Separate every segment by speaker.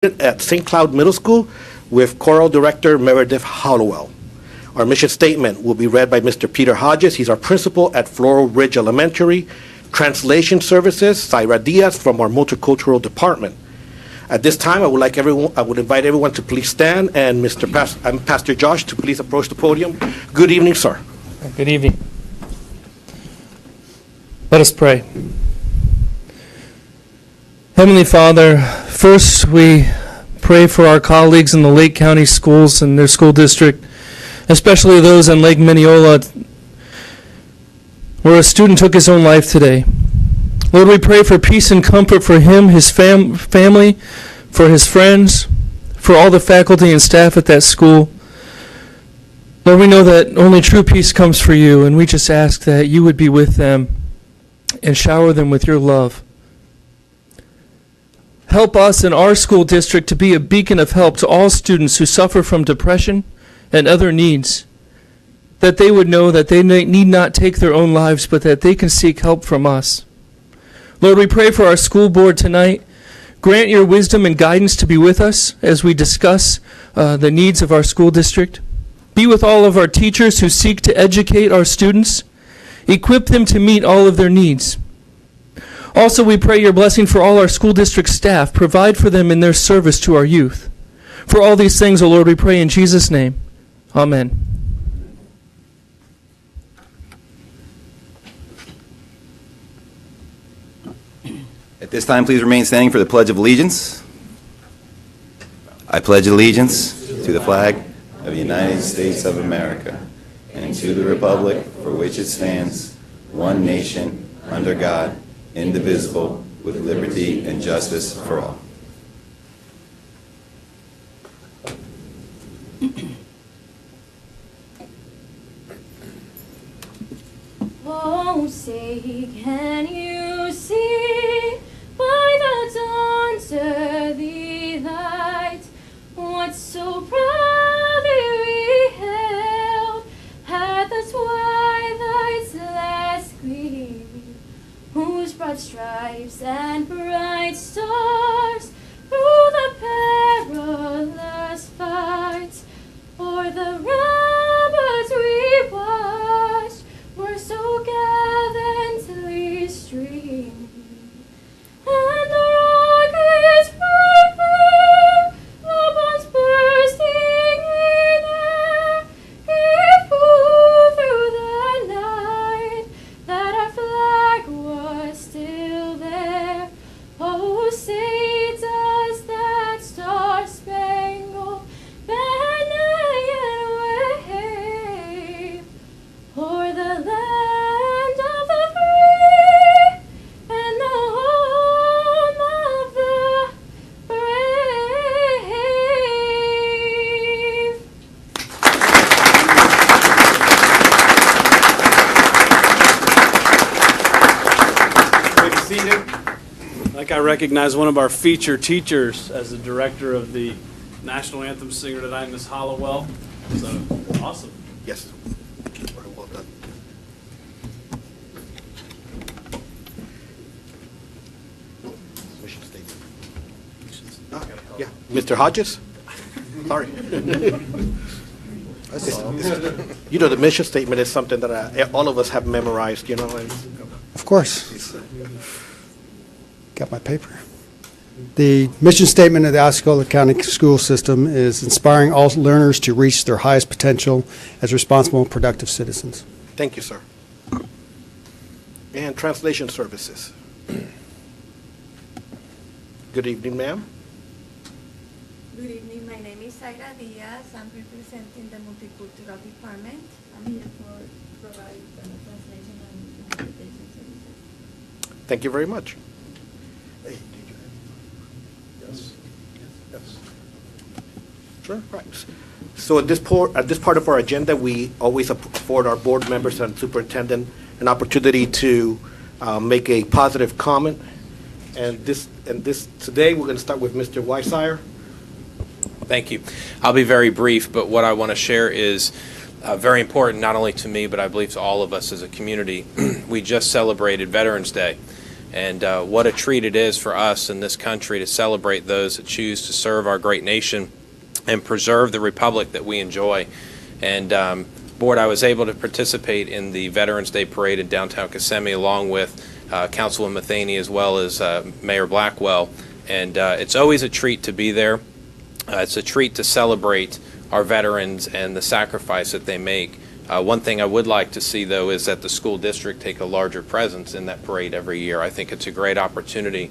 Speaker 1: at St. Cloud Middle School with Choral Director Meredith Hollowell. Our mission statement will be read by Mr. Peter Hodges. He's our principal at Floral Ridge Elementary. Translation services, Zaira Diaz from our Multicultural Department. At this time, I would invite everyone to please stand, and Pastor Josh to please approach the podium. Good evening, sir.
Speaker 2: Good evening. Let us pray. Heavenly Father, first we pray for our colleagues in the Lake County schools and their school district, especially those in Lake Mineola, where a student took his own life today. Lord, we pray for peace and comfort for him, his family, for his friends, for all the faculty and staff at that school. Lord, we know that only true peace comes for you, and we just ask that you would be with them and shower them with your love. Help us in our school district to be a beacon of help to all students who suffer from depression and other needs, that they would know that they need not take their own lives, but that they can seek help from us. Lord, we pray for our school board tonight. Grant your wisdom and guidance to be with us as we discuss the needs of our school district. Be with all of our teachers who seek to educate our students. Equip them to meet all of their needs. Also, we pray your blessing for all our school district staff. Provide for them in their service to our youth. For all these things, O Lord, we pray in Jesus' name. Amen.
Speaker 3: At this time, please remain standing for the Pledge of Allegiance. I pledge allegiance to the flag of the United States of America and to the republic for which it stands, one nation, under God, indivisible, with liberty and justice for all.
Speaker 4: Oh, say, can you see by the dawn's early light what so proudly we hailed at the twilight's last gleam, whose broad stripes and bright stars through the perilous fight o'er the ramparts we watched were so gallantly streamed, and the rocket's bright flame, the bombs bursting in air, he flew through the night, that our flag was still there. Oh, say does that star-spangled banner yet wave o'er the land of the free and the home of the brave.
Speaker 5: Be seated. I recognize one of our feature teachers as the director of the National Anthem singer tonight, Ms. Hollowell. So, awesome.
Speaker 1: Yes. Well done. Mission statement. Yeah, Mr. Hodges? Sorry. You know, the mission statement is something that all of us have memorized, you know. And
Speaker 6: Of course. Got my paper. The mission statement of the Osceola County School System is inspiring all learners to reach their highest potential as responsible and productive citizens.
Speaker 1: Thank you, sir. And translation services. Good evening, ma'am.
Speaker 7: Good evening. My name is Zaira Diaz. I'm representing the Multicultural Department. I'm here for provide translation and interpretation services.
Speaker 1: Thank you very much. Yes. Sure. Right. So at this part of our agenda, we always afford our board members and superintendent an opportunity to make a positive comment. And today we're going to start with Mr. Weisire.
Speaker 8: Thank you. I'll be very brief, but what I want to share is very important, not only to me, but I believe to all of us as a community. We just celebrated Veterans Day. And what a treat it is for us in this country to celebrate those that choose to serve our great nation and preserve the republic that we enjoy. And Board, I was able to participate in the Veterans Day Parade in downtown Kissimmee along with Councilwoman Matheny as well as Mayor Blackwell. And it's always a treat to be there. It's a treat to celebrate our veterans and the sacrifice that they make. One thing I would like to see, though, is that the school district take a larger presence in that parade every year. I think it's a great opportunity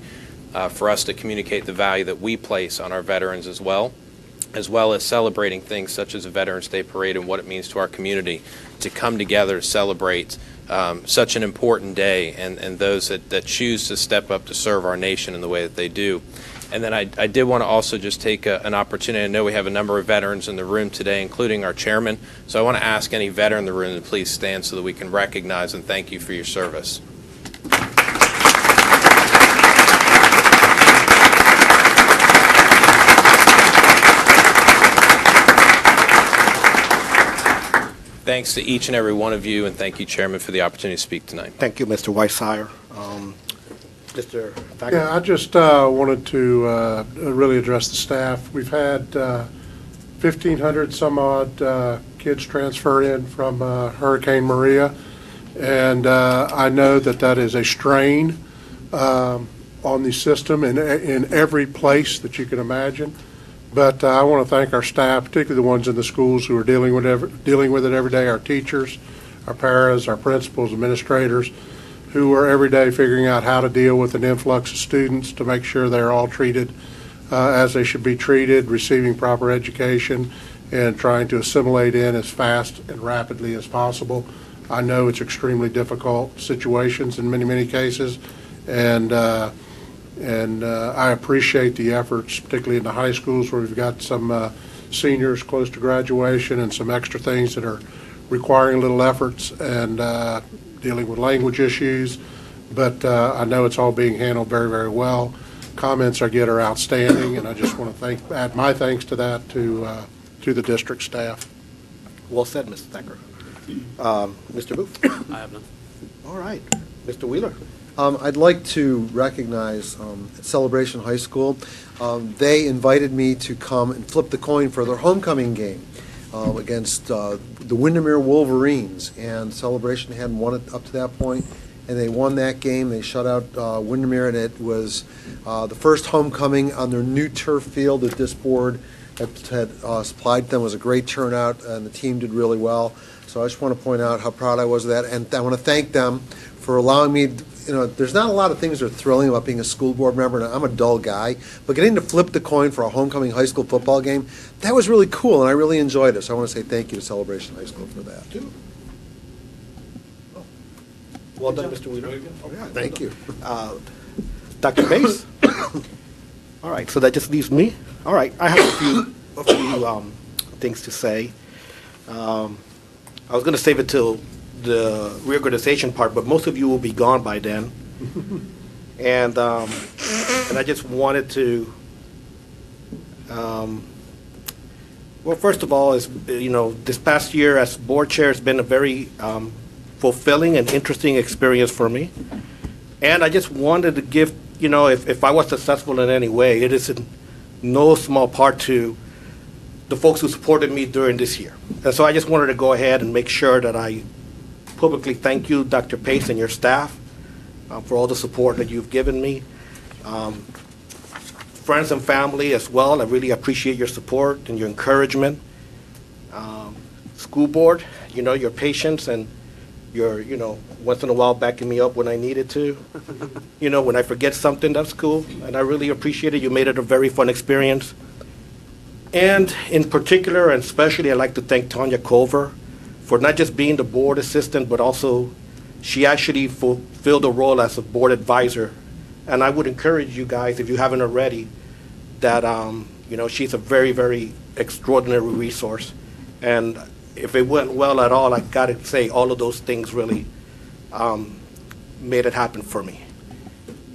Speaker 8: for us to communicate the value that we place on our veterans as well as celebrating things such as a Veterans Day Parade and what it means to our community to come together to celebrate such an important day and those that choose to step up to serve our nation in the way that they do. And then I did want to also just take an opportunity. I know we have a number of veterans in the room today, including our chairman. So I want to ask any veteran in the room to please stand so that we can recognize and thank you for your service. Thanks to each and every one of you, and thank you, Chairman, for the opportunity to speak tonight.
Speaker 1: Thank you, Mr. Weissire. Mr. Thacker?
Speaker 9: Yeah, I just wanted to really address the staff. We've had 1,500 some odd kids transfer in from Hurricane Maria, and I know that is a strain on the system in every place that you can imagine. But I want to thank our staff, particularly the ones in the schools who are dealing with it every day, our teachers, our paras, our principals, administrators, who are every day figuring out how to deal with an influx of students to make sure they're all treated as they should be treated, receiving proper education, and trying to assimilate in as fast and rapidly as possible. I know it's extremely difficult situations in many, many cases, and I appreciate the efforts, particularly in the high schools where we've got some seniors close to graduation and some extra things that are requiring little efforts and dealing with language issues. But I know it's all being handled very, very well. Comments I get are outstanding, and I just want to add my thanks to that to the district staff.
Speaker 1: Well said, Mr. Thacker. Mr. Booth?
Speaker 5: I have none.
Speaker 1: All right. Mr. Wheeler?
Speaker 10: I'd like to recognize at Celebration High School, they invited me to come and flip the coin for their homecoming game against the Windermere Wolverines, and Celebration hadn't won it up to that point, and they won that game. They shut out Windermere, and it was the first homecoming on their new turf field that this board had supplied them. It was a great turnout, and the team did really well. So I just want to point out how proud I was of that, and I want to thank them for allowing me. You know, there's not a lot of things that are thrilling about being a school board member, and I'm a dull guy, but getting to flip the coin for a homecoming high school football game, that was really cool, and I really enjoyed it. So I want to say thank you to Celebration High School for that.
Speaker 1: Well done, Mr. Wheeler.
Speaker 10: Oh, yeah, thank you.
Speaker 1: Dr. Pace? All right, so that just leaves me. All right, I have a few things to say. I was going to save it till the reorganization part, but most of you will be gone by then. And I just wanted to, well, first of all, this past year as board chair has been a very fulfilling and interesting experience for me. And I just wanted to give, if I was successful in any way, it is in no small part to the folks who supported me during this year. And so I just wanted to go ahead and make sure that I publicly thank you, Dr. Pace, and your staff for all the support that you've given me. Friends and family as well, I really appreciate your support and your encouragement. School board, your patience and your, once in a while backing me up when I needed to. When I forget something, that's cool, and I really appreciate it. You made it a very fun experience. And in particular, and especially, I'd like to thank Tanya Culver for not just being the board assistant, but also she actually fulfilled the role as a board advisor. And I would encourage you guys, if you haven't already, that she's a very, very extraordinary resource. And if it went well at all, I got to say all of those things really made it happen for me.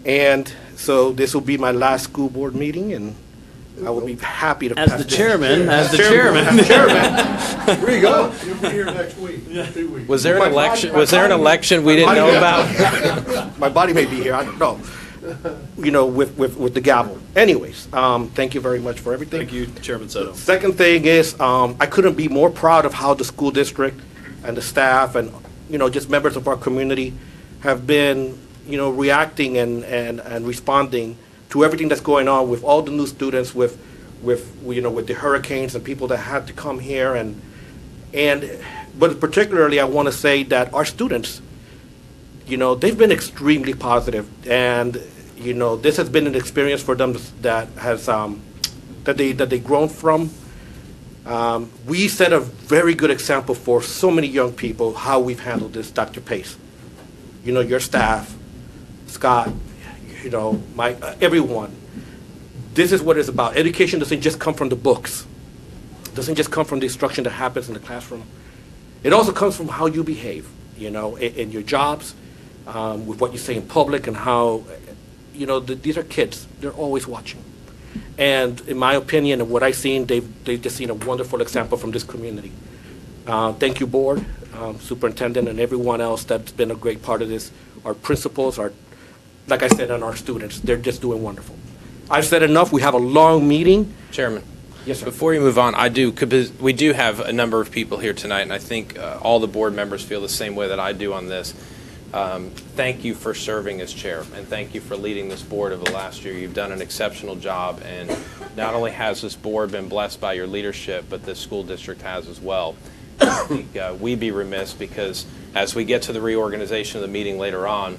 Speaker 1: And so this will be my last school board meeting, and I would be happy to
Speaker 5: As
Speaker 1: pass
Speaker 5: the
Speaker 1: this.
Speaker 5: chairman,
Speaker 1: There you go.
Speaker 9: You'll be here next week, 2 weeks.
Speaker 8: Was there an
Speaker 1: My
Speaker 8: election,
Speaker 1: body-
Speaker 8: was there an
Speaker 1: my body-
Speaker 8: election we didn't know about?
Speaker 1: My body may be here, I don't know. With the gavel. Anyways, thank you very much for everything.
Speaker 5: Thank you, Chairman Soto.
Speaker 1: Second thing is, I couldn't be more proud of how the school district and the staff and, just members of our community have been, reacting and responding to everything that's going on with all the new students, with the hurricanes and people that had to come here but particularly I want to say that our students, they've been extremely positive, and this has been an experience for them that has that they've grown from. We set a very good example for so many young people how we've handled this, Dr. Pace. Your staff, Scott, everyone. This is what it's about. Education doesn't just come from the books. It doesn't just come from the instruction that happens in the classroom. It also comes from how you behave, in your jobs, with what you say in public, and how, these are kids. They're always watching. And in my opinion, and what I've seen, they've just seen a wonderful example from this community. Thank you, board, superintendent, and everyone else that's been a great part of this. Our principals, like I said, and our students, they're just doing wonderful. I've said enough. We have a long meeting.
Speaker 8: Chairman.
Speaker 1: Yes, sir.
Speaker 8: Before you move on, we do have a number of people here tonight, and I think all the board members feel the same way that I do on this. Thank you for serving as chair, and thank you for leading this board over the last year. You've done an exceptional job, and not only has this board been blessed by your leadership, but this school district has as well. I think we'd be remiss, because as we get to the reorganization of the meeting later on,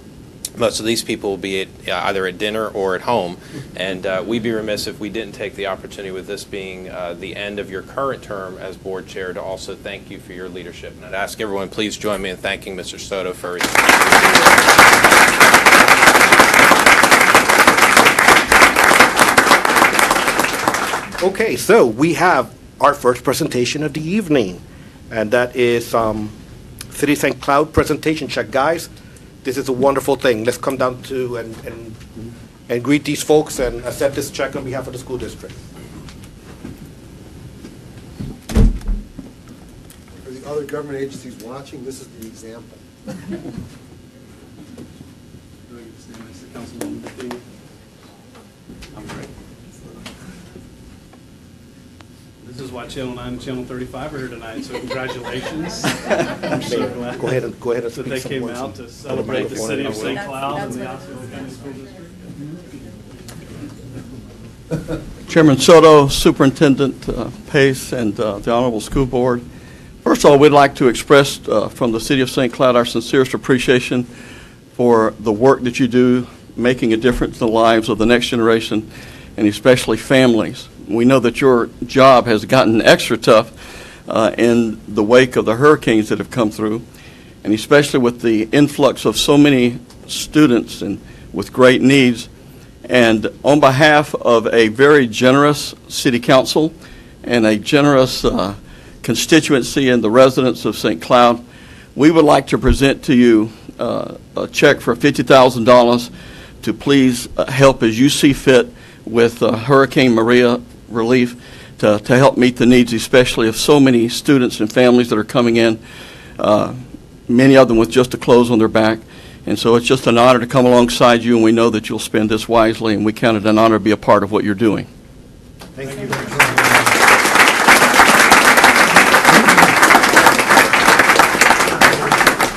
Speaker 8: most of these people will be either at dinner or at home, and we'd be remiss if we didn't take the opportunity, with this being the end of your current term as board chair, to also thank you for your leadership. And I'd ask everyone, please join me in thanking Mr. Soto for his...
Speaker 1: Okay, so we have our first presentation of the evening, and that is City of St. Cloud presentation check. Guys, this is a wonderful thing. Let's come down to and greet these folks and accept this check on behalf of the school district.
Speaker 10: For the other government agencies watching, this is the example.
Speaker 5: This is why Channel 9 and Channel 35 are here tonight, so congratulations. I'm so glad
Speaker 1: Go ahead and
Speaker 5: that
Speaker 1: speak
Speaker 5: they
Speaker 1: some
Speaker 5: came
Speaker 1: words
Speaker 5: out to
Speaker 1: on the
Speaker 5: celebrate the
Speaker 1: microphone.
Speaker 5: city of St.
Speaker 7: That's-
Speaker 5: Cloud and
Speaker 7: that's
Speaker 5: the
Speaker 7: what-
Speaker 5: Osceola County School District.
Speaker 11: Chairman Soto, Superintendent Pace, and the Honorable School Board. First of all, we'd like to express from the City of St. Cloud our sincerest appreciation for the work that you do, making a difference in the lives of the next generation, and especially families. We know that your job has gotten extra tough in the wake of the hurricanes that have come through, and especially with the influx of so many students and with great needs. And on behalf of a very generous city council and a generous constituency and the residents of St. Cloud, we would like to present to you a check for $50,000 to please help as you see fit with Hurricane Maria relief to help meet the needs, especially of so many students and families that are coming in, many of them with just the clothes on their back. And so it's just an honor to come alongside you, and we know that you'll spend this wisely, and we count it an honor to be a part of what you're doing.
Speaker 1: Thank you.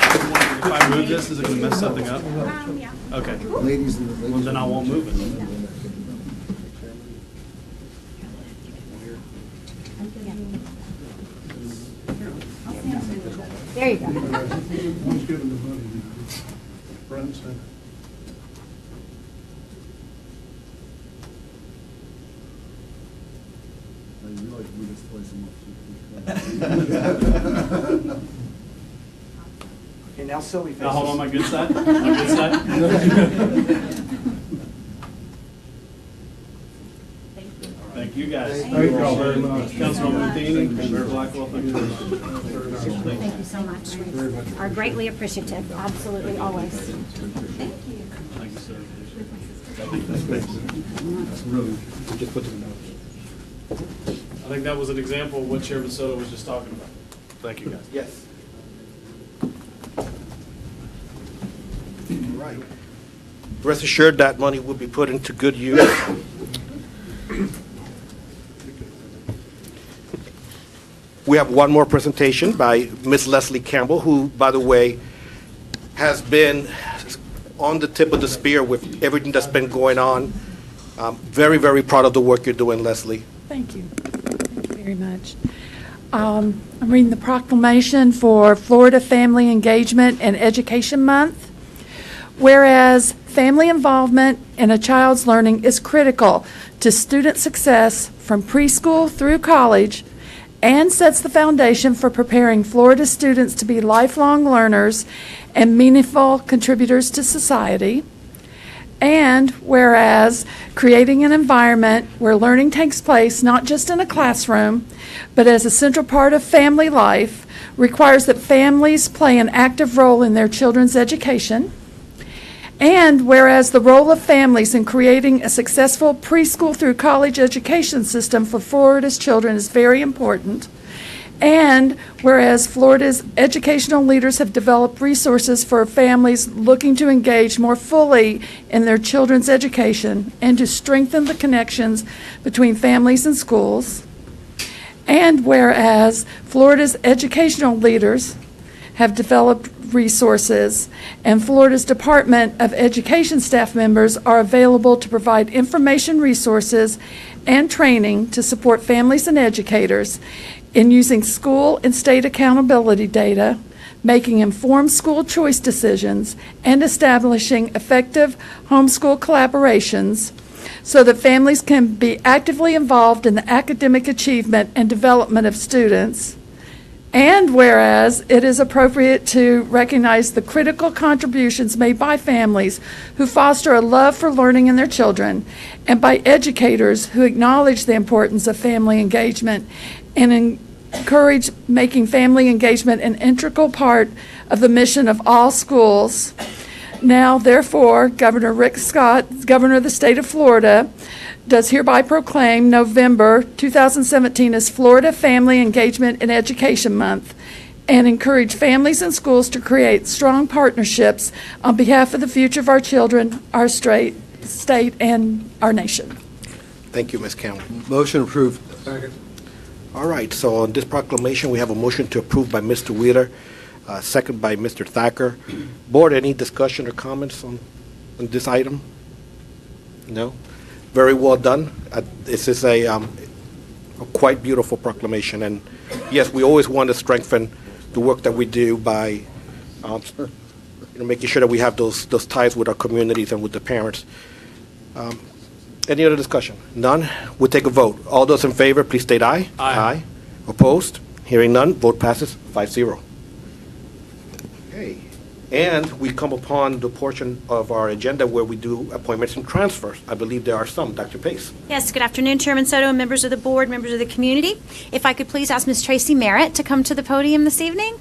Speaker 5: If I move this, is it going to mess something up?
Speaker 7: Yeah.
Speaker 5: Okay,
Speaker 10: Ladies and the
Speaker 5: well,
Speaker 10: ladies.
Speaker 5: then I won't move it.
Speaker 7: There you go.
Speaker 9: Who's giving the money? Brunson.
Speaker 1: Okay, now silly faces.
Speaker 5: Now hold on my good side. My good side. Thank you, guys.
Speaker 9: Thank you all very much.
Speaker 5: Councilman Matheny, Mayor Blackwell, thank you very much.
Speaker 12: Thank you so much. We are greatly appreciative, absolutely, always.
Speaker 5: Thank you, sir.
Speaker 1: Just put them down.
Speaker 5: I think that was an example of what Chairman Soto was just talking about. Thank you, guys.
Speaker 1: Yes. All right. Rest assured that money will be put into good use. We have one more presentation by Ms. Leslie Campbell, who, by the way, has been on the tip of the spear with everything that's been going on. Very, very proud of the work you're doing, Leslie.
Speaker 13: Thank you. Thank you very much. I'm reading the proclamation for Florida Family Engagement and Education Month. Whereas family involvement in a child's learning is critical to student success from preschool through college and sets the foundation for preparing Florida students to be lifelong learners and meaningful contributors to society. And whereas creating an environment where learning takes place not just in a classroom, but as a central part of family life requires that families play an active role in their children's education. And whereas the role of families in creating a successful preschool through college education system for Florida's children is very important. And whereas Florida's educational leaders have developed resources for families looking to engage more fully in their children's education and to strengthen the connections between families and schools. And whereas Florida's educational leaders have developed resources, and Florida's Department of Education staff members are available to provide information resources and training to support families and educators in using school and state accountability data, making informed school choice decisions, and establishing effective homeschool collaborations so that families can be actively involved in the academic achievement and development of students. And whereas it is appropriate to recognize the critical contributions made by families who foster a love for learning in their children, and by educators who acknowledge the importance of family engagement and encourage making family engagement an integral part of the mission of all schools. Now, therefore, Governor Rick Scott, Governor of the State of Florida, does hereby proclaim November 2017 as Florida Family Engagement and Education Month and encourage families and schools to create strong partnerships on behalf of the future of our children, our state, and our nation.
Speaker 1: Thank you, Ms. Campbell.
Speaker 10: Motion approved.
Speaker 9: Second.
Speaker 1: All right, so on this proclamation, we have a motion to approve by Mr. Wheeler, second by Mr. Thacker. Board, any discussion or comments on this item? No? Very well done. This is a quite beautiful proclamation, and yes, we always want to strengthen the work that we do by making sure that we have those ties with our communities and with the parents. Any other discussion? None? We'll take a vote. All those in favor, please state aye.
Speaker 5: Aye.
Speaker 1: Opposed? Hearing none, vote passes 5-0. Okay. And we come upon the portion of our agenda where we do appointments and transfers. I believe there are some. Dr. Pace.
Speaker 12: Yes, good afternoon, Chairman Soto and members of the board, members of the community. If I could please ask Ms. Tracy Merritt to come to the podium this evening.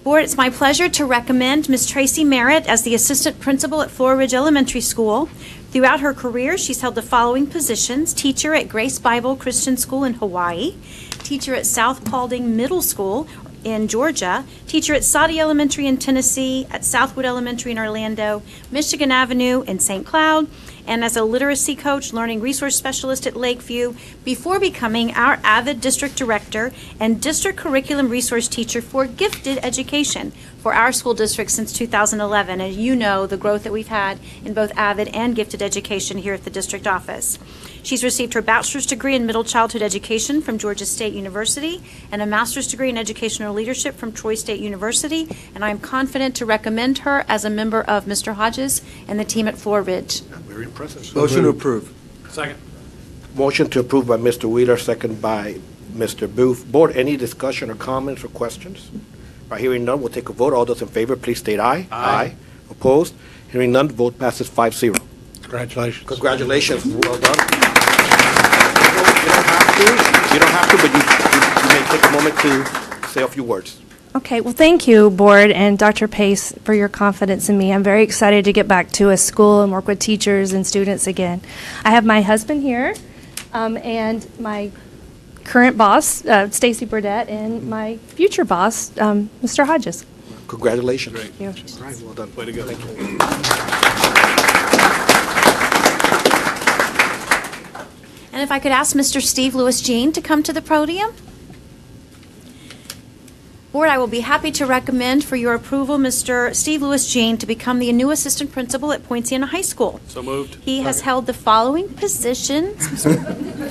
Speaker 12: Board, it's my pleasure to recommend Ms. Tracy Merritt as the assistant principal at Floral Ridge Elementary School. Throughout her career, she's held the following positions: teacher at Grace Bible Christian School in Hawaii, teacher at South Paulding Middle School in Georgia, teacher at Soddy Elementary in Tennessee, at Southwood Elementary in Orlando, Michigan Avenue in St. Cloud, and as a literacy coach, learning resource specialist at Lakeview, before becoming our AVID district director and district curriculum resource teacher for gifted education for our school district since 2011. And you know the growth that we've had in both AVID and gifted education here at the district office. She's received her bachelor's degree in middle childhood education from Georgia State University and a master's degree in educational leadership from Troy State University, and I'm confident to recommend her as a member of Mr. Hodges and the team at Floral Ridge.
Speaker 1: Very impressive.
Speaker 10: Motion to approve.
Speaker 5: Second.
Speaker 1: Motion to approve by Mr. Wheeler, second by Mr. Booth. Board, any discussion or comments or questions? By hearing none, we'll take a vote. All those in favor, please state aye.
Speaker 5: Aye.
Speaker 1: Opposed? Hearing none, vote passes 5-0.
Speaker 9: Congratulations.
Speaker 1: Congratulations. Well done. You don't have to, but you may take a moment to say a few words.
Speaker 14: Okay, well, thank you, Board and Dr. Pace, for your confidence in me. I'm very excited to get back to a school and work with teachers and students again. I have my husband here, and my current boss, Stacy Burdett, and my future boss, Mr. Hodges.
Speaker 1: Congratulations.
Speaker 14: Thank you.
Speaker 1: All right, well done.
Speaker 5: Way to go.
Speaker 1: Thank you.
Speaker 12: And if I could ask Mr. Steve Lewis-Jean to come to the podium. Board, I will be happy to recommend for your approval Mr. Steve Lewis-Jean to become the new assistant principal at Poinciana High School.
Speaker 5: So moved.
Speaker 12: He has held the following positions.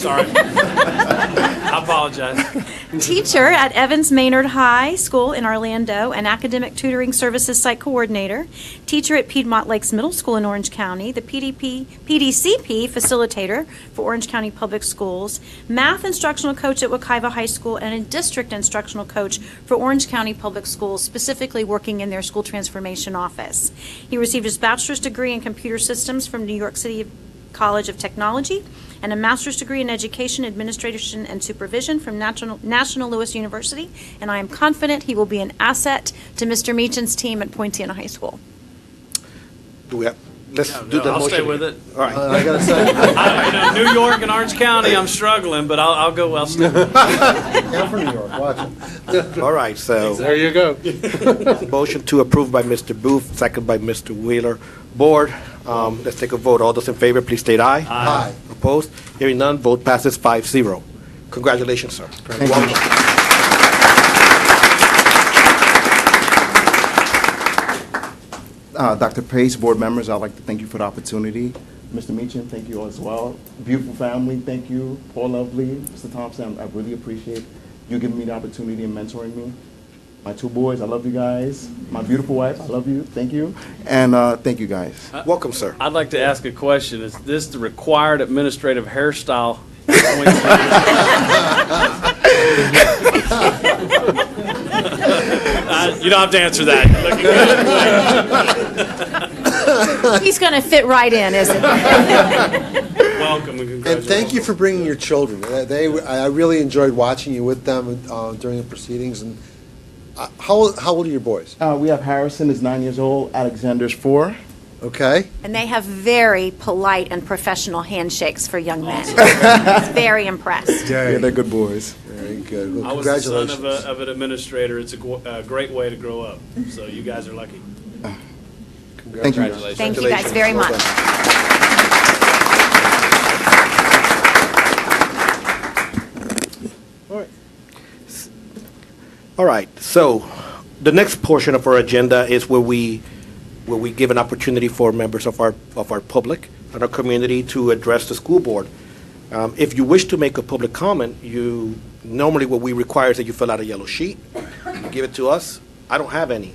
Speaker 5: Sorry. I apologize.
Speaker 12: Teacher at Evans Maynard High School in Orlando and Academic Tutoring Services Site Coordinator. Teacher at Piedmont Lakes Middle School in Orange County. The PDCP Facilitator for Orange County Public Schools. Math Instructional Coach at Wekiva High School and a District Instructional Coach for Orange County Public Schools, specifically working in their school transformation office. He received his bachelor's degree in computer systems from New York City College of Technology and a master's degree in education, administration, and supervision from National Louis University, and I am confident he will be an asset to Mr. Meacham's team at Poinciana High School.
Speaker 1: Do we have, let's do the
Speaker 5: I'll
Speaker 1: motion.
Speaker 5: stay with it.
Speaker 1: All right.
Speaker 10: I gotta say,
Speaker 5: New York and Orange County, I'm struggling, but I'll go elsewhere.
Speaker 10: I'm from New York, watch it.
Speaker 1: All right, so
Speaker 9: There you go.
Speaker 1: motion to approve by Mr. Booth, second by Mr. Wheeler. Board, let's take a vote. All those in favor, please state aye.
Speaker 10: Aye.
Speaker 1: Opposed? Hearing none, vote passes 5-0. Congratulations, sir. Welcome.
Speaker 15: Dr. Pace, board members, I'd like to thank you for the opportunity. Mr. Meacham, thank you as well. Beautiful family, thank you. Paul Lovely, Mr. Thompson, I really appreciate you giving me the opportunity and mentoring me. My two boys, I love you guys. My beautiful wife, I love you, thank you. And thank you guys.
Speaker 1: Welcome, sir.
Speaker 5: I'd like to ask a question. Is this the required administrative hairstyle? You don't have to answer that. You're looking good.
Speaker 12: He's going to fit right in, isn't he?
Speaker 5: Welcome and congratulations.
Speaker 10: And thank you for bringing your children. I really enjoyed watching you with them during the proceedings. And how old are your boys?
Speaker 15: We have Harrison is 9 years old, Alexander's 4.
Speaker 10: Okay.
Speaker 12: And they have very polite and professional handshakes for young men. I was very impressed.
Speaker 15: Yeah, they're good boys.
Speaker 10: Very good. Well,
Speaker 5: I was the son
Speaker 10: congratulations.
Speaker 5: of an administrator. It's a great way to grow up. So you guys are lucky.
Speaker 15: Thank you.
Speaker 5: Congratulations.
Speaker 12: Thank you guys very
Speaker 10: Well
Speaker 12: much.
Speaker 1: done. All right, so the next portion of our agenda is where we give an opportunity for members of our public and our community to address the school board. If you wish to make a public comment, normally what we require is that you fill out a yellow sheet, you give it to us. I don't have any,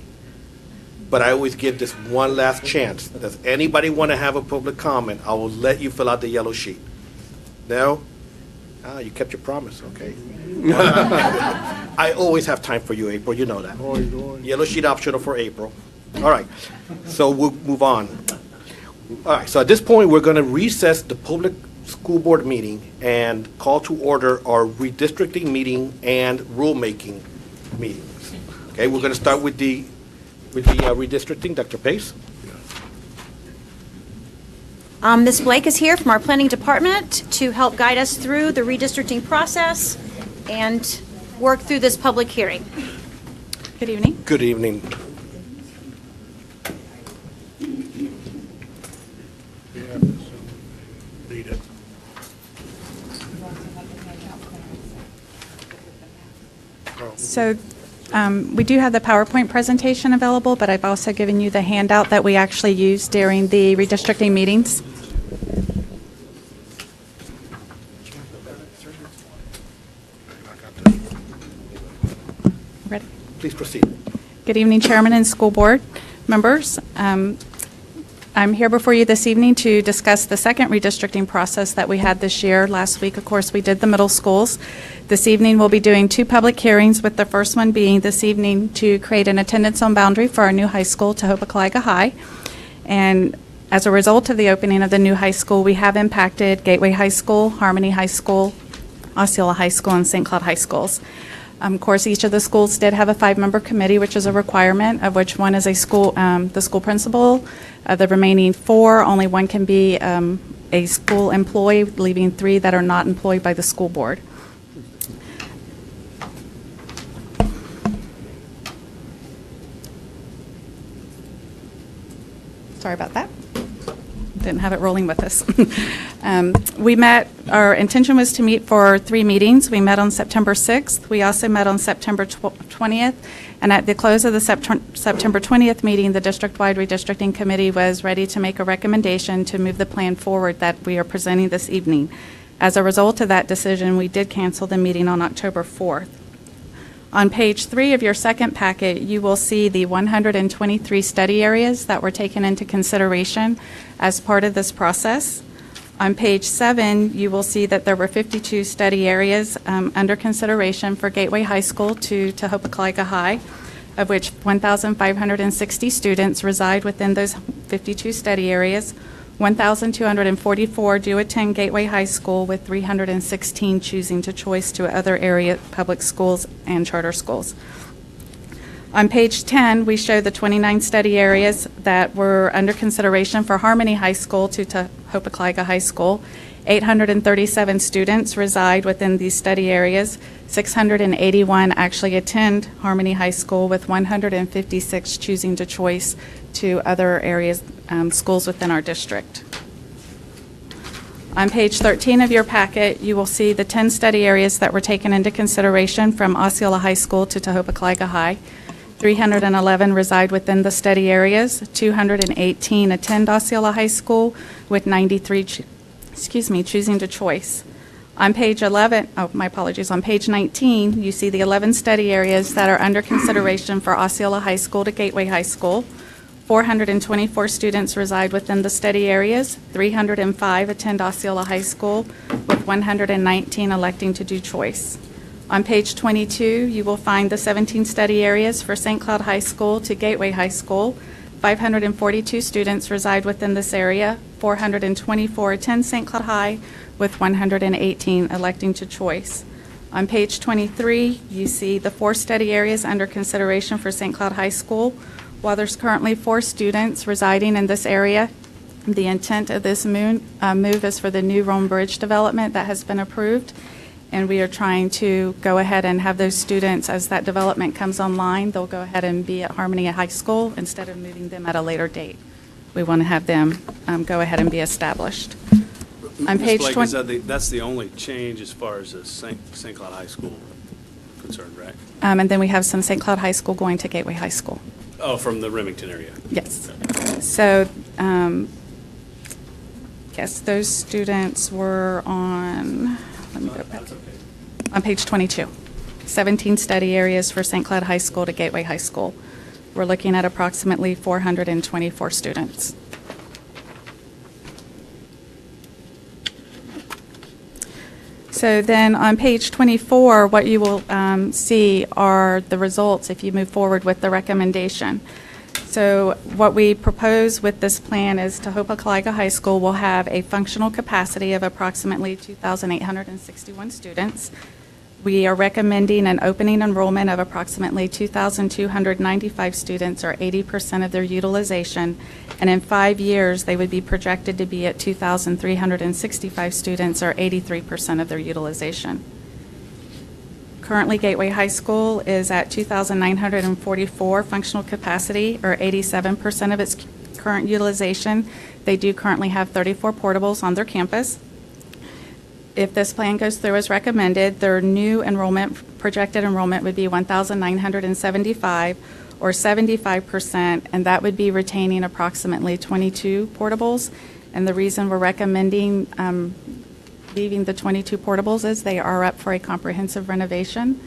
Speaker 1: but I always give this one last chance. Does anybody want to have a public comment? I will let you fill out the yellow sheet. No? You kept your promise, okay. I always have time for you, April, you know that. Yellow sheet optional for April. All right, so we'll move on. All right, so at this point, we're going to recess the public school board meeting and call to order our redistricting meeting and rulemaking meetings. Okay, we're going to start with the redistricting. Dr. Pace?
Speaker 12: Ms. Blake is here from our planning department to help guide us through the redistricting process and work through this public hearing. Good evening.
Speaker 1: Good evening.
Speaker 16: So we do have the PowerPoint presentation available, but I've also given you the handout that we actually used during the redistricting meetings. Ready?
Speaker 1: Please proceed.
Speaker 16: Good evening, Chairman and School Board members. I'm here before you this evening to discuss the second redistricting process that we had this year. Last week, of course, we did the middle schools. This evening, we'll be doing two public hearings, with the first one being this evening to create an attendance zone boundary for our new high school, Tehopekaliga High. And as a result of the opening of the new high school, we have impacted Gateway High School, Harmony High School, Osceola High School, and St. Cloud High Schools. Of course, each of the schools did have a 5-member committee, which is a requirement, of which one is a school, the school principal. The remaining 4, only one can be a school employee, leaving 3 that are not employed by the school board. Sorry about that. Didn't have it rolling with us. We met, our intention was to meet for 3 meetings. We met on September 6th. We also met on September 20th. And at the close of the September 20th meeting, the district-wide redistricting committee was ready to make a recommendation to move the plan forward that we are presenting this evening. As a result of that decision, we did cancel the meeting on October 4th. On page 3 of your second packet, you will see the 123 study areas that were taken into consideration as part of this process. On page 7, you will see that there were 52 study areas under consideration for Gateway High School to Tehopekaliga High, of which 1,560 students reside within those 52 study areas. 1,244 do attend Gateway High School, with 316 choosing to choice to other area public schools and charter schools. On page 10, we show the 29 study areas that were under consideration for Harmony High School to Tehopekaliga High School. 837 students reside within these study areas. 681 actually attend Harmony High School, with 156 choosing to choice to other areas, schools within our district. On page 13 of your packet, you will see the 10 study areas that were taken into consideration from Osceola High School to Tehopekaliga High. 311 reside within the study areas. 218 attend Osceola High School, with 93 choosing to choice. On page 11, on page 19, you see the 11 study areas that are under consideration for Osceola High School to Gateway High School. 424 students reside within the study areas. 305 attend Osceola High School, with 119 electing to do choice. On page 22, you will find the 17 study areas for St. Cloud High School to Gateway High School. 542 students reside within this area. 424 attend St. Cloud High, with 118 electing to choice. On page 23, you see the 4 study areas under consideration for St. Cloud High School. While there's currently 4 students residing in this area, the intent of this move is for the new Rome Bridge development that has been approved, and we are trying to go ahead and have those students, as that development comes online, they'll go ahead and be at Harmony High School instead of moving them at a later date. We want to have them go ahead and be established. On page
Speaker 5: Blake,
Speaker 16: 20,
Speaker 5: that's the only change as far as the St. Cloud High School concerned, right?
Speaker 16: and then we have some St. Cloud High School going to Gateway High School.
Speaker 5: Oh, from the Remington area?
Speaker 16: Yes. So, yes, those students were on, let me go back. On page 22. 17 study areas for St. Cloud High School to Gateway High School. We're looking at approximately 424 students. So then on page 24, what you will see are the results if you move forward with the recommendation. So what we propose with this plan is Tehopekaliga High School will have a functional capacity of approximately 2,861 students. We are recommending an opening enrollment of approximately 2,295 students, or 80% of their utilization, and in 5 years, they would be projected to be at 2,365 students, or 83% of their utilization. Currently, Gateway High School is at 2,944 functional capacity, or 87% of its current utilization. They do currently have 34 portables on their campus. If this plan goes through as recommended, their new projected enrollment would be 1,975, or 75%, and that would be retaining approximately 22 portables. And the reason we're recommending leaving the 22 portables is they are up for a comprehensive renovation,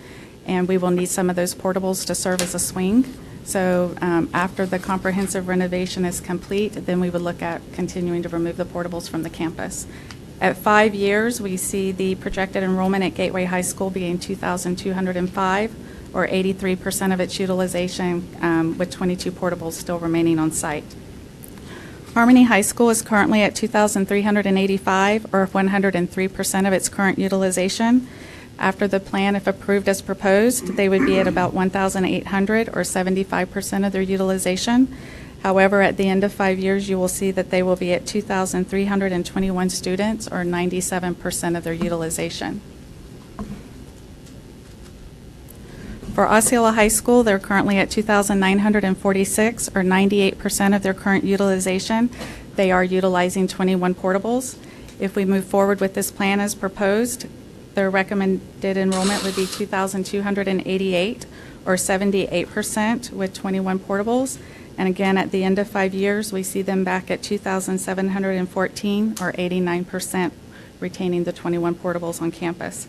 Speaker 16: and we will need some of those portables to serve as a swing. So after the comprehensive renovation is complete, then we would look at continuing to remove the portables from the campus. At 5 years, we see the projected enrollment at Gateway High School being 2,205, or 83% of its utilization, with 22 portables still remaining on site. Harmony High School is currently at 2,385, or 103% of its current utilization. After the plan, if approved as proposed, they would be at about 1,800 or 75% of their utilization. However, at the end of 5 years, you will see that they will be at 2,321 students or 97% of their utilization. For Osceola High School, they're currently at 2,946 or 98% of their current utilization. They are utilizing 21 portables. If we move forward with this plan as proposed, their recommended enrollment would be 2,288 or 78% with 21 portables. And again, at the end of 5 years, we see them back at 2,714 or 89% retaining the 21 portables on campus.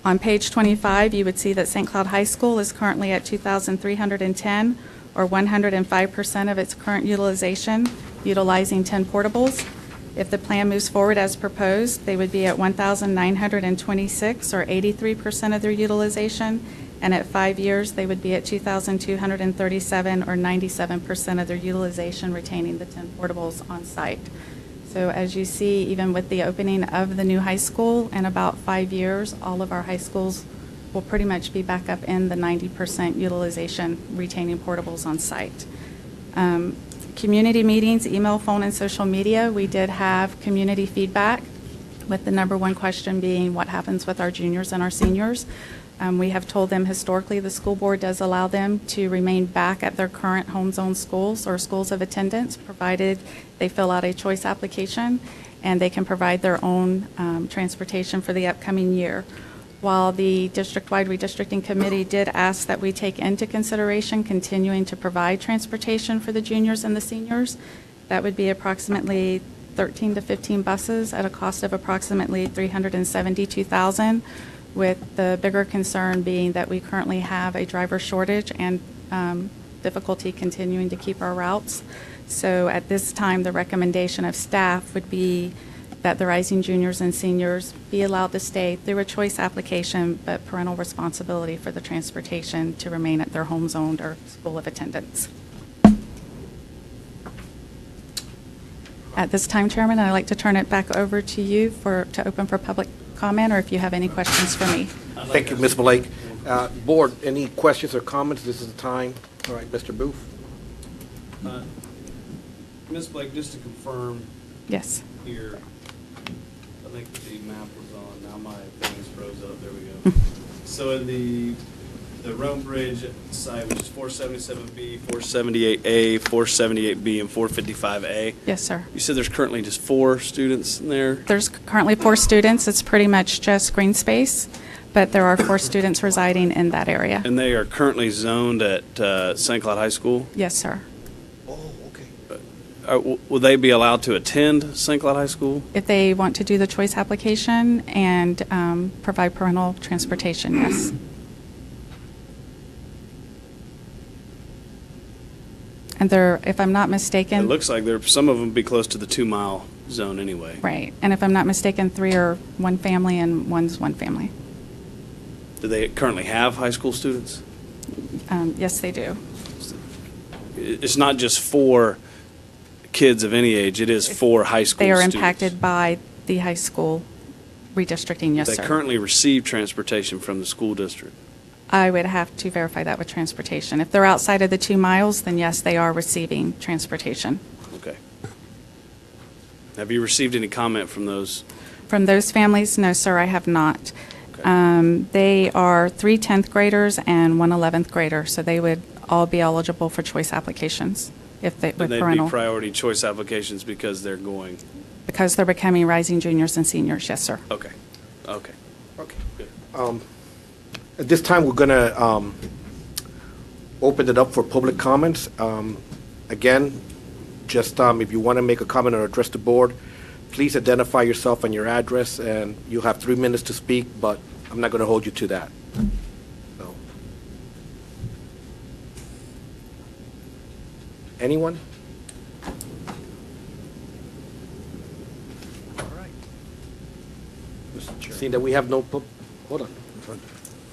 Speaker 16: On page 25, you would see that St. Cloud High School is currently at 2,310 or 105% of its current utilization, utilizing 10 portables. If the plan moves forward as proposed, they would be at 1,926 or 83% of their utilization, and at 5 years, they would be at 2,237 or 97% of their utilization, retaining the 10 portables on site. So as you see, even with the opening of the new high school in about 5 years, all of our high schools will pretty much be back up in the 90% utilization, retaining portables on site. Community meetings, email, phone, and social media, we did have community feedback, with the number one question being what happens with our juniors and our seniors. We have told them historically the school board does allow them to remain back at their current home zone schools or schools of attendance, provided they fill out a choice application and they can provide their own transportation for the upcoming year. While the district-wide redistricting committee did ask that we take into consideration continuing to provide transportation for the juniors and the seniors, that would be approximately 13 to 15 buses at a cost of approximately $372,000. With the bigger concern being that we currently have a driver shortage and difficulty continuing to keep our routes. So at this time, the recommendation of staff would be that the rising juniors and seniors be allowed to stay through a choice application, but parental responsibility for the transportation to remain at their home zone or school of attendance. At this time, Chairman, I'd like to turn it back over to you to open for public comment, or if you have any questions for me.
Speaker 1: Thank you, Ms. Blake. Board, any questions or comments? This is the time. All right, Mr. Booth.
Speaker 5: Ms. Blake, just to confirm.
Speaker 16: Yes.
Speaker 5: Here, I think the map was on. Now my thing is froze up. There we go. So in the Rome Bridge site, which is 477B, 478A, 478B, and 455A.
Speaker 16: Yes, sir.
Speaker 5: You said there's currently just 4 students in there?
Speaker 16: There's currently 4 students. It's pretty much just green space, but there are 4 students residing in that area.
Speaker 5: And they are currently zoned at St. Cloud High School?
Speaker 16: Yes, sir.
Speaker 1: Oh, okay.
Speaker 5: Will they be allowed to attend St. Cloud High School?
Speaker 16: If they want to do the choice application and provide parental transportation, yes. And they're, if I'm not mistaken.
Speaker 5: It looks like some of them be close to the 2-mile zone anyway.
Speaker 16: Right. And if I'm not mistaken, 3 are one family and one's one family.
Speaker 5: Do they currently have high school students?
Speaker 16: Yes, they do.
Speaker 5: It's not just for kids of any age. It is for high school students.
Speaker 16: They are impacted by the high school redistricting, yes, sir.
Speaker 5: They currently receive transportation from the school district.
Speaker 16: I would have to verify that with transportation. If they're outside of the 2 miles, then yes, they are receiving transportation.
Speaker 5: Okay. Have you received any comment from those?
Speaker 16: From those families? No, sir, I have not. Okay. They are 3 10th graders and 1 11th grader, so they would all be eligible for choice applications if they, with parental.
Speaker 5: They'd be priority choice applications because they're going?
Speaker 16: Because they're becoming rising juniors and seniors, yes, sir.
Speaker 5: Okay. Okay.
Speaker 1: Okay. Good. At this time, we're going to open it up for public comments. Again, just if you want to make a comment or address the board, please identify yourself and your address, and you'll have 3 minutes to speak, but I'm not going to hold you to that. So. Anyone? All right. Seeing that we have no hold on.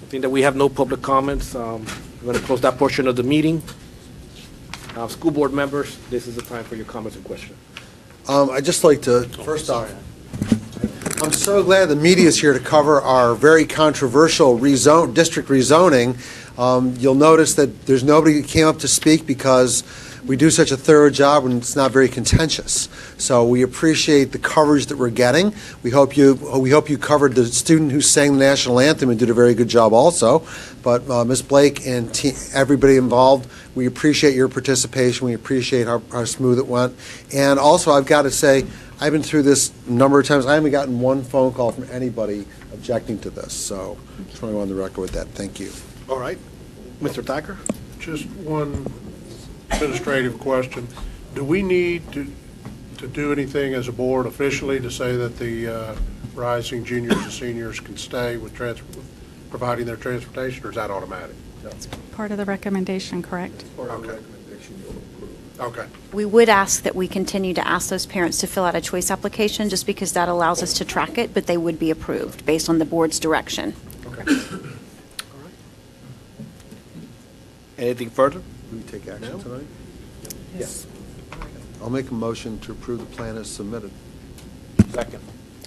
Speaker 1: Seeing that we have no public comments, we're going to close that portion of the meeting. School board members, this is the time for your comments and questions.
Speaker 10: I'd just like to, first off, I'm so glad the media is here to cover our very controversial district rezoning. You'll notice that there's nobody who came up to speak because we do such a thorough job and it's not very contentious. So we appreciate the coverage that we're getting. We hope you covered the student who sang the national anthem and did a very good job also. But Ms. Blake and everybody involved, we appreciate your participation. We appreciate how smooth it went. And also, I've got to say, I've been through this a number of times. I haven't gotten one phone call from anybody objecting to this. So just want to go on the record with that. Thank you.
Speaker 1: All right. Mr. Thacker?
Speaker 9: Just one administrative question. Do we need to do anything as a board officially to say that the rising juniors and seniors can stay with providing their transportation, or is that automatic?
Speaker 16: It's part of the recommendation, correct?
Speaker 9: Okay.
Speaker 12: We would ask that we continue to ask those parents to fill out a choice application, just because that allows us to track it, but they would be approved based on the board's direction.
Speaker 1: Okay. All right. Anything further?
Speaker 10: We take action
Speaker 1: No?
Speaker 10: tonight?
Speaker 1: Yes.
Speaker 10: I'll make a motion to approve the plan as submitted.
Speaker 1: Second.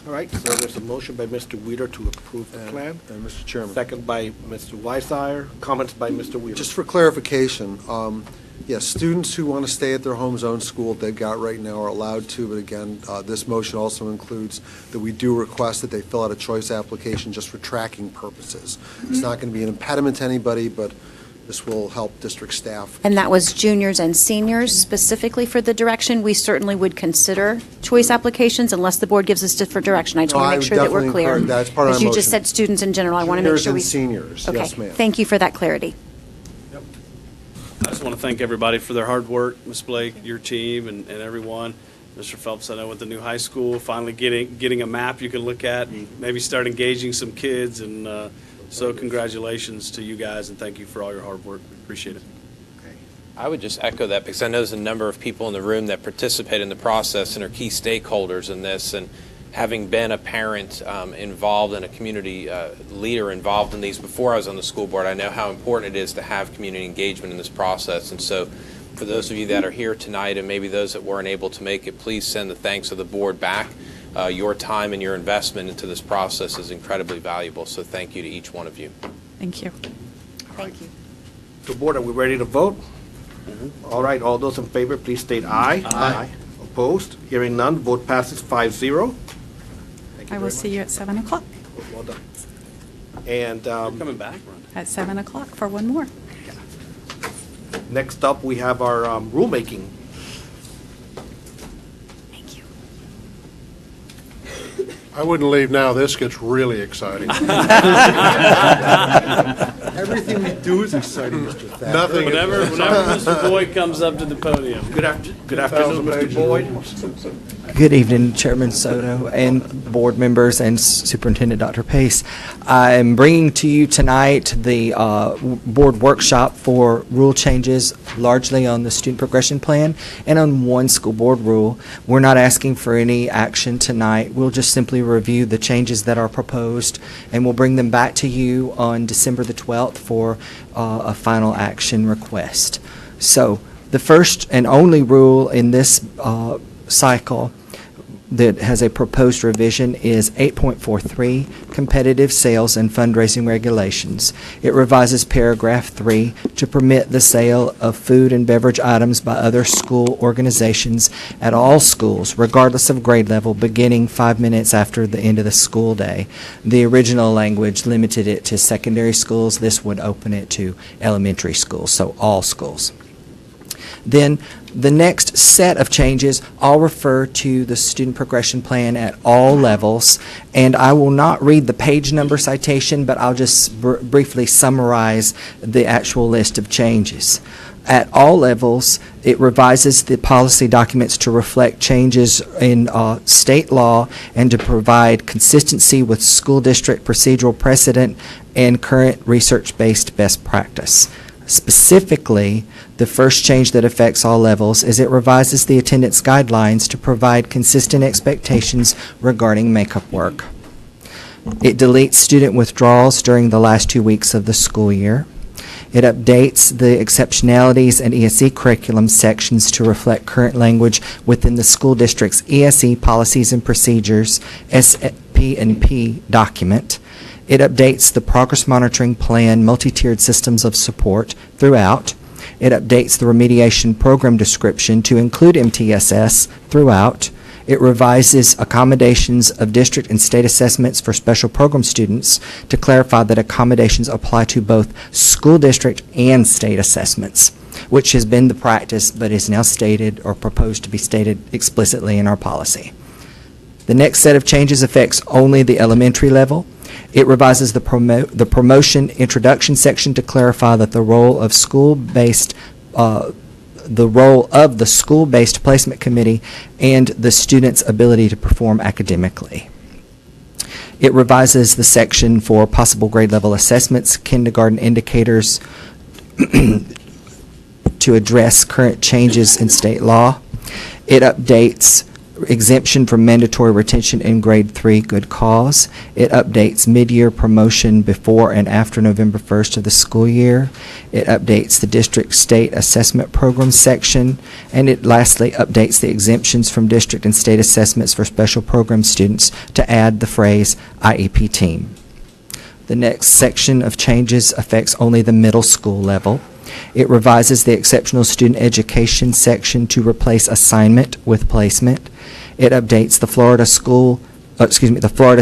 Speaker 1: All right, so there's a motion by Mr. Weider to approve the plan.
Speaker 10: And Mr. Chairman.
Speaker 1: Second by Mr. Weissier. Comments by Mr. Weider.
Speaker 10: Just for clarification, yes, students who want to stay at their home zone school they've got right now are allowed to, but again, this motion also includes that we do request that they fill out a choice application just for tracking purposes. It's not going to be an impediment to anybody, but this will help district staff.
Speaker 12: And that was juniors and seniors specifically for the direction. We certainly would consider choice applications unless the board gives us different direction. I just want to make sure that we're clear.
Speaker 10: That's part of
Speaker 12: As
Speaker 10: my
Speaker 12: you just
Speaker 10: motion.
Speaker 12: said, students in general, I want to make sure we.
Speaker 10: Juniors and seniors,
Speaker 12: Okay.
Speaker 10: yes, ma'am.
Speaker 12: Thank you for that clarity.
Speaker 5: I just want to thank everybody for their hard work, Ms. Blake, your team, and everyone. Mr. Phelps, I know with the new high school, finally getting a map you can look at and maybe start engaging some kids. And so congratulations to you guys, and thank you for all your hard work. We appreciate it.
Speaker 8: I would just echo that, because I know there's a number of people in the room that participate in the process and are key stakeholders in this. And having been a parent involved and a community leader involved in these before I was on the school board, I know how important it is to have community engagement in this process. And so for those of you that are here tonight and maybe those that weren't able to make it, please send the thanks of the board back. Your time and your investment into this process is incredibly valuable. So thank you to each one of you.
Speaker 16: Thank you.
Speaker 12: Thank you.
Speaker 1: The board, are we ready to vote? All right, all those in favor, please state aye. Aye. Opposed? Hearing none, vote passes 5-0.
Speaker 16: I will see you at 7 o'clock.
Speaker 1: Well done. And
Speaker 5: You're coming back, Ron.
Speaker 16: At 7 o'clock for one more.
Speaker 1: next up, we have our rulemaking.
Speaker 12: Thank you.
Speaker 9: I wouldn't leave now. This gets really exciting.
Speaker 10: Everything we do is exciting, Mr. Thacker.
Speaker 9: Nothing.
Speaker 5: Whenever Mr. Boyd comes up to the podium.
Speaker 1: Good afternoon, Mr. Boyd.
Speaker 17: Good evening, Chairman Soto and board members and Superintendent Dr. Pace. I am bringing to you tonight the board workshop for rule changes, largely on the student progression plan and on one school board rule. We're not asking for any action tonight. We'll just simply review the changes that are proposed, and we'll bring them back to you on December the 12th for a final action request. So the first and only rule in this cycle that has a proposed revision is 8.43, competitive sales and fundraising regulations. It revises paragraph 3 to permit the sale of food and beverage items by other school organizations at all schools, regardless of grade level, beginning 5 minutes after the end of the school day. The original language limited it to secondary schools. This would open it to elementary schools, so all schools. Then the next set of changes all refer to the student progression plan at all levels, and I will not read the page number citation, but I'll just briefly summarize the actual list of changes. At all levels, it revises the policy documents to reflect changes in state law and to provide consistency with school district procedural precedent and current research-based best practice. Specifically, the first change that affects all levels is it revises the attendance guidelines to provide consistent expectations regarding makeup work. It deletes student withdrawals during the last 2 weeks of the school year. It updates the exceptionalities and ESE curriculum sections to reflect current language within the school district's ESE policies and procedures, SP SP&P document. It updates the progress monitoring plan multi-tiered systems of support throughout. It updates the remediation program description to include MTSS throughout. It revises accommodations of district and state assessments for special program students to clarify that accommodations apply to both school district and state assessments, which has been the practice but is now stated or proposed to be stated explicitly in our policy. The next set of changes affects only the elementary level. It revises the promotion introduction section to clarify that the role of the school-based placement committee and the student's ability to perform academically. It revises the section for possible grade level assessments, kindergarten indicators to address current changes in state law. It updates exemption from mandatory retention in grade 3 good cause. It updates mid-year promotion before and after November 1st of the school year. It updates the district state assessment program section, and it lastly updates the exemptions from district and state assessments for special program students to add the phrase IEP team. The next section of changes affects only the middle school level. It revises the exceptional student education section to replace assignment with placement. It updates the Florida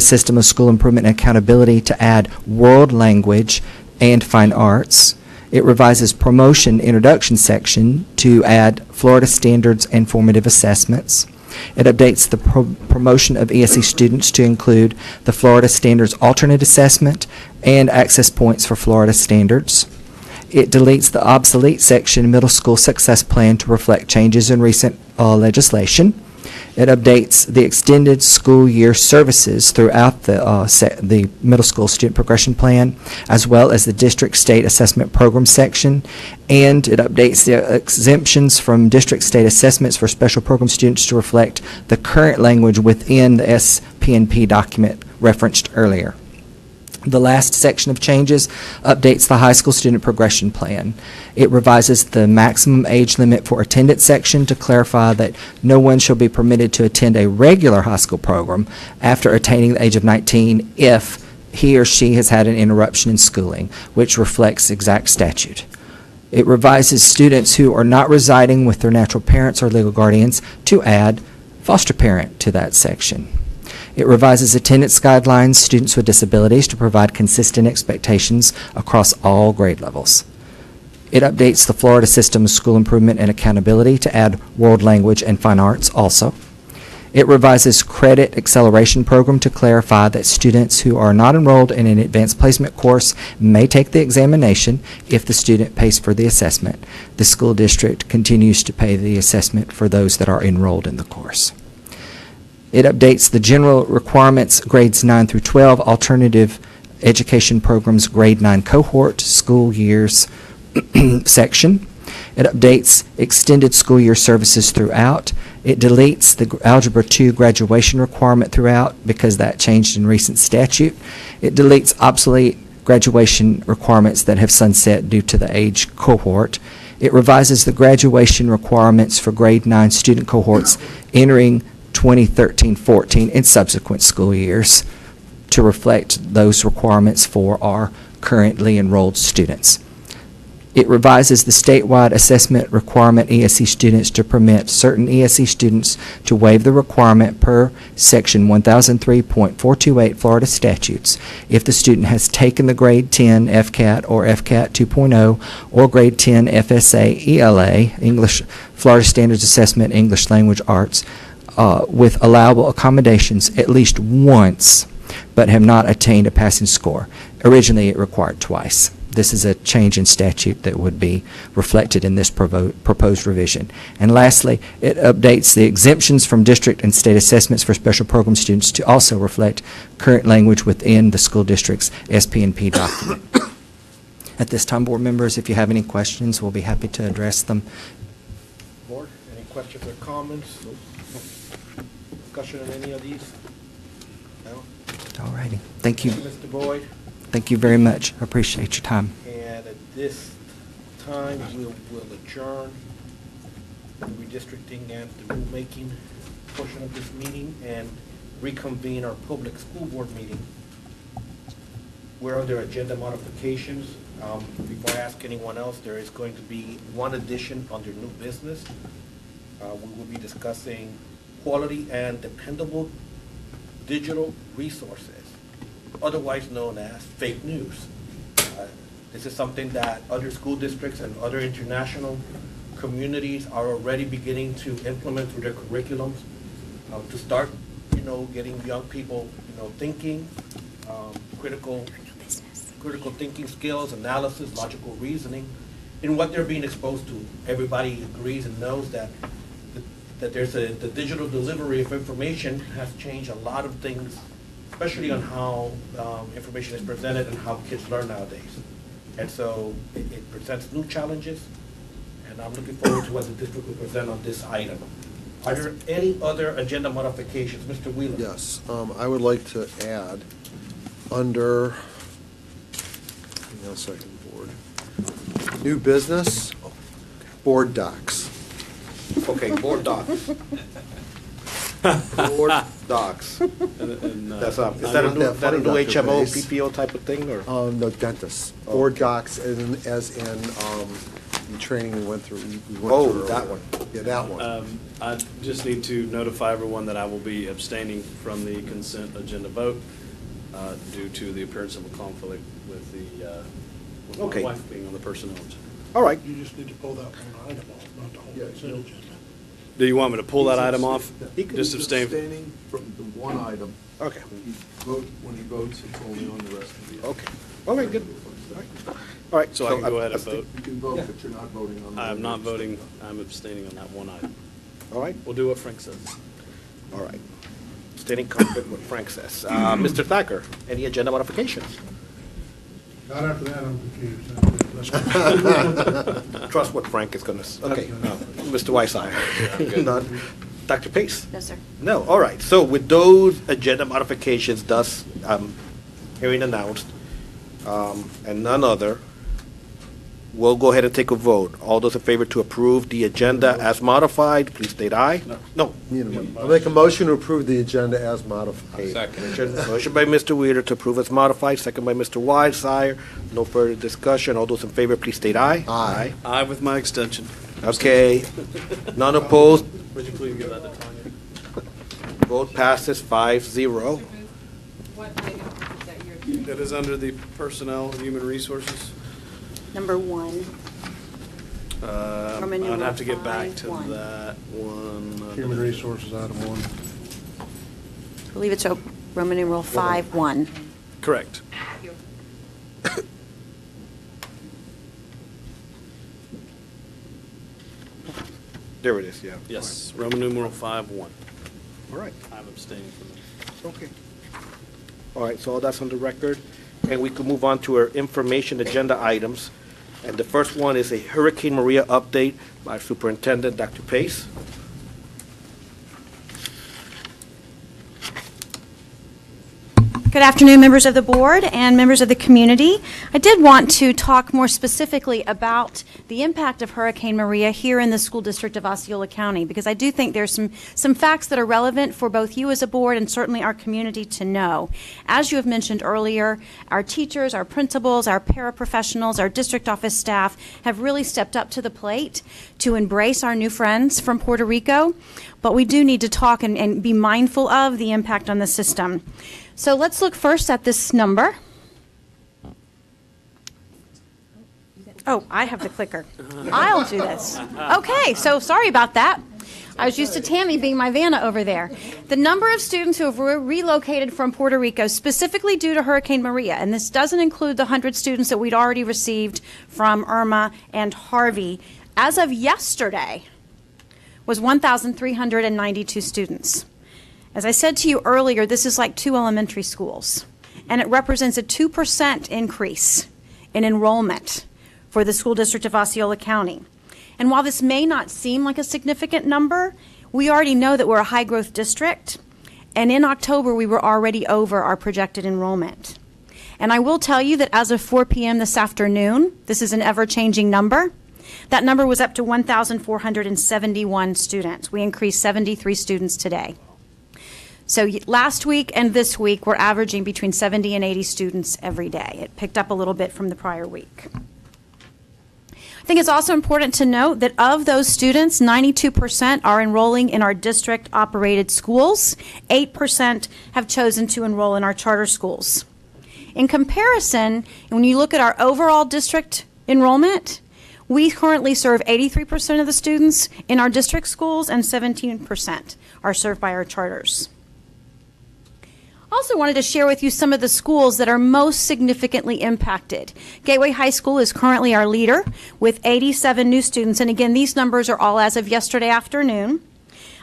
Speaker 17: System of School Improvement and Accountability to add world language and fine arts. It revises promotion introduction section to add Florida standards and formative assessments. It updates the promotion of ESE students to include the Florida Standards Alternate Assessment and access points for Florida Standards. It deletes the obsolete section Middle School Success Plan to reflect changes in recent legislation. It updates the extended school year services throughout the middle school student progression plan, as well as the district state assessment program section. And it updates the exemptions from district state assessments for special program students to reflect the current language within the SP&P document referenced earlier. The last section of changes updates the high school student progression plan. It revises the maximum age limit for attendance section to clarify that no one shall be permitted to attend a regular high school program after attaining the age of 19 if he or she has had an interruption in schooling, which reflects exact statute. It revises students who are not residing with their natural parents or legal guardians to add foster parent to that section. It revises attendance guidelines, students with disabilities, to provide consistent expectations across all grade levels. It updates the Florida System of School Improvement and Accountability to add world language and fine arts also. It revises credit acceleration program to clarify that students who are not enrolled in an advanced placement course may take the examination if the student pays for the assessment. The school district continues to pay the assessment for those that are enrolled in the course. It updates the general requirements grades 9 through 12 alternative education programs grade 9 cohort school years section. It updates extended school year services throughout. It deletes the Algebra 2 graduation requirement throughout because that changed in recent statute. It deletes obsolete graduation requirements that have sunset due to the age cohort. It revises the graduation requirements for grade 9 student cohorts entering 2013-14 and subsequent school years to reflect those requirements for our currently enrolled students. It revises the statewide assessment requirement ESE students to permit certain ESE students to waive the requirement per section 1003.428 Florida statutes if the student has taken the grade 10 FCAT or FCAT 2.0 or grade 10 FSA ELA, English Florida Standards Assessment English Language Arts, with allowable accommodations at least once, but have not attained a passing score. Originally, it required twice. This is a change in statute that would be reflected in this proposed revision. And lastly, it updates the exemptions from district and state assessments for special program students to also reflect current language within the school district's SP&P document. At this time, board members, if you have any questions, we'll be happy to address them.
Speaker 1: Board, any questions or comments? Discussion on any of these? No?
Speaker 17: All righty. Thank you.
Speaker 1: Mr. Boyd.
Speaker 17: Thank you very much. I appreciate your time.
Speaker 1: And at this time, we'll adjourn the redistricting and the rulemaking portion of this meeting, and reconvene our public school board meeting. We're under agenda modifications. Before I ask anyone else, there is going to be one addition under new business. We will be discussing quality and dependable digital resources, otherwise known as fake news. This is something that other school districts and other international communities are already beginning to implement through their curriculums to start, getting young people, thinking, critical thinking skills, analysis, logical reasoning, in what they're being exposed to. Everybody agrees and knows that there's the digital delivery of information has changed a lot of things, especially on how information is presented and how kids learn nowadays. And so it presents new challenges, and I'm looking forward to what the district will present on this item. Are there any other agenda modifications? Mr. Wheeler?
Speaker 10: Yes, I would like to add under, hang on a second, board, new business, board docs.
Speaker 1: Okay, board docs. Board docs. That's up. Is that a new HMO, PPO type of thing, or?
Speaker 10: No, dentists. Board docs, as in the training we went through.
Speaker 1: Oh, that one.
Speaker 10: Yeah, that one.
Speaker 5: I just need to notify everyone that I will be abstaining from the consent agenda vote due to the appearance of a conflict with with my wife being on the personnel agenda.
Speaker 1: All right.
Speaker 9: You just need to pull that one item off, not the whole consent agenda.
Speaker 5: Do you want me to pull that item off? Just abstain?
Speaker 18: Abstaining from the one item.
Speaker 1: Okay.
Speaker 18: When he votes, it's only on the rest of the.
Speaker 1: Okay. All right, good. All right.
Speaker 5: So I can go ahead and vote?
Speaker 18: You can vote, but you're not voting on the.
Speaker 5: I am not voting. I'm abstaining on that one item.
Speaker 1: All right.
Speaker 5: We'll do what Frank says.
Speaker 1: All right. Stating conflict what Frank says. Mr. Thacker, any agenda modifications?
Speaker 9: Not after that, I'm confused.
Speaker 1: Trust what Frank is going to, okay. Mr. Weissier? None. Dr. Pace?
Speaker 12: No, sir.
Speaker 1: No, all right. So with those agenda modifications thus hearing announced, and none other, we'll go ahead and take a vote. All those in favor to approve the agenda as modified, please state aye. No.
Speaker 10: I'll make a motion to approve the agenda as modified.
Speaker 8: Second.
Speaker 1: Motion by Mr. Wheeler to approve as modified, second by Mr. Weissier. No further discussion. All those in favor, please state aye.
Speaker 10: Aye.
Speaker 5: Aye with my extension.
Speaker 1: Okay. None opposed.
Speaker 5: Would you please give that to Tanya?
Speaker 1: Vote passes 5-0.
Speaker 5: That is under the personnel and human resources.
Speaker 12: Number 1.
Speaker 5: I'd have to get back to that one.
Speaker 9: Human resources, item 1.
Speaker 12: I believe it's Roman numeral 5-1.
Speaker 5: Correct.
Speaker 1: There it is, yeah.
Speaker 5: Yes, Roman numeral 5-1.
Speaker 1: All right.
Speaker 5: I'm abstaining from it.
Speaker 1: Okay. All right, so that's on the record. And we can move on to our information agenda items. And the first one is a Hurricane Maria update by Superintendent Dr. Pace.
Speaker 12: Good afternoon, members of the board and members of the community. I did want to talk more specifically about the impact of Hurricane Maria here in the school district of Osceola County, because I do think there's some facts that are relevant for both you as a board and certainly our community to know. As you have mentioned earlier, our teachers, our principals, our paraprofessionals, our district office staff have really stepped up to the plate to embrace our new friends from Puerto Rico, but we do need to talk and be mindful of the impact on the system. So let's look first at this number. Oh, I have the clicker. I'll do this. Okay, so sorry about that. I was used to Tammy being my Vanna over there. The number of students who have relocated from Puerto Rico specifically due to Hurricane Maria, and this doesn't include the 100 students that we'd already received from Irma and Harvey, as of yesterday, was 1,392 students. As I said to you earlier, this is like 2 elementary schools, and it represents a 2% increase in enrollment for the school district of Osceola County. And while this may not seem like a significant number, we already know that we're a high-growth district, and in October we were already over our projected enrollment. And I will tell you that as of 4 p.m. this afternoon, this is an ever-changing number, that number was up to 1,471 students. We increased 73 students today. So last week and this week, we're averaging between 70 and 80 students every day. It picked up a little bit from the prior week. I think it's also important to note that of those students, 92% are enrolling in our district-operated schools. 8% have chosen to enroll in our charter schools. In comparison, when you look at our overall district enrollment, we currently serve 83% of the students in our district schools and 17% are served by our charters. Also wanted to share with you some of the schools that are most significantly impacted. Gateway High School is currently our leader with 87 new students, and again, these numbers are all as of yesterday afternoon.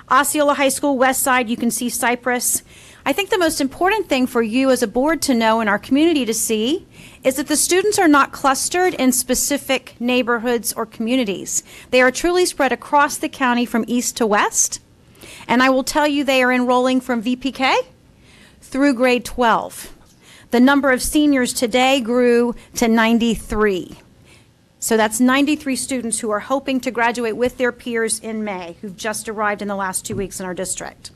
Speaker 12: Osceola High School, West Side, you can see Cypress. I think the most important thing for you as a board to know and our community to see is that the students are not clustered in specific neighborhoods or communities. They are truly spread across the county from east to west, and I will tell you they are enrolling from VPK through grade 12. The number of seniors today grew to 93. So that's 93 students who are hoping to graduate with their peers in May, who've just arrived in the last 2 weeks in our district.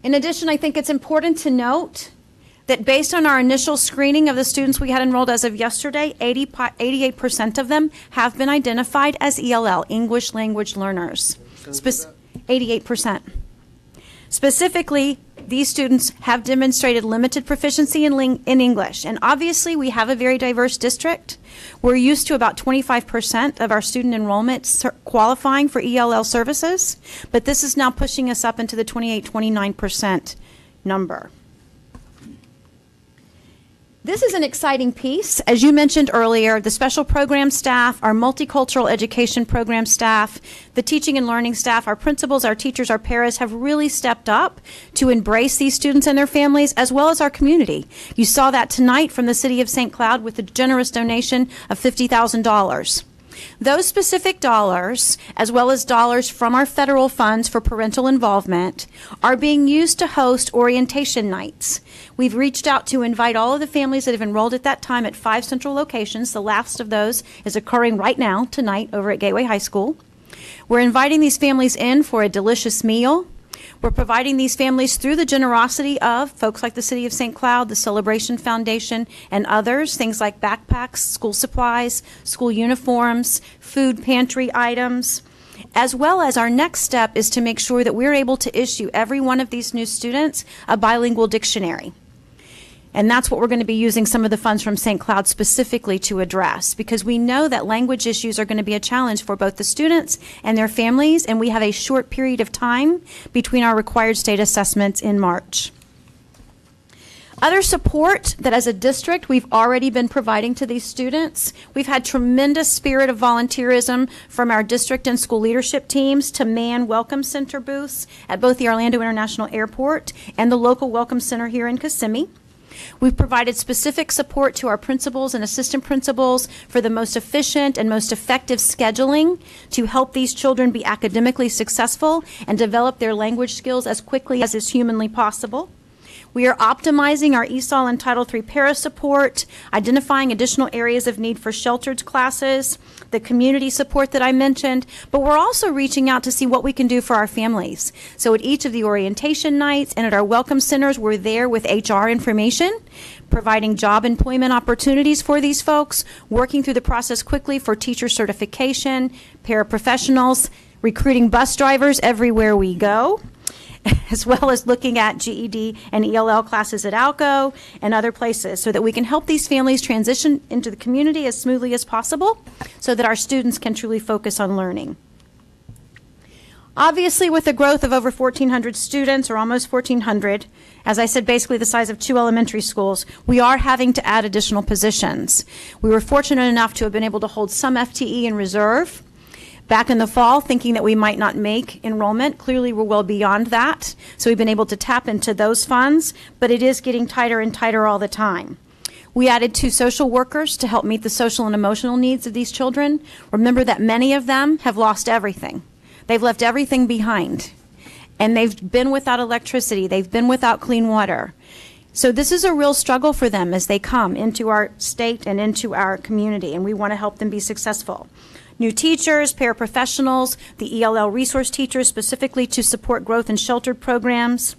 Speaker 12: In addition, I think it's important to note that based on our initial screening of the students we had enrolled as of yesterday, 88% of them have been identified as ELL, English Language Learners. 88%. Specifically, these students have demonstrated limited proficiency in English. And obviously, we have a very diverse district. We're used to about 25% of our student enrollment qualifying for ELL services, but this is now pushing us up into the 28-29% number. This is an exciting piece. As you mentioned earlier, the special program staff, our multicultural education program staff, the teaching and learning staff, our principals, our teachers, our paras have really stepped up to embrace these students and their families, as well as our community. You saw that tonight from the City of St. Cloud with a generous donation of $50,000. Those specific dollars, as well as dollars from our federal funds for parental involvement, are being used to host orientation nights. We've reached out to invite all of the families that have enrolled at that time at 5 central locations. The last of those is occurring right now, tonight, over at Gateway High School. We're inviting these families in for a delicious meal. We're providing these families through the generosity of folks like the City of St. Cloud, the Celebration Foundation, and others, things like backpacks, school supplies, school uniforms, food pantry items, as well as our next step is to make sure that we're able to issue every one of these new students a bilingual dictionary. And that's what we're going to be using some of the funds from St. Cloud specifically to address, because we know that language issues are going to be a challenge for both the students and their families, and we have a short period of time between our required state assessments in March. Other support that as a district we've already been providing to these students, we've had tremendous spirit of volunteerism from our district and school leadership teams to man Welcome Center booths at both the Orlando International Airport and the local Welcome Center here in Kissimmee. We've provided specific support to our principals and assistant principals for the most efficient and most effective scheduling to help these children be academically successful and develop their language skills as quickly as is humanly possible. We are optimizing our ESOL and Title III para support, identifying additional areas of need for sheltered classes, the community support that I mentioned, but we're also reaching out to see what we can do for our families. So at each of the orientation nights and at our welcome centers, we're there with HR information, providing job employment opportunities for these folks, working through the process quickly for teacher certification, paraprofessionals, recruiting bus drivers everywhere we go, as well as looking at GED and ELL classes at ALCO and other places so that we can help these families transition into the community as smoothly as possible so that our students can truly focus on learning. Obviously, with the growth of over 1,400 students, or almost 1,400, as I said, basically the size of 2 elementary schools, we are having to add additional positions. We were fortunate enough to have been able to hold some FTE in reserve back in the fall, thinking that we might not make enrollment. Clearly, we're well beyond that. So we've been able to tap into those funds, but it is getting tighter and tighter all the time. We added 2 social workers to help meet the social and emotional needs of these children. Remember that many of them have lost everything. They've left everything behind. And they've been without electricity. They've been without clean water. So this is a real struggle for them as they come into our state and into our community, and we want to help them be successful. New teachers, paraprofessionals, the ELL resource teachers specifically to support growth in sheltered programs.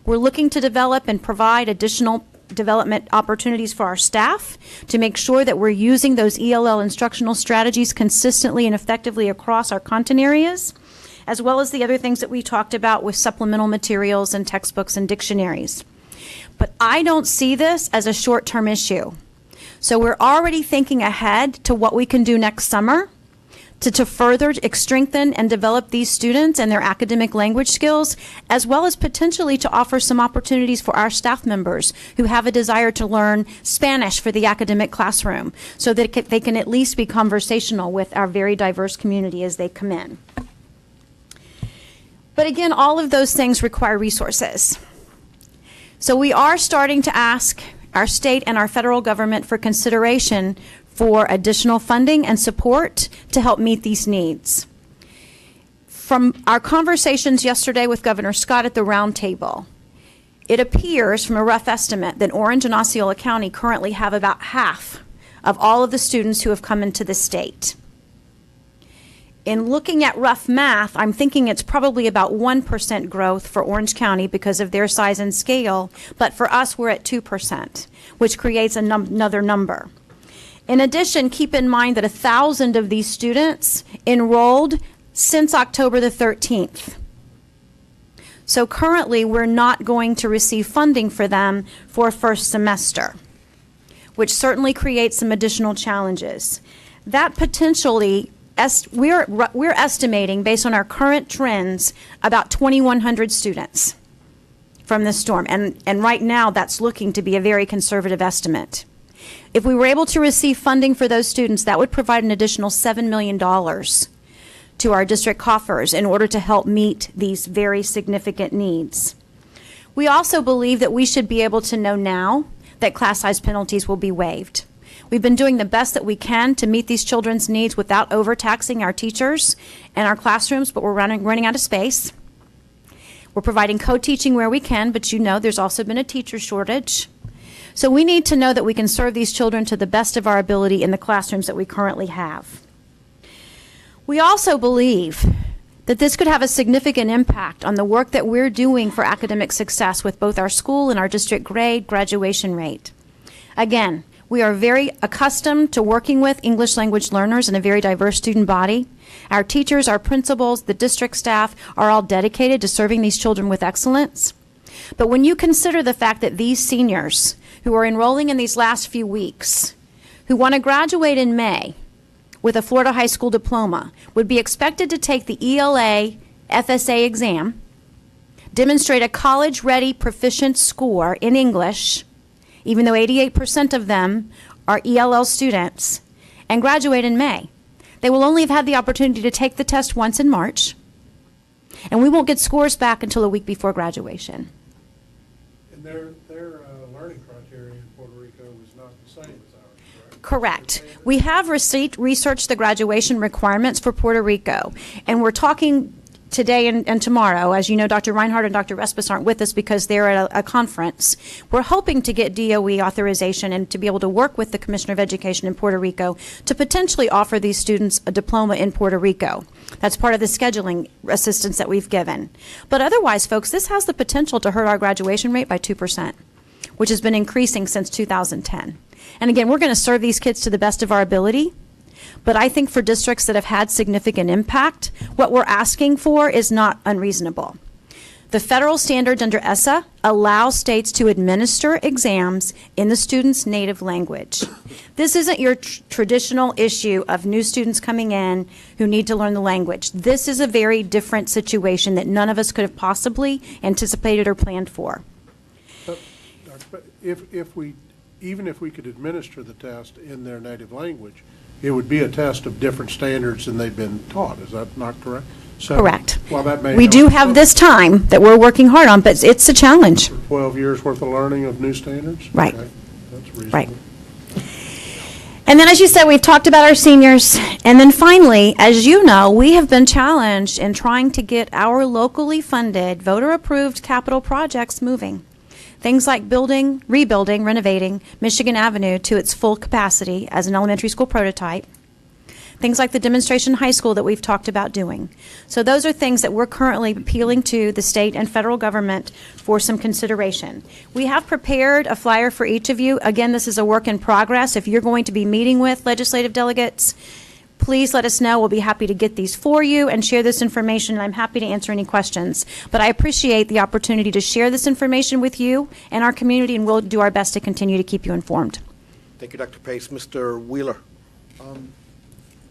Speaker 12: We're looking to develop and provide additional development opportunities for our staff to make sure that we're using those ELL instructional strategies consistently and effectively across our content areas, as well as the other things that we talked about with supplemental materials and textbooks and dictionaries. But I don't see this as a short-term issue. So we're already thinking ahead to what we can do next summer to further strengthen and develop these students and their academic language skills, as well as potentially to offer some opportunities for our staff members who have a desire to learn Spanish for the academic classroom, so that they can at least be conversational with our very diverse community as they come in. But again, all of those things require resources. So we are starting to ask our state and our federal government for consideration for additional funding and support to help meet these needs. From our conversations yesterday with Governor Scott at the round table, it appears from a rough estimate that Orange and Osceola County currently have about half of all of the students who have come into the state. In looking at rough math, I'm thinking it's probably about 1% growth for Orange County because of their size and scale, but for us we're at 2%, which creates another number. In addition, keep in mind that 1,000 of these students enrolled since October the 13th. So currently, we're not going to receive funding for them for first semester, which certainly creates some additional challenges. That potentially, we're estimating, based on our current trends, about 2,100 students from this storm. And right now, that's looking to be a very conservative estimate. If we were able to receive funding for those students, that would provide an additional $7 million to our district coffers in order to help meet these very significant needs. We also believe that we should be able to know now that class size penalties will be waived. We've been doing the best that we can to meet these children's needs without overtaxing our teachers and our classrooms, but we're running out of space. We're providing co-teaching where we can, but you know there's also been a teacher shortage. So we need to know that we can serve these children to the best of our ability in the classrooms that we currently have. We also believe that this could have a significant impact on the work that we're doing for academic success with both our school and our district grade graduation rate. Again, we are very accustomed to working with English language learners in a very diverse student body. Our teachers, our principals, the district staff are all dedicated to serving these children with excellence. But when you consider the fact that these seniors who are enrolling in these last few weeks, who want to graduate in May with a Florida high school diploma, would be expected to take the ELA FSA exam, demonstrate a college-ready proficient score in English, even though 88% of them are ELL students, and graduate in May. They will only have had the opportunity to take the test once in March, and we won't get scores back until a week before graduation.
Speaker 9: And their learning criteria in Puerto Rico is not the same as ours,
Speaker 12: Correct. We have researched the graduation requirements for Puerto Rico, and we're talking today and tomorrow. As you know, Dr. Reinhardt and Dr. Respis aren't with us because they're at a conference. We're hoping to get DOE authorization and to be able to work with the Commissioner of Education in Puerto Rico to potentially offer these students a diploma in Puerto Rico. That's part of the scheduling assistance that we've given. But otherwise, folks, this has the potential to hurt our graduation rate by 2%, which has been increasing since 2010. And again, we're going to serve these kids to the best of our ability. But I think for districts that have had significant impact, what we're asking for is not unreasonable. The federal standards under ESSA allow states to administer exams in the student's native language. This isn't your traditional issue of new students coming in who need to learn the language. This is a very different situation that none of us could have possibly anticipated or planned for.
Speaker 9: But even if we could administer the test in their native language, it would be a test of different standards than they've been taught. Is that not correct? So,
Speaker 12: correct.
Speaker 9: Well, that may
Speaker 12: we do have this time that we're working hard on, but it's a challenge.
Speaker 9: 12 years worth of learning of new standards?
Speaker 12: Right.
Speaker 9: Okay. That's reasonable.
Speaker 12: Right. And then, as you said, we've talked about our seniors. And then finally, as you know, we have been challenged in trying to get our locally funded, voter-approved capital projects moving. Things like building, rebuilding, renovating Michigan Avenue to its full capacity as an elementary school prototype. things like the demonstration high school that we've talked about doing. So those are things that we're currently appealing to the state and federal government for some consideration. We have prepared a flyer for each of you. Again, this is a work in progress. If you're going to be meeting with legislative delegates, please let us know. We'll be happy to get these for you and share this information, and I'm happy to answer any questions. But I appreciate the opportunity to share this information with you and our community, and we'll do our best to continue to keep you informed.
Speaker 1: Thank you, Dr. Pace. Mr. Wheeler.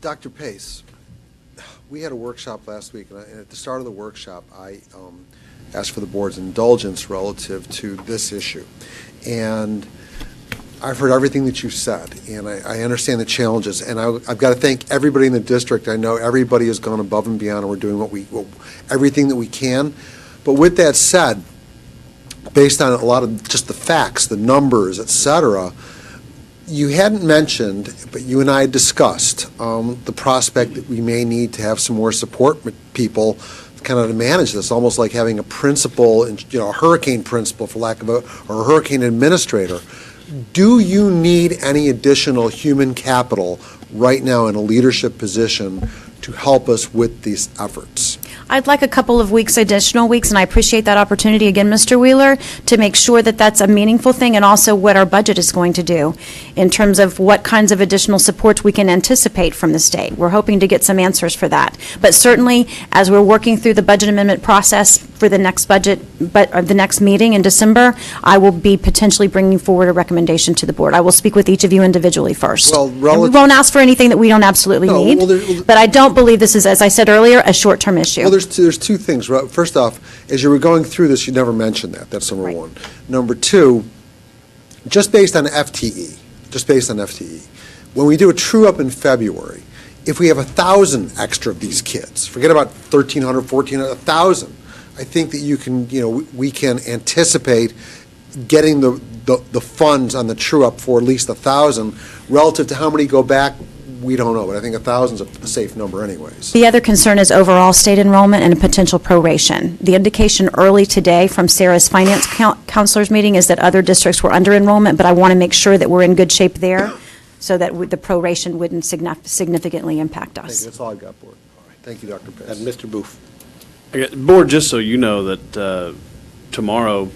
Speaker 10: Dr. Pace, we had a workshop last week, and at the start of the workshop, I asked for the board's indulgence relative to this issue. And I've heard everything that you've said, and I understand the challenges, and I've got to thank everybody in the district. I know everybody has gone above and beyond, and we're doing everything that we can. But with that said, based on a lot of just the facts, the numbers, et cetera, you hadn't mentioned, but you and I discussed the prospect that we may need to have some more support people kind of to manage this, almost like having a principal, a hurricane principal, for lack of or a hurricane administrator. Do you need any additional human capital right now in a leadership position to help us with these efforts?
Speaker 12: I'd like a couple of additional weeks, and I appreciate that opportunity again, Mr. Wheeler, to make sure that that's a meaningful thing, and also what our budget is going to do in terms of what kinds of additional supports we can anticipate from the state. We're hoping to get some answers for that. But certainly, as we're working through the budget amendment process for the next budget, the next meeting in December, I will be potentially bringing forward a recommendation to the board. I will speak with each of you individually first.
Speaker 10: Well,
Speaker 12: and we won't ask for anything that we don't absolutely need, but I don't believe this is, as I said earlier, a short-term issue.
Speaker 10: Well, there's two things. First off, as you were going through this, you never mentioned that. That's number one. Number two, just based on FTE, when we do a true-up in February, if we have 1,000 extra of these kids, forget about 1,300, 1,400, 1,000, I think that you can, we can anticipate getting the funds on the true-up for at least 1,000. Relative to how many go back, we don't know, but I think 1,000 is a safe number anyways.
Speaker 12: The other concern is overall state enrollment and a potential proration. The indication early today from Sarah's finance counselors meeting is that other districts were under enrollment, but I want to make sure that we're in good shape there so that the proration wouldn't significantly impact us.
Speaker 10: Thank you. That's all I've got, Board. Thank you, Dr. Pace.
Speaker 1: And Mr. Booth.
Speaker 5: Board, just so you know that tomorrow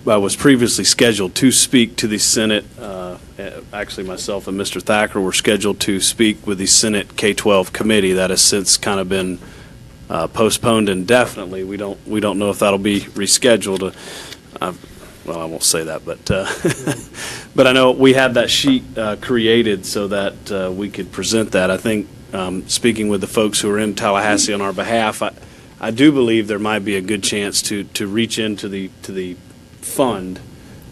Speaker 5: I was previously scheduled to speak to the Senate. Actually, myself and Mr. Thacker were scheduled to speak with the Senate K-12 committee. That has since kind of been postponed indefinitely. We don't know if that'll be rescheduled. Well, I won't say that, but but I know we had that sheet created so that we could present that. I think speaking with the folks who are in Tallahassee on our behalf, I do believe there might be a good chance to reach into the fund,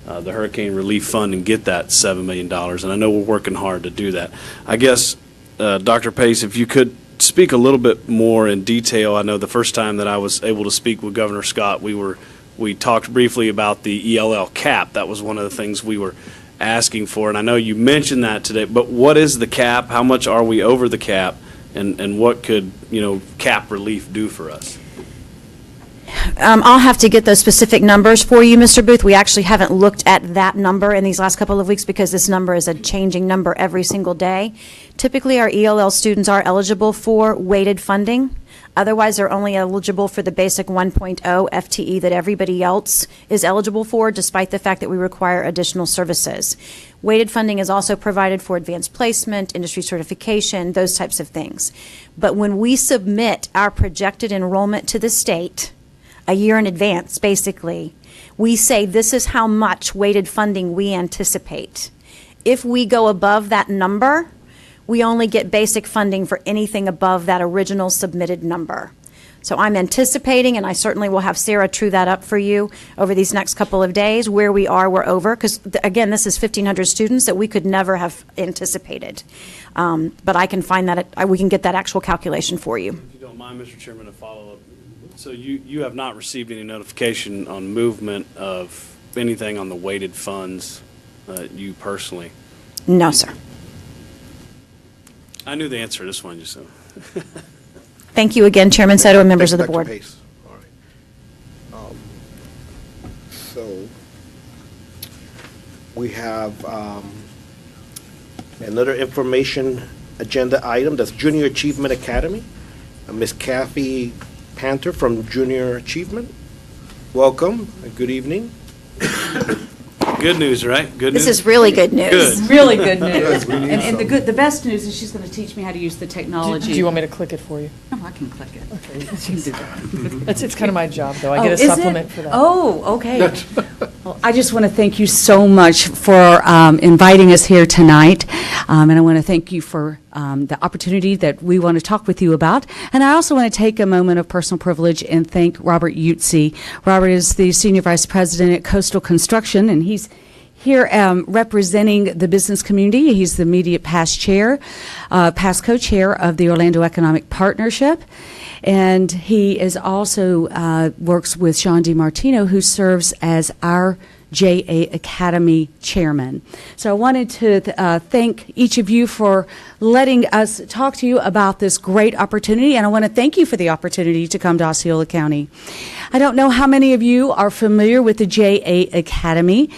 Speaker 5: the Hurricane Relief Fund, and get that $7 million. And I know we're working hard to do that. I guess, Dr. Pace, if you could speak a little bit more in detail. I know the first time that I was able to speak with Governor Scott, we talked briefly about the ELL cap. That was one of the things we were asking for. And I know you mentioned that today, but what is the cap? How much are we over the cap? And what could, cap relief do for us?
Speaker 12: I'll have to get those specific numbers for you, Mr. Booth. We actually haven't looked at that number in these last couple of weeks because this number is a changing number every single day. Typically, our ELL students are eligible for weighted funding. Otherwise, they're only eligible for the basic 1.0 FTE that everybody else is eligible for, despite the fact that we require additional services. Weighted funding is also provided for advanced placement, industry certification, those types of things. But when we submit our projected enrollment to the state, a year in advance, basically, we say this is how much weighted funding we anticipate. If we go above that number, we only get basic funding for anything above that original submitted number. So I'm anticipating, and I certainly will have Sarah true that up for you over these next couple of days, where we are, we're over, because again, this is 1,500 students that we could never have anticipated. But I can find that, we can get that actual calculation for you.
Speaker 5: If you don't mind, Mr. Chairman, a follow-up. So you have not received any notification on movement of anything on the weighted funds, you personally?
Speaker 12: No, sir.
Speaker 5: I knew the answer to this one, just so.
Speaker 12: Thank you again, Chairman Soto and members of the board.
Speaker 1: Pace. All right. So we have another information agenda item, that's Junior Achievement Academy. Ms. Kathy Panther from Junior Achievement. Welcome, and good evening.
Speaker 5: Good news, right? Good news?
Speaker 19: This is really good news.
Speaker 5: Good.
Speaker 19: Really good news.
Speaker 5: We need
Speaker 19: And
Speaker 5: some.
Speaker 19: the best news is she's going to teach me how to use the technology.
Speaker 2: Do you want me to click it for you?
Speaker 19: No, I can click it.
Speaker 2: Okay.
Speaker 19: You can do that.
Speaker 2: It's kind of my job, though. I
Speaker 19: Oh,
Speaker 2: get a
Speaker 19: is it?
Speaker 2: supplement for that.
Speaker 19: Oh, okay. Well, I just want to thank you so much for inviting us here tonight. And I want to thank you for the opportunity that we want to talk with you about. And I also want to take a moment of personal privilege and thank Robert Utze. Robert is the Senior Vice President at Coastal Construction, and he's here representing the business community. He's the immediate past co-chair of the Orlando Economic Partnership. And he is also works with Sean DiMartino, who serves as our JA Academy chairman. So I wanted to thank each of you for letting us talk to you about this great opportunity, and I want to thank you for the opportunity to come to Osceola County. I don't know how many of you are familiar with the JA Academy.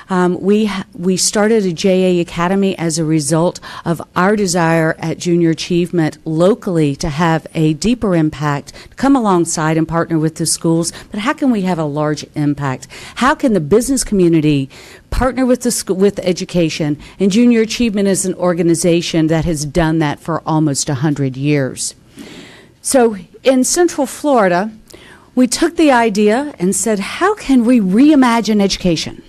Speaker 19: We started a JA Academy as a result of our desire at Junior Achievement locally to have a deeper impact, to come alongside and partner with the schools. But how can we have a large impact? How can the business community partner with the school, with education? And Junior Achievement is an organization that has done that for almost 100 years. So in Central Florida, we took the idea and said, how can we reimagine education?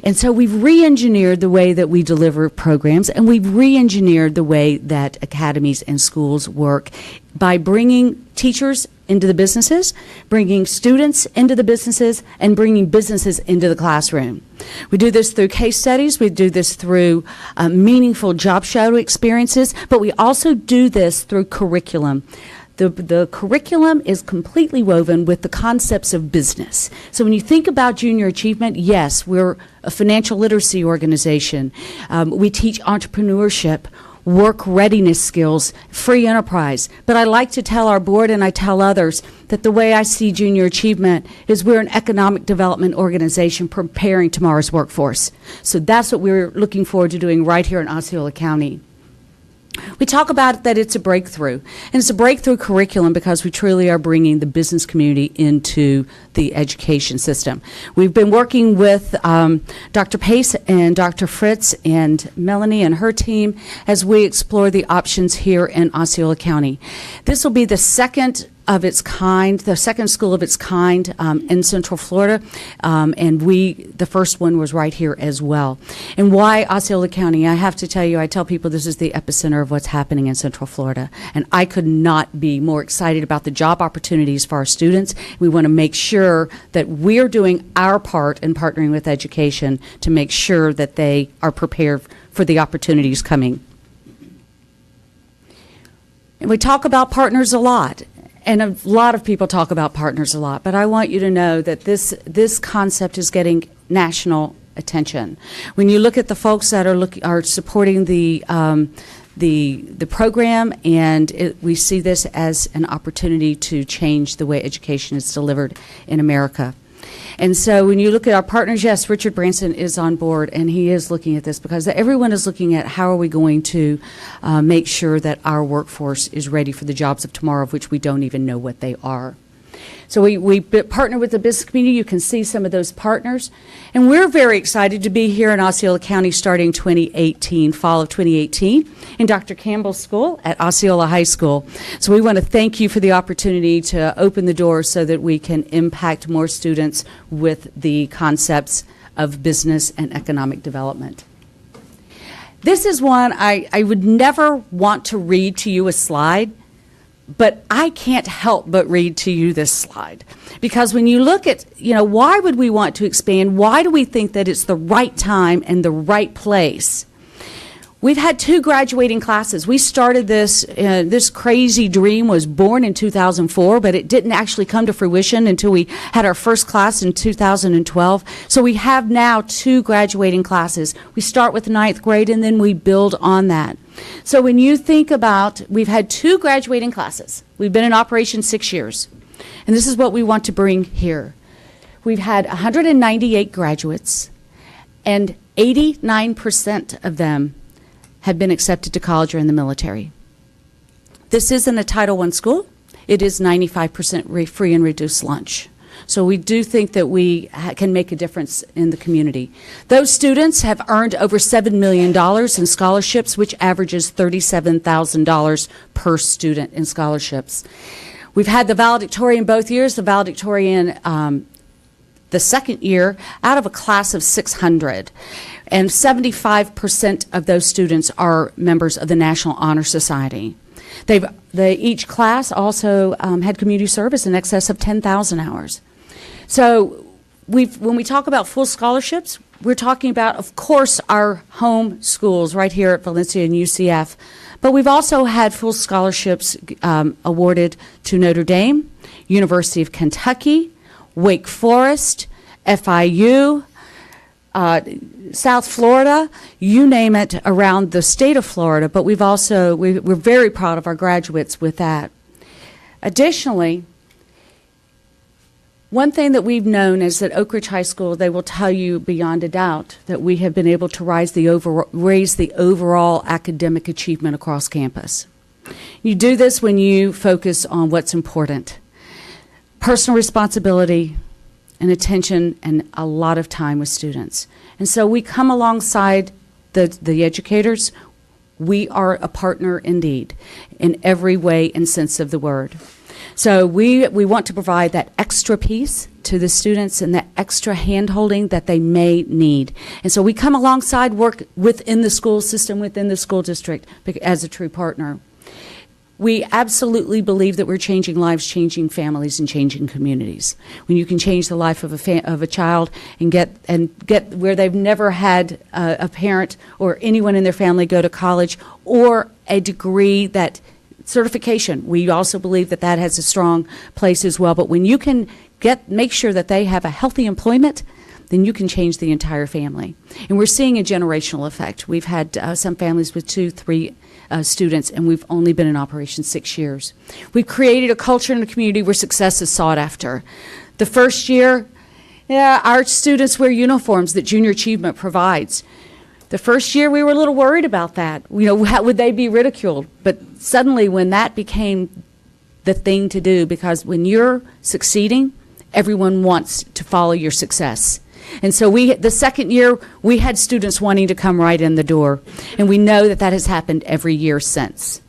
Speaker 19: And so we've re-engineered the way that we deliver programs, and we've re-engineered the way that academies and schools work by bringing teachers into the businesses, bringing students into the businesses, and bringing businesses into the classroom. We do this through case studies. We do this through meaningful job shadow experiences, but we also do this through curriculum. The curriculum is completely woven with the concepts of business. So when you think about Junior Achievement, yes, we're a financial literacy organization. We teach entrepreneurship, work readiness skills, free enterprise. But I like to tell our board, and I tell others, that the way I see Junior Achievement is we're an economic development organization preparing tomorrow's workforce. So that's what we're looking forward to doing right here in Osceola County. We talk about that it's a breakthrough, and it's a breakthrough curriculum because we truly are bringing the business community into the education system. We've been working with Dr. Pace and Dr. Fritz and Melanie and her team as we explore the options here in Osceola County. This will be the second of its kind, the second school of its kind in Central Florida, and the first one was right here as well. And why Osceola County? I have to tell you, I tell people this is the epicenter of what's happening in Central Florida, and I could not be more excited about the job opportunities for our students. We want to make sure that we're doing our part in partnering with education to make sure that they are prepared for the opportunities coming. And we talk about partners a lot. And a lot of people talk about partners a lot, but I want you to know that this concept is getting national attention. When you look at the folks that are supporting the program, and we see this as an opportunity to change the way education is delivered in America. And so when you look at our partners, yes, Richard Branson is on board, and he is looking at this because everyone is looking at how are we going to make sure that our workforce is ready for the jobs of tomorrow, of which we don't even know what they are. So we partner with the business community. You can see some of those partners. And we're very excited to be here in Osceola County starting 2018, fall of 2018, in Dr. Campbell's school at Osceola High School. So we want to thank you for the opportunity to open the door so that we can impact more students with the concepts of business and economic development. This is one I would never want to read to you a slide, but I can't help but read to you this slide. Because when you look at, why would we want to expand? Why do we think that it's the right time and the right place? We've had 2 graduating classes. We started this, this crazy dream was born in 2004, but it didn't actually come to fruition until we had our first class in 2012. So we have now 2 graduating classes. We start with 9th grade and then we build on that. So when you think about, we've had 2 graduating classes. We've been in operation 6 years. And this is what we want to bring here. We've had 198 graduates, and 89% of them have been accepted to college or in the military. This isn't a Title I school. It is 95% free and reduced lunch. So we do think that we can make a difference in the community. Those students have earned over $7 million in scholarships, which averages $37,000 per student in scholarships. We've had the valedictorian both years, the valedictorian the second year out of a class of 600. And 75% of those students are members of the National Honor Society. Each class also had community service in excess of 10,000 hours. So when we talk about full scholarships, we're talking about, of course, our home schools right here at Valencia and UCF. But we've also had full scholarships awarded to Notre Dame, University of Kentucky, Wake Forest, FIU, South Florida, you name it, around the state of Florida. But we're very proud of our graduates with that. Additionally, one thing that we've known is that Oak Ridge High School, they will tell you beyond a doubt that we have been able to raise the overall academic achievement across campus. You do this when you focus on what's important. Personal responsibility and attention and a lot of time with students. And so we come alongside the educators. We are a partner indeed in every way and sense of the word. So we want to provide that extra piece to the students and that extra hand-holding that they may need. And so we come alongside, work within the school system, within the school district as a true partner. We absolutely believe that we're changing lives, changing families, and changing communities. When you can change the life of a child and get where they've never had a parent or anyone in their family go to college or a degree that certification, we also believe that that has a strong place as well. But when you can make sure that they have a healthy employment, then you can change the entire family. And we're seeing a generational effect. We've had some families with 2, 3 students, and we've only been in operation 6 years. We've created a culture in the community where success is sought after. The first year, our students wear uniforms that Junior Achievement provides. The first year, we were a little worried about that. How would they be ridiculed? But suddenly, when that became the thing to do, because when you're succeeding, everyone wants to follow your success. And so the second year, we had students wanting to come right in the door. And we know that that has happened every year since.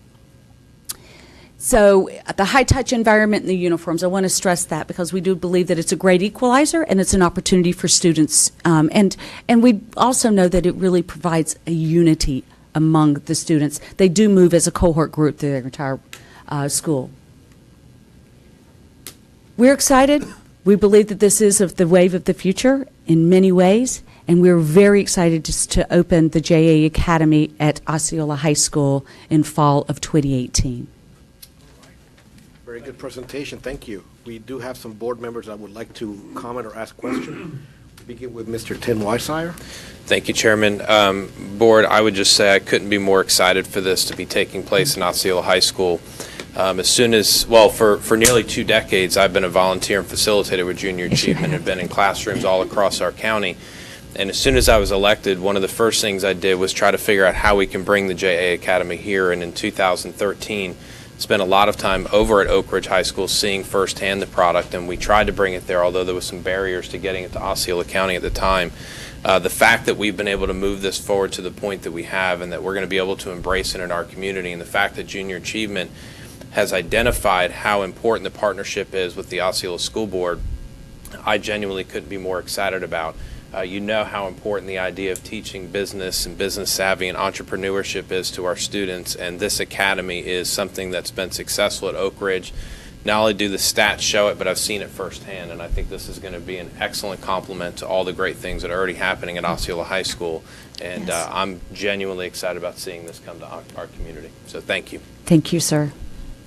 Speaker 19: So the high-touch environment and the uniforms, I want to stress that because we do believe that it's a great equalizer and it's an opportunity for students. And we also know that it really provides a unity among the students. They do move as a cohort group through their entire school. We're excited. We believe that this is the wave of the future in many ways, and we're very excited to open the JA Academy at Osceola High School in fall of 2018.
Speaker 1: Very good presentation. Thank you. We do have some board members that would like to comment or ask questions. We'll begin with Mr. Tim Weisire.
Speaker 8: Thank you, Chairman. Board, I would just say I couldn't be more excited for this to be taking place in Osceola High School. For nearly 2 decades, I've been a volunteer and facilitator with Junior Achievement and have been in classrooms all across our county. And as soon as I was elected, one of the first things I did was try to figure out how we can bring the JA Academy here. And in 2013, spent a lot of time over at Oak Ridge High School seeing firsthand the product, and we tried to bring it there, although there was some barriers to getting it to Osceola County at the time. The fact that we've been able to move this forward to the point that we have and that we're going to be able to embrace it in our community, and the fact that Junior Achievement has identified how important the partnership is with the Osceola School Board, I genuinely couldn't be more excited about. You know how important the idea of teaching business and business savvy and entrepreneurship is to our students, and this academy is something that's been successful at Oak Ridge. Not only do the stats show it, but I've seen it firsthand, and I think this is going to be an excellent complement to all the great things that are already happening at Osceola High School, and yes. I'm genuinely excited about seeing this come to our community. So thank you.
Speaker 19: Thank you, sir.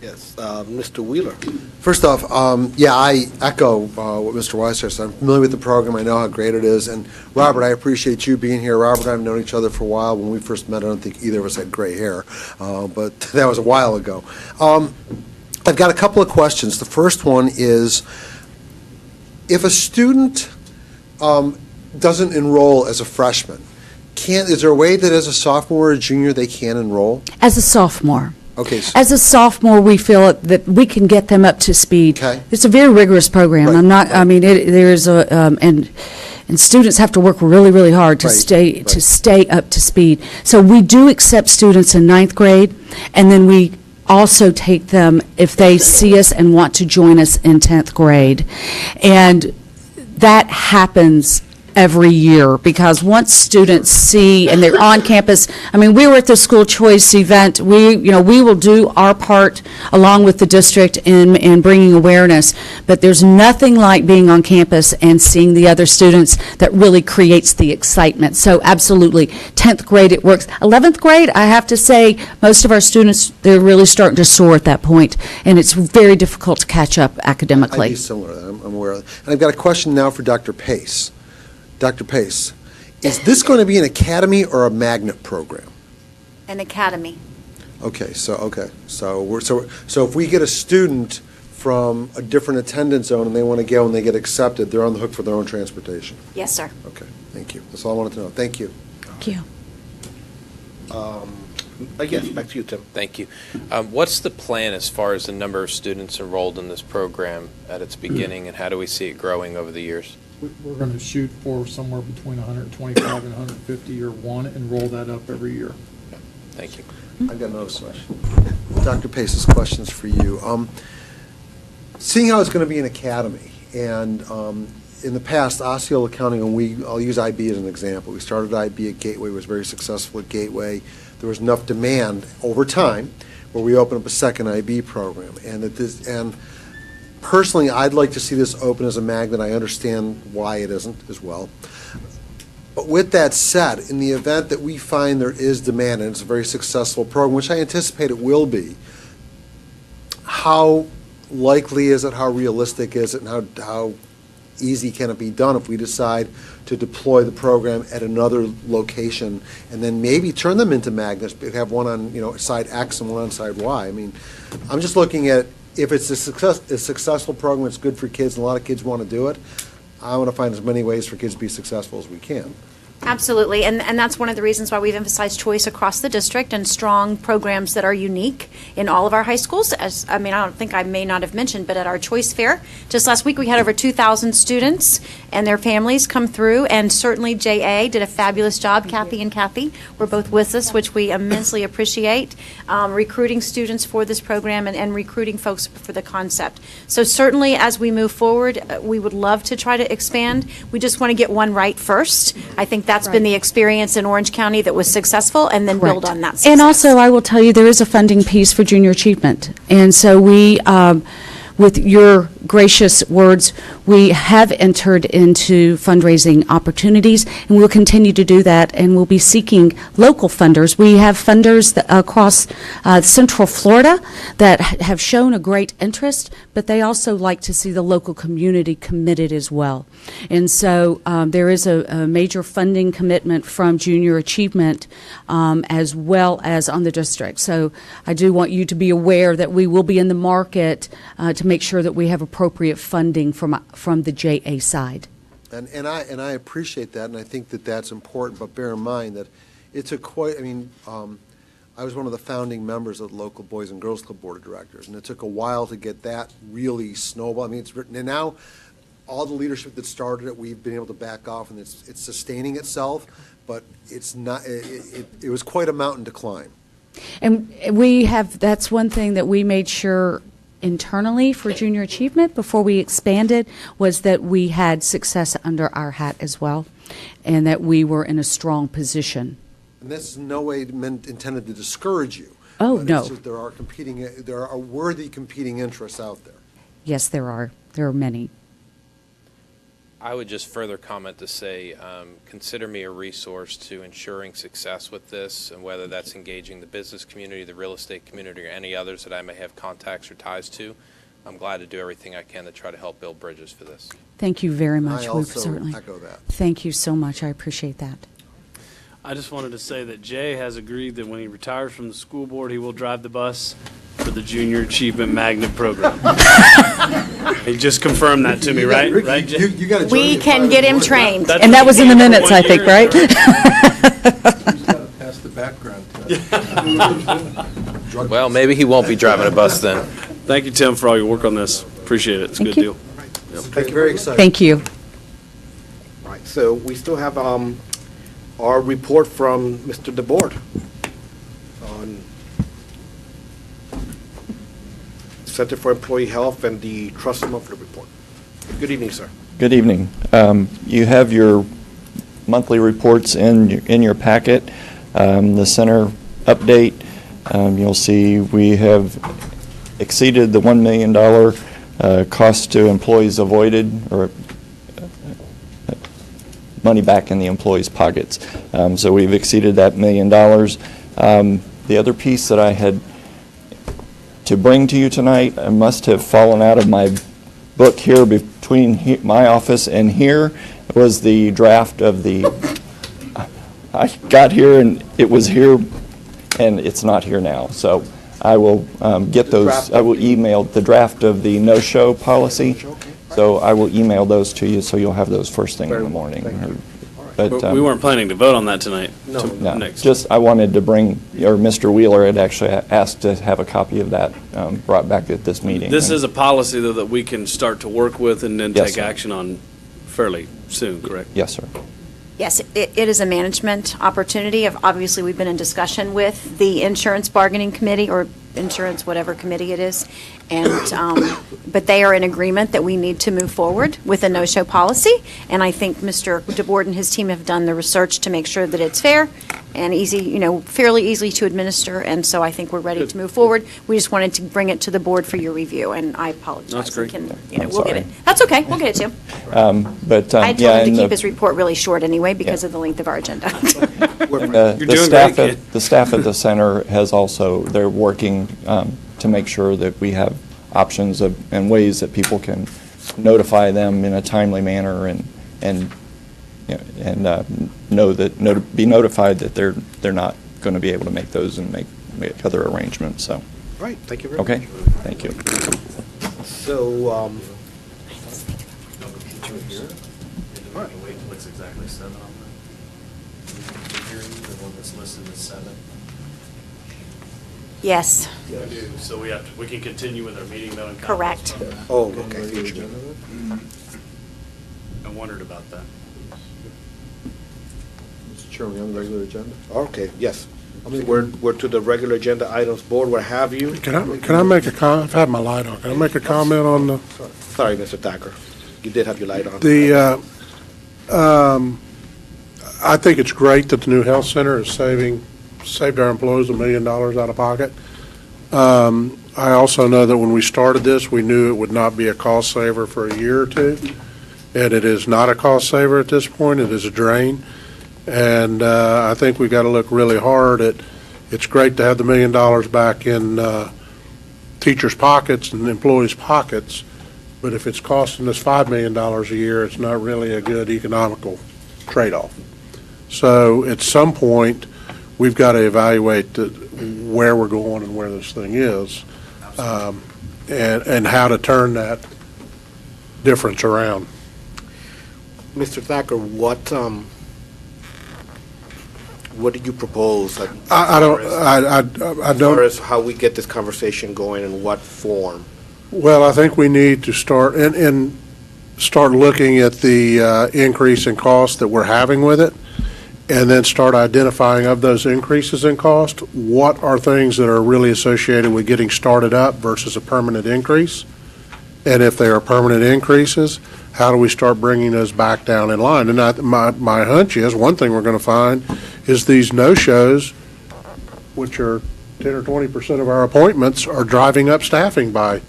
Speaker 1: Yes, Mr. Wheeler.
Speaker 10: First off, I echo what Mr. Weiser said. I'm familiar with the program. I know how great it is. And Robert, I appreciate you being here. Robert and I have known each other for a while. When we first met, I don't think either of us had gray hair, but that was a while ago. I've got a couple of questions. The first one is, if a student doesn't enroll as a freshman, is there a way that as a sophomore or junior they can enroll?
Speaker 19: As a sophomore.
Speaker 10: Okay.
Speaker 19: As a sophomore, we feel that we can get them up to speed.
Speaker 10: Okay.
Speaker 19: It's a very rigorous program.
Speaker 10: Right,
Speaker 19: I'm not, I mean, there's a, and students have to work really, really hard to
Speaker 10: Right,
Speaker 19: stay up to speed. So we do accept students in ninth grade, and then we also take them if they see us and want to join us in 10th grade. And that happens every year, because once students see and they're on campus, I mean, we were at the school choice event, we will do our part along with the district in bringing awareness, but there's nothing like being on campus and seeing the other students that really creates the excitement. So absolutely, 10th grade it works. 11th grade, I have to say, most of our students, they're really starting to soar at that point, and it's very difficult to catch up academically.
Speaker 10: I'd be similar to that. I'm aware of that. And I've got a question now for Dr. Pace. Dr. Pace, is this going to be an academy or a magnet program?
Speaker 12: An academy.
Speaker 10: Okay, so if we get a student from a different attendance zone and they want to go and they get accepted, they're on the hook for their own transportation.
Speaker 12: Yes, sir.
Speaker 10: Okay, thank you. That's all I wanted to know. Thank you.
Speaker 19: Thank you.
Speaker 1: Yes, back to you, Tim.
Speaker 8: Thank you. What's the plan as far as the number of students enrolled in this program at its beginning, and how do we see it growing over the years?
Speaker 18: We're going to shoot for somewhere between 125 and 150 year one and roll that up every year.
Speaker 8: Thank you.
Speaker 10: I've got another question. Dr. Pace's question's for you. Seeing how it's going to be an academy, and in the past, Osceola County, and I'll use IB as an example. We started IB at Gateway, was very successful at Gateway. There was enough demand over time where we opened up a second IB program, and personally, I'd like to see this open as a magnet. I understand why it isn't as well. But with that said, in the event that we find there is demand and it's a very successful program, which I anticipate it will be, how likely is it, how realistic is it, and how easy can it be done if we decide to deploy the program at another location and then maybe turn them into magnets, but have one on side X and one on side Y? I mean, I'm just looking at, if it's a successful program, it's good for kids, and a lot of kids want to do it, I want to find as many ways for kids to be successful as we can.
Speaker 12: Absolutely, and that's one of the reasons why we've emphasized choice across the district and strong programs that are unique in all of our high schools. I don't think I may not have mentioned, but at our choice fair, just last week we had over 2,000 students and their families come through, and certainly JA did a fabulous job. Kathy and Kathy were both with us, which we immensely appreciate, recruiting students for this program and recruiting folks for the concept. So certainly as we move forward, we would love to try to expand. We just want to get one right first. I think that's been the experience in Orange County that was successful, and then build on that success.
Speaker 19: And also, I will tell you, there is a funding piece for junior achievement. And so we, with your gracious words, we have entered into fundraising opportunities, and we'll continue to do that, and we'll be seeking local funders. We have funders across Central Florida that have shown a great interest, but they also like to see the local community committed as well. And so there is a major funding commitment from Junior Achievement as well as on the district. So I do want you to be aware that we will be in the market to make sure that we have appropriate funding from the JA side.
Speaker 10: And I appreciate that, and I think that that's important, but bear in mind that it took quite, I was one of the founding members of the local Boys and Girls Club Board of Directors, and it took a while to get that really snowball. It's written, and now all the leadership that started it, we've been able to back off, and it's sustaining itself, but it's not, it was quite a mountain to climb.
Speaker 19: And that's one thing that we made sure internally for Junior Achievement before we expanded, was that we had success under our hat as well, and that we were in a strong position.
Speaker 10: And this is in no way intended to discourage you.
Speaker 19: Oh,
Speaker 10: but
Speaker 19: no.
Speaker 10: It's just there are worthy competing interests out there.
Speaker 19: Yes, there are. There are many.
Speaker 8: I would just further comment to say, consider me a resource to ensuring success with this, and whether that's engaging the business community, the real estate community, or any others that I may have contacts or ties to. I'm glad to do everything I can to try to help build bridges for this.
Speaker 19: Thank you very much.
Speaker 10: I also echo that.
Speaker 19: Thank you so much. I appreciate that.
Speaker 5: I just wanted to say that Jay has agreed that when he retires from the school board, he will drive the bus for the Junior Achievement Magnet Program. He just confirmed that to me, right? Right, Jim?
Speaker 10: You gotta join
Speaker 12: We
Speaker 10: me
Speaker 12: can get him trained.
Speaker 5: That's
Speaker 19: And that
Speaker 5: what
Speaker 19: was in the
Speaker 5: he did for
Speaker 19: minutes,
Speaker 5: 1
Speaker 19: I think,
Speaker 5: year.
Speaker 19: right?
Speaker 9: Pass the background test.
Speaker 8: Well, maybe he won't be driving a bus then.
Speaker 5: Thank you, Tim, for all your work on this. Appreciate it. It's a good
Speaker 19: you.
Speaker 5: deal.
Speaker 10: Thank you, very excited.
Speaker 19: Thank you.
Speaker 1: Right, so we still have our report from Mr. DeBoard on Center for Employee Health and the Trust Monthly Report. Good evening, sir.
Speaker 20: Good evening. You have your monthly reports in your packet. The center update, you'll see we have exceeded the $1 million cost to employees avoided, or money back in the employees' pockets. So we've exceeded that $1 million. The other piece that I had to bring to you tonight, I must have fallen out of my book here between my office and here, was the draft of the, I got here and it was here and it's not here now. So I will get those, I will email the draft of the no-show policy. So I will email those to you, so you'll have those first thing in the morning.
Speaker 5: But we weren't planning to vote on that tonight.
Speaker 1: No.
Speaker 20: No,
Speaker 5: Next.
Speaker 20: just, I wanted to bring, or Mr. Wheeler had actually asked to have a copy of that brought back at this meeting.
Speaker 5: This is a policy, though, that we can start to work with and then
Speaker 20: Yes,
Speaker 5: take
Speaker 20: sir.
Speaker 5: action on fairly soon, correct?
Speaker 20: Yes, sir.
Speaker 12: Yes, it is a management opportunity. Obviously, we've been in discussion with the insurance bargaining committee, or insurance, whatever committee it is, and, but they are in agreement that we need to move forward with a no-show policy, and I think Mr. DeBoard and his team have done the research to make sure that it's fair and easy, fairly easy to administer, and so I think we're ready to move forward. We just wanted to bring it to the board for your review, and I apologize.
Speaker 5: That's great.
Speaker 12: We can,
Speaker 20: I'm
Speaker 12: we'll get
Speaker 20: sorry.
Speaker 12: it. That's okay, we'll get it to you.
Speaker 20: But,
Speaker 12: I told
Speaker 20: yeah,
Speaker 12: him
Speaker 20: and
Speaker 12: to keep his report really short anyway because
Speaker 20: Yeah.
Speaker 12: of the length of our agenda.
Speaker 20: The staff at the center has also, they're working to make sure that we have options and ways that people can notify them in a timely manner and be notified that they're not going to be able to make those and make other arrangements. So.
Speaker 1: Right, thank you very much.
Speaker 20: Okay, thank you.
Speaker 1: So,
Speaker 5: Wait till it's exactly 7 on the hearing, the one that's listed as 7.
Speaker 12: Yes.
Speaker 5: We do, so we can continue with our meeting, though, and
Speaker 12: Correct.
Speaker 1: oh, okay.
Speaker 5: I wondered about that.
Speaker 10: Mr. Chairman, on the regular agenda?
Speaker 1: Okay, yes. We're to the regular agenda items board, what have you.
Speaker 9: Can I make a comment? I've had my light on. Can I make a comment on the?
Speaker 1: Sorry, Mr. Thacker. You did have your light on.
Speaker 9: I think it's great that the new health center is saved our employees $1 million out of pocket. I also know that when we started this, we knew it would not be a cost saver for a year or two, and it is not a cost saver at this point. It is a drain, and I think we got to look really hard at. It's great to have the $1 million back in teachers' pockets and employees' pockets, but if it's costing us $5 million a year, it's not really a good economical trade-off. So at some point, we've got to evaluate where we're going and where this thing is, and how to turn that difference around.
Speaker 1: Mr. Thacker, what did you propose?
Speaker 9: I
Speaker 1: As
Speaker 9: don't.
Speaker 1: far as how we get this conversation going, in what form?
Speaker 9: Well, I think we need to start and start looking at the increase in cost that we're having with it, and then start identifying of those increases in cost, what are things that are really associated with getting started up versus a permanent increase? And if they are permanent increases, how do we start bringing those back down in line? And my hunch is, one thing we're going to find is these no-shows, which are 10 or 20% of our appointments, are driving up staffing by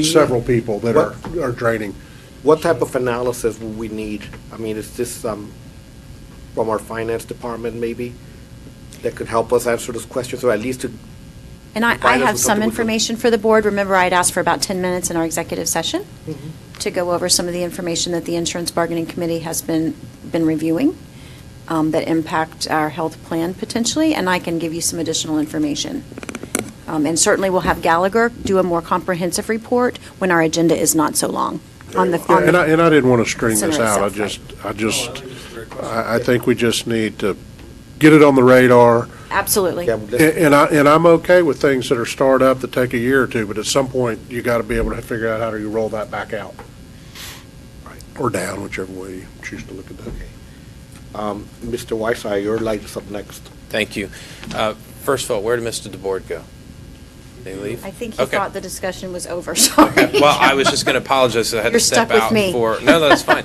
Speaker 9: several people that are draining.
Speaker 1: What type of analysis would we need? I mean, is this from our finance department, maybe, that could help us answer those questions, or at least to
Speaker 12: And I
Speaker 1: provide us
Speaker 12: have
Speaker 1: with
Speaker 12: some
Speaker 1: something we can-
Speaker 12: information for the board. Remember, I'd asked for about 10 minutes in our executive session to go over some of the information that the Insurance Bargaining Committee has been reviewing that impact our health plan potentially, and I can give you some additional information. And certainly we'll have Gallagher do a more comprehensive report when our agenda is not so long. On the,
Speaker 9: And I didn't want to string this
Speaker 12: center
Speaker 9: out.
Speaker 12: itself,
Speaker 9: I think we just need to get it on the radar.
Speaker 12: Absolutely.
Speaker 9: And I'm okay with things that are start up that take a year or two, but at some point, you got to be able to figure out how do you roll that back out. Or down, whichever way you choose to look at that.
Speaker 1: Mr. Weiss, your light is up next.
Speaker 8: Thank you. First of all, where did Mr. DeBoard go? Did he leave?
Speaker 12: I think he
Speaker 8: Okay.
Speaker 12: thought the discussion was over, sorry.
Speaker 8: Well, I was just going to apologize. I had
Speaker 12: You're
Speaker 8: to step
Speaker 12: stuck with
Speaker 8: out
Speaker 12: me.
Speaker 8: No, that's fine.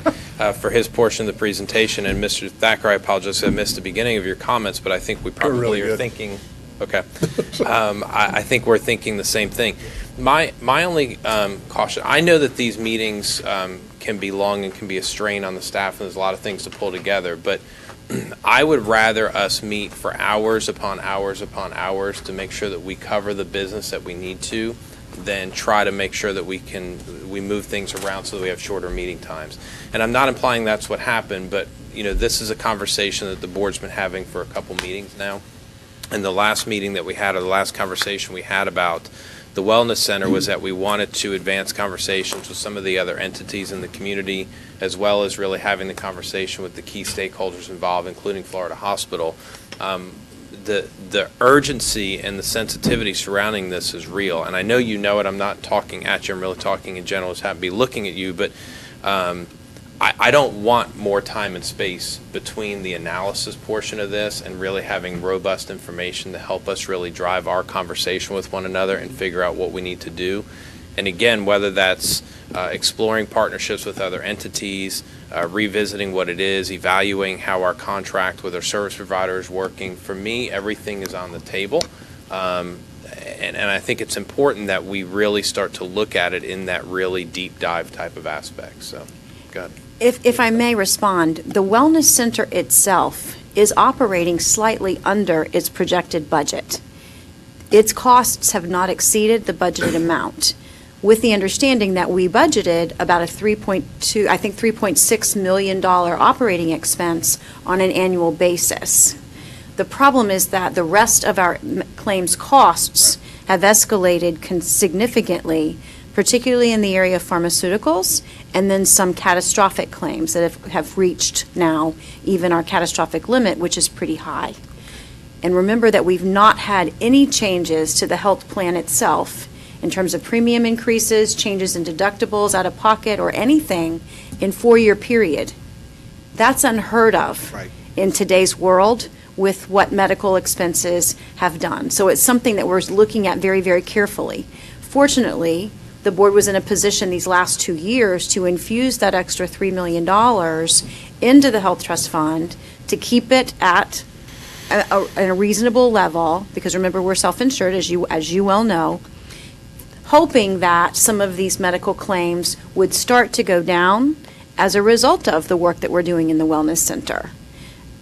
Speaker 8: For his portion of the presentation, and Mr. Thacker, I apologize. I missed the beginning of your comments, but I think we probably
Speaker 9: really
Speaker 8: are
Speaker 9: good.
Speaker 8: thinking. Okay. I think we're thinking the same thing. My only caution. I know that these meetings can be long and can be a strain on the staff, and there's a lot of things to pull together, but I would rather us meet for hours upon hours upon hours to make sure that we cover the business that we need to, than try to make sure that we move things around so that we have shorter meeting times. And I'm not implying that's what happened, but this is a conversation that the board's been having for a couple meetings now. And the last meeting that we had, or the last conversation we had about the Wellness Center, was that we wanted to advance conversations with some of the other entities in the community, as well as really having the conversation with the key stakeholders involved, including Florida Hospital. The urgency and the sensitivity surrounding this is real, and I know you know it. I'm not talking at you. I'm really talking in general. It's happy to be looking at you, but I don't want more time and space between the analysis portion of this and really having robust information to help us really drive our conversation with one another and figure out what we need to do. And again, whether that's exploring partnerships with other entities, revisiting what it is, evaluating how our contract with our service provider is working. For me, everything is on the table. And I think it's important that we really start to look at it in that really deep dive type of aspect. So, go ahead.
Speaker 12: If I may respond, the Wellness Center itself is operating slightly under its projected budget. Its costs have not exceeded the budgeted amount, with the understanding that we budgeted about a $3.6 million significant expense on an annual basis. The problem is that the rest of our claims costs have escalated significantly, particularly in the area of pharmaceuticals, and then some catastrophic claims that have reached now even our catastrophic limit, which is pretty high. And remember that we've not had any changes to the health plan itself in terms of premium increases, changes in deductibles, out of pocket, or anything in 4-year period. That's unheard of in today's world with what medical expenses have done. So it's something that we're looking at very, very carefully. Fortunately, the board was in a position these last 2 years to infuse that extra $3 million into the Health Trust Fund to keep it at a reasonable level, because remember, we're self-insured, as you well know, hoping that some of these medical claims would start to go down as a result of the work that we're doing in the Wellness Center.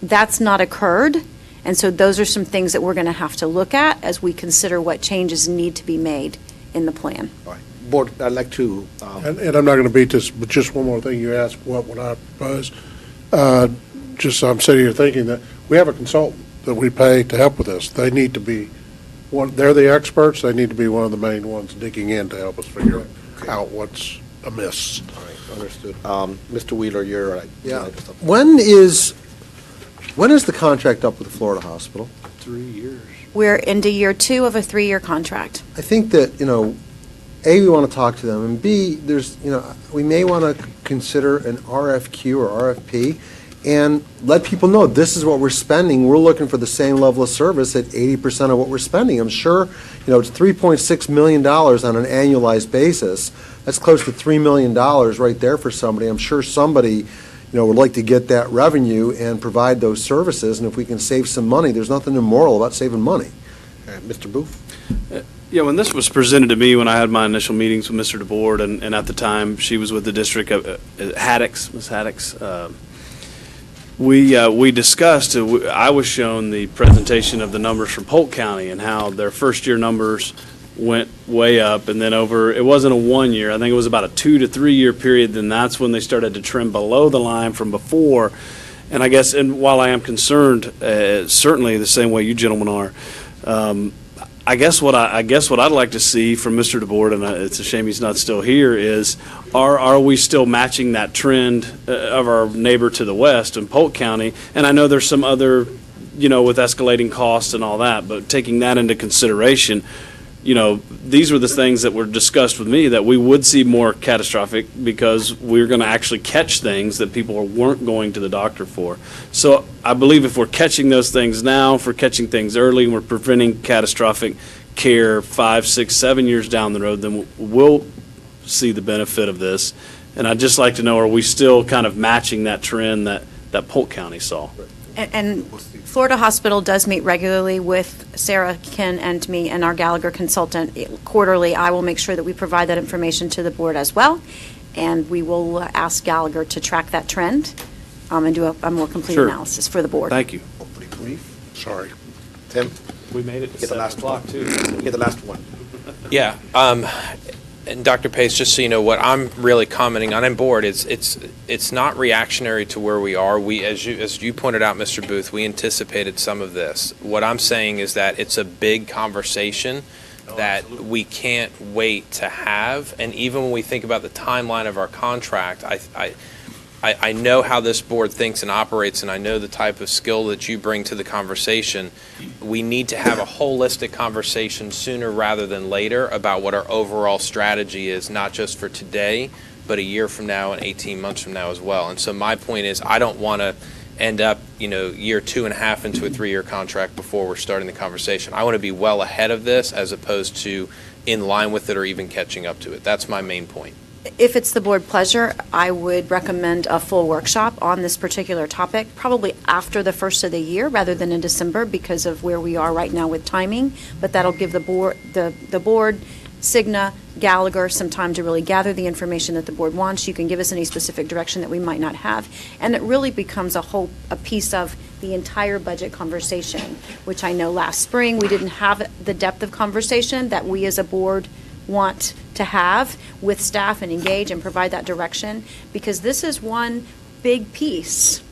Speaker 12: That's not occurred, and so those are some things that we're going to have to look at as we consider what changes need to be made in the plan.
Speaker 1: All right. Board, I'd like to...
Speaker 9: And I'm not going to beat this, but just one more thing. You asked what would I propose. Just I'm sitting here thinking that we have a consultant that we pay to help with this. They need to be, they're the experts. They need to be one of the main ones digging in to help us figure out what's amiss.
Speaker 1: All right, understood. Mr. Wheeler, you're right.
Speaker 10: Yeah. When is the contract up with the Florida Hospital?
Speaker 9: 3 years.
Speaker 12: We're into year 2 of a 3-year contract.
Speaker 10: I think that, A, we want to talk to them, and B, we may want to consider an RFQ or RFP and let people know this is what we're spending. We're looking for the same level of service at 80% of what we're spending. I'm sure, it's $3.6 million on an annualized basis. That's close to $3 million right there for somebody. I'm sure somebody, would like to get that revenue and provide those services, and if we can save some money, there's nothing immoral about saving money.
Speaker 1: Mr. Booth?
Speaker 5: Yeah, when this was presented to me, when I had my initial meetings with Mr. DeBoard, and at the time she was with the district, Haddix, Ms. Haddix, we discussed, I was shown the presentation of the numbers from Polk County and how their first year numbers went way up, and then it wasn't a 1 year, I think it was about a 2 to 3 year period, then that's when they started to trim below the line from before. And I guess, and while I am concerned, certainly the same way you gentlemen are, I guess what I'd like to see from Mr. DeBoard, and it's a shame he's not still here, is are we still matching that trend of our neighbor to the west in Polk County? And I know there's some other, with escalating costs and all that, but taking that into consideration, these were the things that were discussed with me, that we would see more catastrophic because we're going to actually catch things that people weren't going to the doctor for. So I believe if we're catching those things now, if we're catching things early, and we're preventing catastrophic care 5, 6, 7 years down the road, then we'll see the benefit of this. And I'd just like to know, are we still kind of matching that trend that Polk County saw?
Speaker 12: And Florida Hospital does meet regularly with Sarah, Ken, and me, and our Gallagher consultant. Quarterly, I will make sure that we provide that information to the board as well, and we will ask Gallagher to track that trend and do a more complete analysis for the board.
Speaker 5: Thank you.
Speaker 1: Pretty brief. Sorry. Tim?
Speaker 5: We made it to
Speaker 1: Get the last
Speaker 5: 7 o'clock,
Speaker 1: one.
Speaker 5: too.
Speaker 1: Get the last one.
Speaker 8: Yeah, and Dr. Pace, just so you know, what I'm really commenting on board is it's not reactionary to where we are. We, as you pointed out, Mr. Booth, we anticipated some of this. What I'm saying is that it's a big conversation that we can't wait to have. And even when we think about the timeline of our contract, I know how this board thinks and operates, and I know the type of skill that you bring to the conversation. We need to have a holistic conversation sooner rather than later about what our overall strategy is, not just for today, but a year from now and 18 months from now as well. And so my point is, I don't want to end up, year 2.5 into a 3-year contract before we're starting the conversation. I want to be well ahead of this as opposed to in line with it or even catching up to it. That's my main point.
Speaker 12: If it's the board pleasure, I would recommend a full workshop on this particular topic, probably after the first of the year rather than in December because of where we are right now with timing. But that'll give the board, Cigna, Gallagher some time to really gather the information that the board wants. You can give us any specific direction that we might not have. And it really becomes a piece of the entire budget conversation, which I know last spring we didn't have the depth of conversation that we as a board want to have with staff and engage and provide that direction, because this is one big piece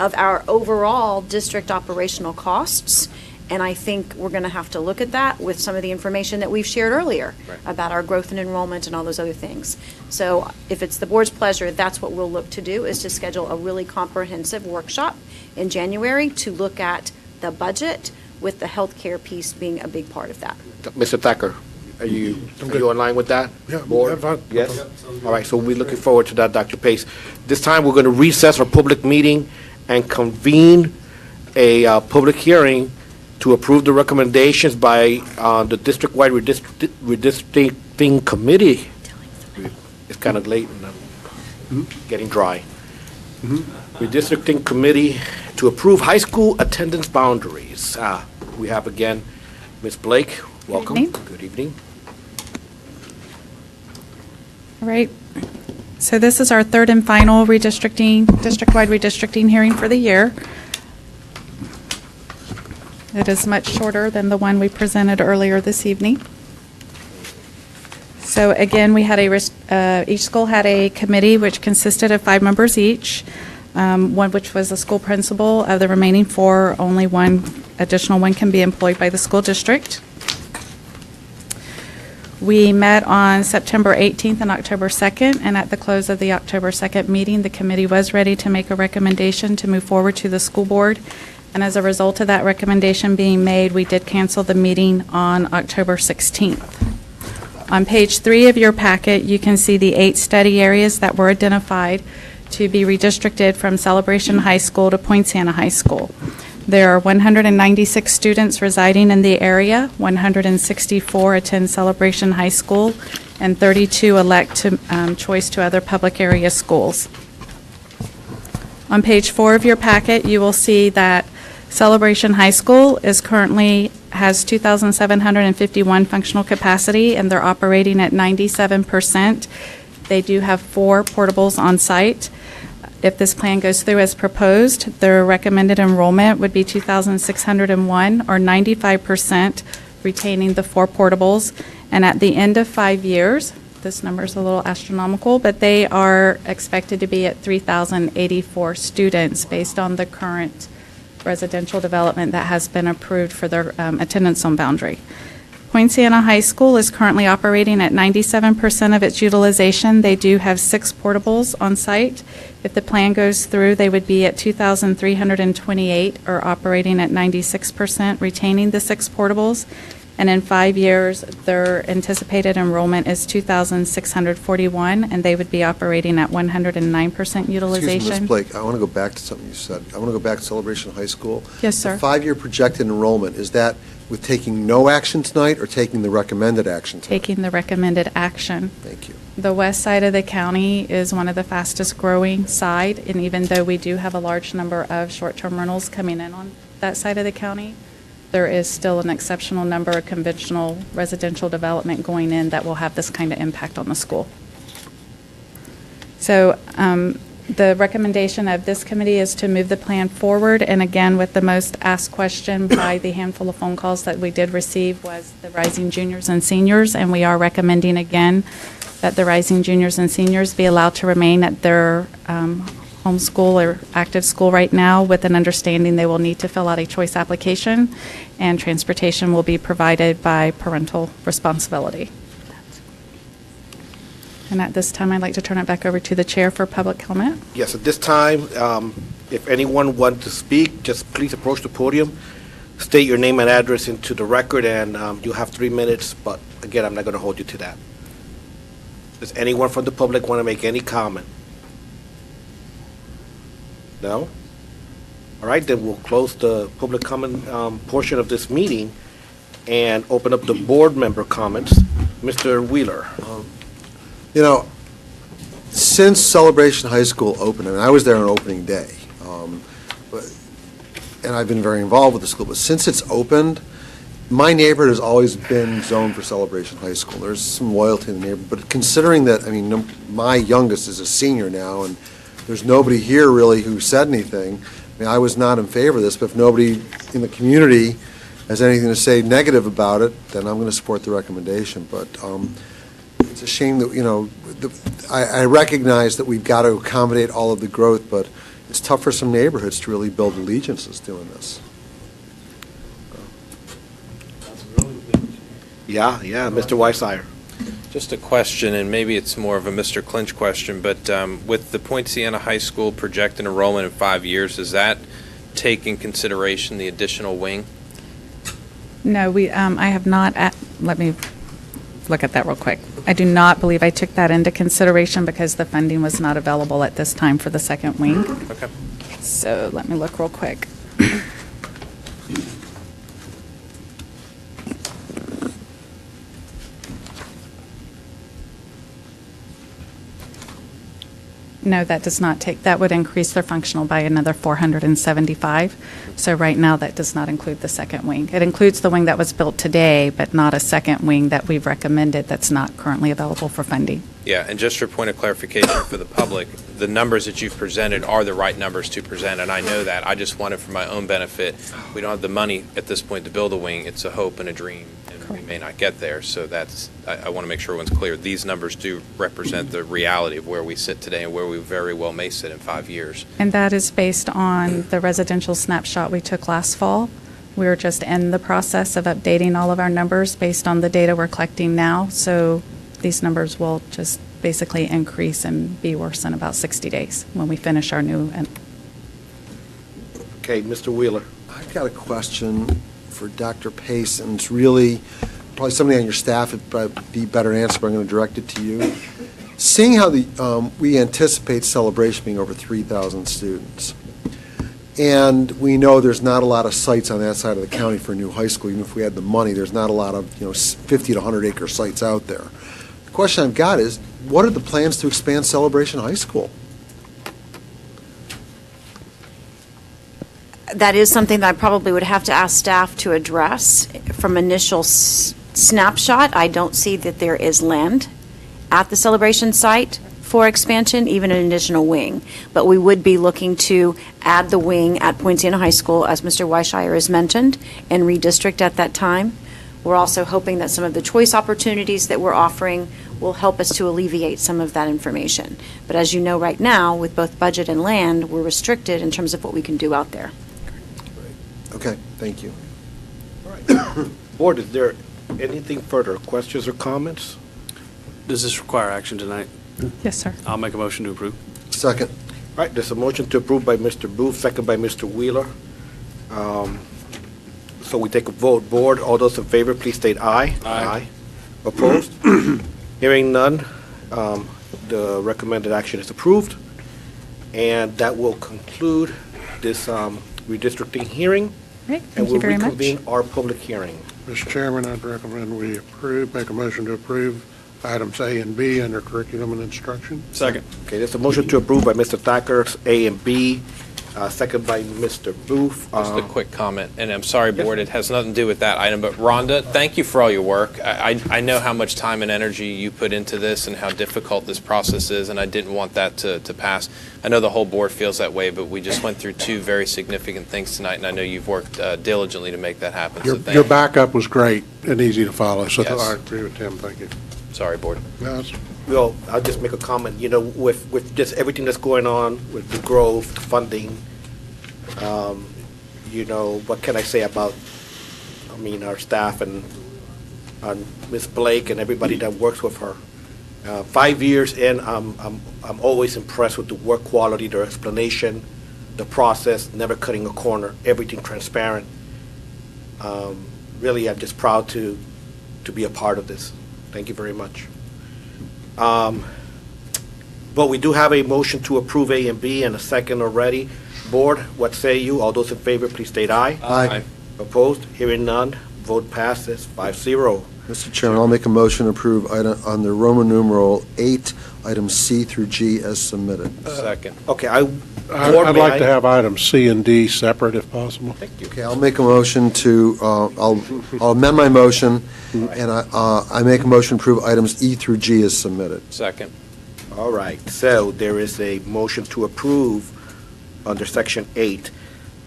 Speaker 12: of our overall district operational costs. And I think we're going to have to look at that with some of the information that we've shared earlier about our growth and enrollment and all those other things. So if it's the board's pleasure, that's what we'll look to do, is to schedule a really comprehensive workshop in January to look at the budget, with the healthcare piece being a big part of that.
Speaker 1: Mr. Thacker, are you in line with that?
Speaker 9: Yeah,
Speaker 1: Board?
Speaker 9: fine.
Speaker 1: Yes? All right, so we're looking forward to that, Dr. Pace. This time, we're going to recess our public meeting and convene a public hearing to approve the recommendations by the district-wide redistricting committee. It's kind of late and I'm getting dry. Redistricting committee to approve high school attendance boundaries. We have again Ms. Blake. Welcome. Good evening.
Speaker 16: All right. So this is our third and final district-wide redistricting hearing for the year. It is much shorter than the one we presented earlier this evening. So again, we had each school had a committee which consisted of 5 members each, one which was a school principal. Of the remaining 4, only one additional one can be employed by the school district. We met on September 18th and October 2nd, and at the close of the October 2nd meeting, the committee was ready to make a recommendation to move forward to the school board. And as a result of that recommendation being made, we did cancel the meeting on October 16th. On page 3 of your packet, you can see the 8 study areas that were identified to be redistricted from Celebration High School to Poinciana High School. There are 196 students residing in the area, 164 attend Celebration High School, and 32 elect to choice to other public area schools. On page 4 of your packet, you will see that Celebration High School has 2,751 functional capacity, and they're operating at 97%. They do have 4 portables on site. If this plan goes through as proposed, their recommended enrollment would be 2,601, or 95%, retaining the 4 portables. And at the end of 5 years, this number is a little astronomical, but they are expected to be at 3,084 students based on the current residential development that has been approved for their attendance zone boundary. Poinciana High School is currently operating at 97% of its utilization. They do have 6 portables on site. If the plan goes through, they would be at 2,328, or operating at 96%, retaining the 6 portables. And in 5 years, their anticipated enrollment is 2,641, and they would be operating at 109% utilization.
Speaker 10: Excuse me, Ms. Blake, I want to go back to something you said. I want to go back to Celebration High School.
Speaker 16: Yes, sir.
Speaker 10: The 5-year projected enrollment, is that with taking no action tonight or taking the recommended action tonight?
Speaker 16: Taking the recommended action.
Speaker 10: Thank you.
Speaker 16: The west side of the county is one of the fastest growing side, and even though we do have a large number of short-term rentals coming in on that side of the county, there is still an exceptional number of conventional residential development going in that will have this kind of impact on the school. So the recommendation of this committee is to move the plan forward, and again, with the most asked question by the handful of phone calls that we did receive was the rising juniors and seniors, and we are recommending again that the rising juniors and seniors be allowed to remain at their home school or active school right now, with an understanding they will need to fill out a choice application, and transportation will be provided by parental responsibility. And at this time, I'd like to turn it back over to the chair for public comment.
Speaker 1: Yes, at this time, if anyone wants to speak, just please approach the podium, state your name and address into the record, and you'll have 3 minutes, but again, I'm not going to hold you to that. Does anyone from the public want to make any comment? No? All right, then we'll close the public comment portion of this meeting and open up the board member comments. Mr. Wheeler.
Speaker 10: You know, since Celebration High School opened, I mean, I was there on opening day, and I've been very involved with the school, but since it's opened, my neighborhood has always been zoned for Celebration High School. There's some loyalty in the neighborhood, but considering that, I mean, my youngest is a senior now, and there's nobody here really who said anything, I mean, I was not in favor of this, but if nobody in the community has anything to say negative about it, then I'm going to support the recommendation. But it's a shame that, you know, I recognize that we've got to accommodate all of the growth, but it's tough for some neighborhoods to really build allegiances doing this.
Speaker 1: Yeah, Mr. Weissire.
Speaker 8: Just a question, and maybe it's more of a Mr. Clinch question, but with the Poinciana High School projected enrollment in 5 years, does that take in consideration the additional wing?
Speaker 16: No, I have not, let me look at that real quick. I do not believe I took that into consideration because the funding was not available at this time for the second wing.
Speaker 8: Okay.
Speaker 16: So let me look real quick. No, that does not take, that would increase their functional by another 475. So right now, that does not include the second wing. It includes the wing that was built today, but not a second wing that we've recommended that's not currently available for funding.
Speaker 8: Yeah, and just for point of clarification for the public, the numbers that you've presented are the right numbers to present, and I know that. I just wanted for my own benefit, we don't have the money at this point to build a wing. It's a hope and a dream, and we may not get there. So that's, I want to make sure everyone's clear. These numbers do represent the reality of where we sit today and where we very well may sit in 5 years.
Speaker 16: And that is based on the residential snapshot we took last fall. We're just in the process of updating all of our numbers based on the data we're collecting now. So these numbers will just basically increase and be worse in about 60 days when we finish our new.
Speaker 1: Okay, Mr. Wheeler.
Speaker 10: I've got a question for Dr. Pace, and it's really probably somebody on your staff would probably be better answered, but I'm going to direct it to you. Seeing how we anticipate Celebration being over 3,000 students, and we know there's not a lot of sites on that side of the county for a new high school. Even if we had the money, there's not a lot of 50 to 100 acre sites out there. The question I've got is, what are the plans to expand Celebration High School?
Speaker 12: That is something that I probably would have to ask staff to address. From initial snapshot, I don't see that there is land at the Celebration site for expansion, even an additional wing. But we would be looking to add the wing at Poinciana High School, as Mr. Weishire has mentioned, and redistrict at that time. We're also hoping that some of the choice opportunities that we're offering will help us to alleviate some of that information. But as you know, right now, with both budget and land, we're restricted in terms of what we can do out there.
Speaker 10: Okay, thank you.
Speaker 1: All right. Board, is there Anything further? Questions or comments?
Speaker 5: Does this require action tonight?
Speaker 16: Yes, sir.
Speaker 5: I'll make a motion to approve.
Speaker 10: Second.
Speaker 1: All right, there's a motion to approve by Mr. Booth, second by Mr. Wheeler. So we take a vote. Board, all those in favor, please state aye.
Speaker 5: Aye.
Speaker 1: Opposed? Hearing none, the recommended action is approved. And that will conclude this redistricting hearing.
Speaker 16: Great, thank you very much.
Speaker 1: And we'll reconvene our public hearing.
Speaker 9: Mr. Chairman, I'd recommend we make a motion to approve items A and B under curriculum and instruction.
Speaker 5: Second.
Speaker 1: Okay, there's a motion to approve by Mr. Thacker, A and B, second by Mr. Booth.
Speaker 8: Just a quick comment, and I'm sorry, Board, it has nothing to do with that item, but Rhonda, thank you for all your work. I know how much time and energy you put into this and how difficult this process is, and I didn't want that to pass. I know the whole board feels that way, but we just went through two very significant things tonight, and I know you've worked diligently to make that happen. So thank
Speaker 9: Your
Speaker 8: you.
Speaker 9: backup was great and easy to follow, so
Speaker 8: Yes.
Speaker 9: I agree with Tim, thank you.
Speaker 8: Sorry, Board.
Speaker 9: Yes.
Speaker 1: Well, I'll just make a comment, with just everything that's going on with the growth, funding, what can I say about, our staff and Ms. Blake and everybody that works with her. 5 years in, I'm always impressed with the work quality, their explanation, the process, never cutting a corner, everything transparent. Really, I'm just proud to be a part of this. Thank you very much. But we do have a motion to approve A and B and a second already. Board, what say you? All those in favor, please state aye.
Speaker 10: Aye.
Speaker 1: Opposed? Hearing none, vote passes 5-0.
Speaker 10: Mr. Chairman, I'll make a motion to approve item on the Roman numeral 8, items C through G as submitted.
Speaker 8: Second.
Speaker 1: Okay,
Speaker 9: I'd like to have items C and D separate if possible.
Speaker 1: Thank you.
Speaker 10: Okay, I'll make a motion to, I'll amend my motion, and I make a motion to approve items E through G as submitted.
Speaker 8: Second.
Speaker 1: All right, so there is a motion to approve under Section 8,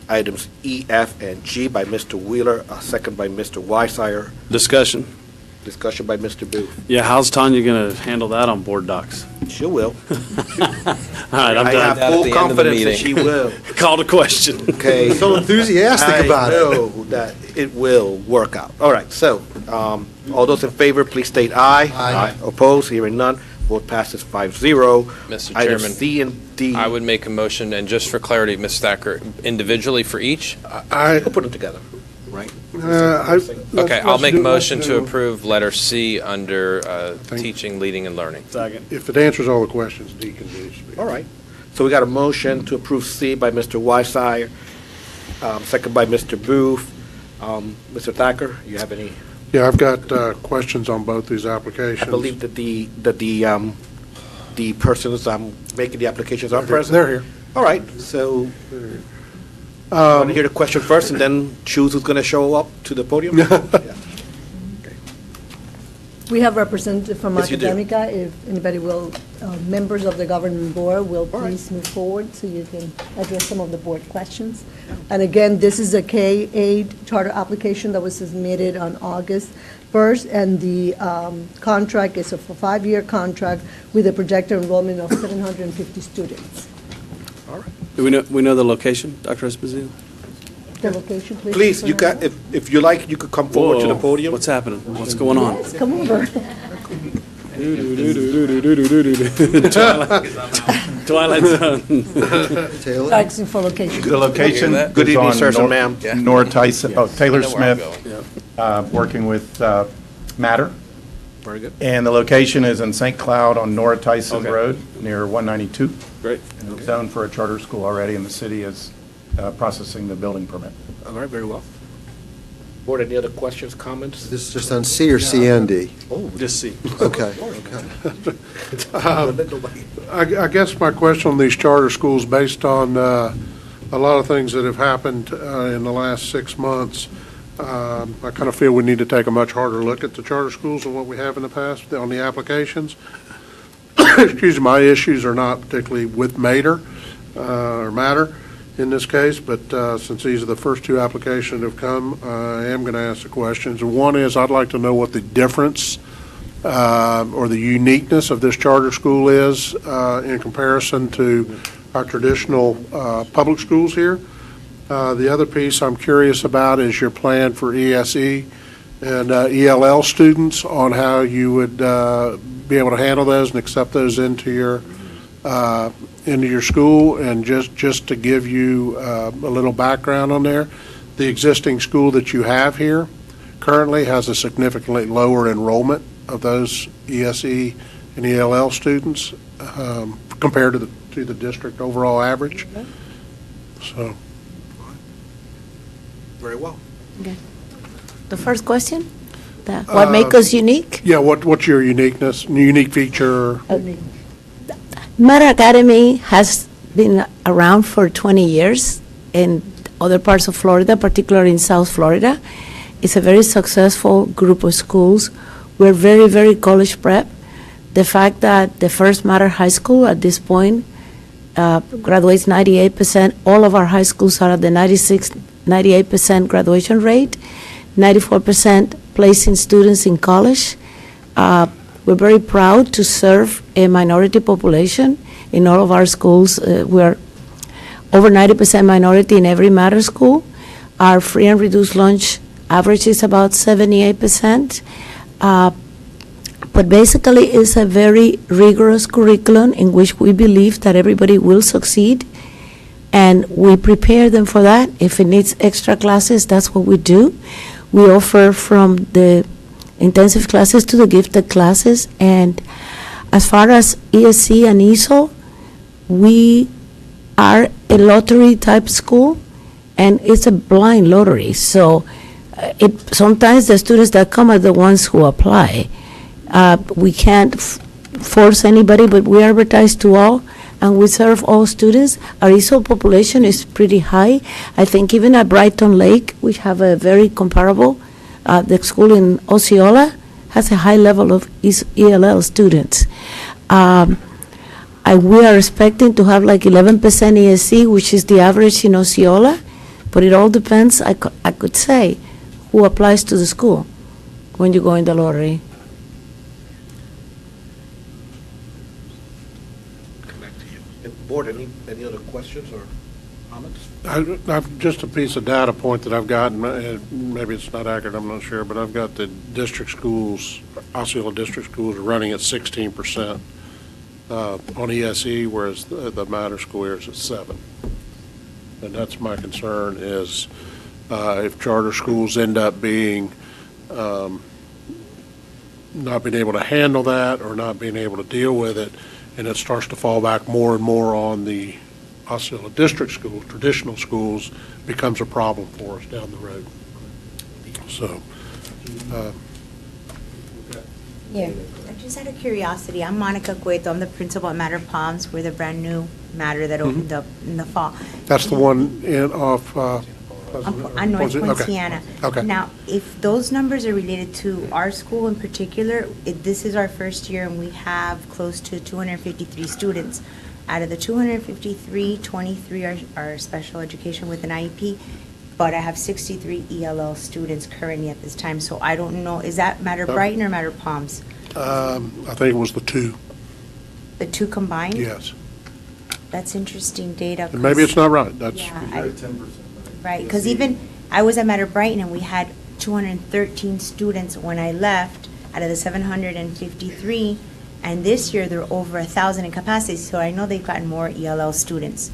Speaker 1: items E, F, and G by Mr. Wheeler, a second by Mr. Weissayer.
Speaker 5: Discussion.
Speaker 1: Discussion by Mr. Booth.
Speaker 5: Yeah, how's Tanya going to handle that on board docs?
Speaker 1: She will.
Speaker 5: All right, I'm
Speaker 1: I
Speaker 5: done.
Speaker 1: have full confidence that she will.
Speaker 5: Call to question.
Speaker 1: Okay.
Speaker 10: So enthusiastic about it.
Speaker 1: I know that it will work out. All right, so, all those in favor, please state aye.
Speaker 10: Aye.
Speaker 1: Opposed? Hearing none, vote passes 5-0.
Speaker 8: Mr.
Speaker 1: Items
Speaker 8: Chairman,
Speaker 1: C and D.
Speaker 8: I would make a motion, and just for clarity, Ms. Thacker, individually for each?
Speaker 1: We'll put them together, right?
Speaker 8: Okay, I'll make a motion to approve letter C under teaching, leading, and learning.
Speaker 5: Second.
Speaker 9: If it answers all the questions, D can do.
Speaker 1: All right. So we got a motion to approve C by Mr. Weissayer, second by Mr. Booth. Mr. Thacker, you have any?
Speaker 9: Yeah, I've got questions on both these applications.
Speaker 1: I believe that the persons making the applications are present.
Speaker 9: They're here.
Speaker 1: All right, so want to hear the question first and then choose who's going to show up to the podium? Yeah.
Speaker 21: We have representative from
Speaker 1: Yes, you do.
Speaker 21: Academica. If anybody will, members of the governing board will please move forward so you can address some of the board questions. And again, this is a K-8 charter application that was submitted on August 1st, and the contract is a 5-year contract with a projected enrollment of 750 students.
Speaker 5: All right. Do we know the location, Dr. Esposito?
Speaker 21: The location, please.
Speaker 1: Please, you got, if you like, you could come forward to the
Speaker 5: Whoa,
Speaker 1: podium.
Speaker 5: What's happening? What's going on?
Speaker 21: Yes, come over.
Speaker 5: Twilight Zone.
Speaker 10: Taylor?
Speaker 21: Asking for location.
Speaker 1: The location, good evening, sirs and ma'am.
Speaker 22: North Tyson, Taylor
Speaker 8: I know where I'm
Speaker 22: Smith, working with Matter.
Speaker 1: Very good.
Speaker 22: And the location is in St. Cloud on North Tyson
Speaker 5: Okay.
Speaker 22: Road, near 192.
Speaker 5: Great.
Speaker 22: And it's zoned for a charter school already, and the city is processing the building permit.
Speaker 1: All right, very well. Board, any other questions, comments?
Speaker 10: This is just on C or C and D?
Speaker 1: Oh,
Speaker 5: Just see.
Speaker 10: Okay.
Speaker 9: I guess my question on these charter schools, based on a lot of things that have happened in the last 6 months, I kind of feel we need to take a much harder look at the charter schools than what we have in the past on the applications. Excuse me, my issues are not particularly with Mater or Matter in this case, but since these are the first two applications that have come, I am going to ask the questions. And one is, I'd like to know what the difference or the uniqueness of this charter school is in comparison to our traditional public schools here. The other piece I'm curious about is your plan for ESE and ELL students on how you would be able to handle those and accept those into your school. And just to give you a little background on there, the existing school that you have here currently has a significantly lower enrollment of those ESE and ELL students compared to the district overall average. So.
Speaker 1: Very well.
Speaker 3: Okay. The first question? What makes us unique?
Speaker 9: Yeah, what's your unique feature?
Speaker 3: Matter Academy has been around for 20 years in other parts of Florida, particularly in South Florida. It's a very successful group of schools. We're very, very college prep. The fact that the first Matter High School at this point graduates 98%, all of our high schools are at the 98% graduation rate, 94% placing students in college. We're very proud to serve a minority population in all of our schools. We're over 90% minority in every Matter school. Our free and reduced lunch average is about 78%. But basically, it's a very rigorous curriculum in which we believe that everybody will succeed, and we prepare them for that. If it needs extra classes, that's what we do. We offer from the intensive classes to the gifted classes, and as far as ESC and ESOL, we are a lottery type school, and it's a blind lottery. So sometimes the students that come are the ones who apply. We can't force anybody, but we advertise to all, and we serve all students. Our ESOL population is pretty high. I think even at Brighton Lake, we have a very comparable. The school in Osceola has a high level of ELL students. We are expecting to have like 11% ESC, which is the average in Osceola, but it all depends, I could say, who applies to the school when you go in the lottery.
Speaker 1: Board, any other questions or comments?
Speaker 9: I've just a piece of data point that I've gotten, maybe it's not accurate, I'm not sure, but I've got the district schools, Osceola district schools are running at 16% on ESE, whereas the Matter school here is at 7%. And that's my concern is if charter schools end up being not being able to handle that or not being able to deal with it, and it starts to fall back more and more on the Osceola district schools, traditional schools, becomes a problem for us down the road. So,
Speaker 4: yeah. Just out of curiosity, I'm Monica Cueto. I'm the principal at Matter Palms. We're the brand new Matter that opened up in the fall.
Speaker 9: That's the one off.
Speaker 4: On North Poinciana.
Speaker 9: Okay.
Speaker 4: Now, if those numbers are related to our school in particular, this is our first year and we have close to 253 students. Out of the 253, 23 are special education with an IEP, but I have 63 ELL students currently at this time. So I don't know, is that Matter Brighton or Matter Palms?
Speaker 9: I think it was the two.
Speaker 4: The two combined?
Speaker 9: Yes.
Speaker 4: That's interesting data.
Speaker 9: And maybe it's not right. That's
Speaker 4: yeah, 10%. Right, because even I was at Matter Brighton and we had 213 students when I left out of the 753, and this year they're over 1,000 in capacity. So I know they've gotten more ELL students,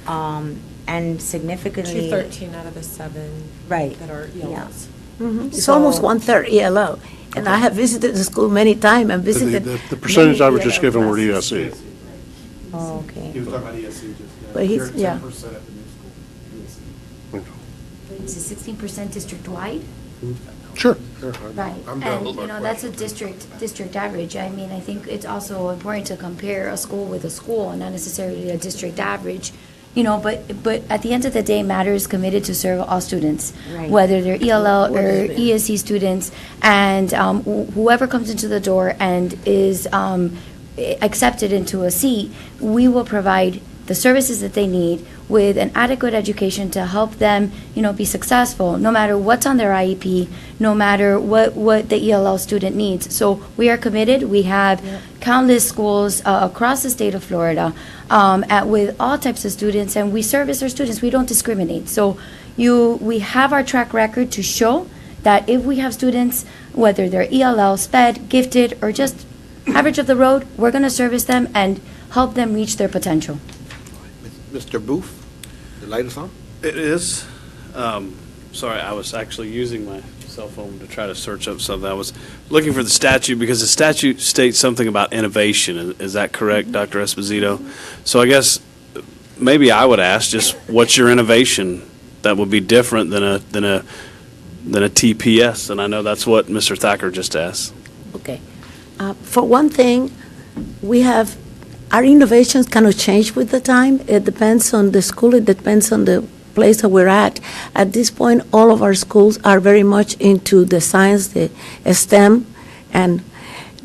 Speaker 4: and significantly.
Speaker 23: 213 out of the 7.
Speaker 4: Right.
Speaker 23: That are ELLs.
Speaker 3: Yeah. Mm-hmm. It's almost 1/3 ELL, and I have visited the school many times and visited.
Speaker 9: The percentage I was just given were ESE.
Speaker 4: Oh, okay.
Speaker 5: He was talking about ESE just now.
Speaker 3: But he's,
Speaker 5: They're
Speaker 3: yeah.
Speaker 5: 10% at the new school, ESE.
Speaker 24: It's a 16% district-wide?
Speaker 9: Sure.
Speaker 24: Right, and, that's a district average. I mean, I think it's also important to compare a school with a school and not necessarily a district average. But at the end of the day, Matter is committed to serve all students,
Speaker 4: Right.
Speaker 24: whether they're ELL or ESC students, and whoever comes into the door and is accepted into a seat, we will provide the services that they need with an adequate education to help them, be successful, no matter what's on their IEP, no matter what the ELL student needs. So we are committed. We have countless schools across the state of Florida with all types of students, and we service our students. We don't discriminate. So we have our track record to show that if we have students, whether they're ELL, SPED, gifted, or just average of the road, we're going to service them and help them reach their potential.
Speaker 1: Mr. Booth, the light is on.
Speaker 5: It is. Sorry, I was actually using my cell phone to try to search up something. I was looking for the statute because the statute states something about innovation. Is that correct, Dr. Esposito? So I guess maybe I would ask just what's your innovation that would be different than a TPS? And I know that's what Mr. Thacker just asked.
Speaker 3: Okay. For one thing, we have, our innovations kind of change with the time. It depends on the school, it depends on the place that we're at. At this point, all of our schools are very much into the science, the STEM, and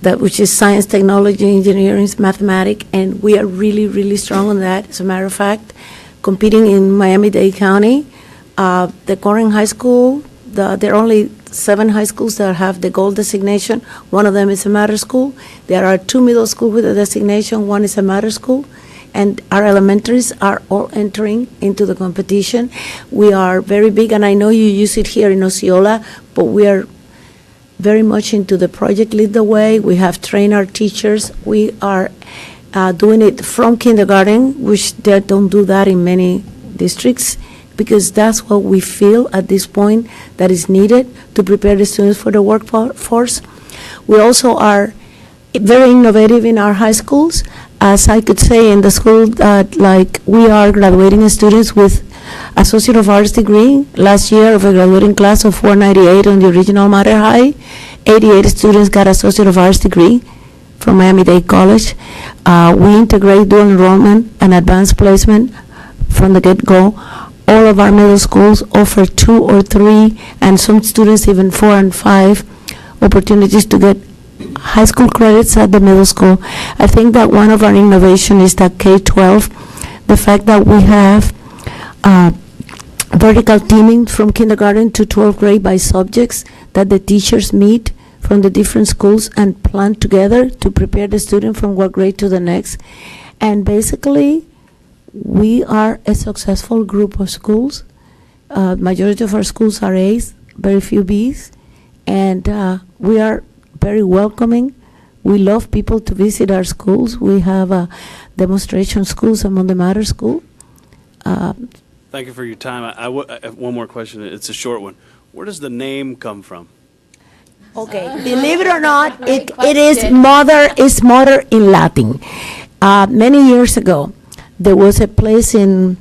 Speaker 3: that which is science, technology, engineering, mathematics, and we are really, really strong on that. As a matter of fact, competing in Miami-Dade County, the current high school, there are only 7 high schools that have the gold designation. One of them is a matter school. There are 2 middle schools with a designation. One is a matter school. And our elementaries are all entering into the competition. We are very big, and I know you use it here in Osceola, but we are very much into the project Lead the Way. We have trained our teachers. We are doing it from kindergarten, which they don't do that in many districts, because that's what we feel at this point that is needed to prepare the students for the workforce. We also are very innovative in our high schools. As I could say in the school that we are graduating students with Associate of Arts degree. Last year of a graduating class of 498 on the original Mater High, 88 students got Associate of Arts degree from Miami-Dade College. We integrate dual enrollment and advanced placement from the get-go. All of our middle schools offer 2 or 3, and some students even 4 and 5 opportunities to get high school credits at the middle school. I think that one of our innovation is that K-12, the fact that we have vertical teaming from kindergarten to 12th grade by subjects, that the teachers meet from the different schools and plan together to prepare the student from one grade to the next. And basically, we are a successful group of schools. Majority of our schools are A's, very few B's, and we are very welcoming. We love people to visit our schools. We have demonstration schools among the Mater School.
Speaker 5: Thank you for your time. I have one more question. It's a short one. Where does the name come from?
Speaker 3: Okay, believe it or not, it is mother in Latin. Many years ago, there was a place in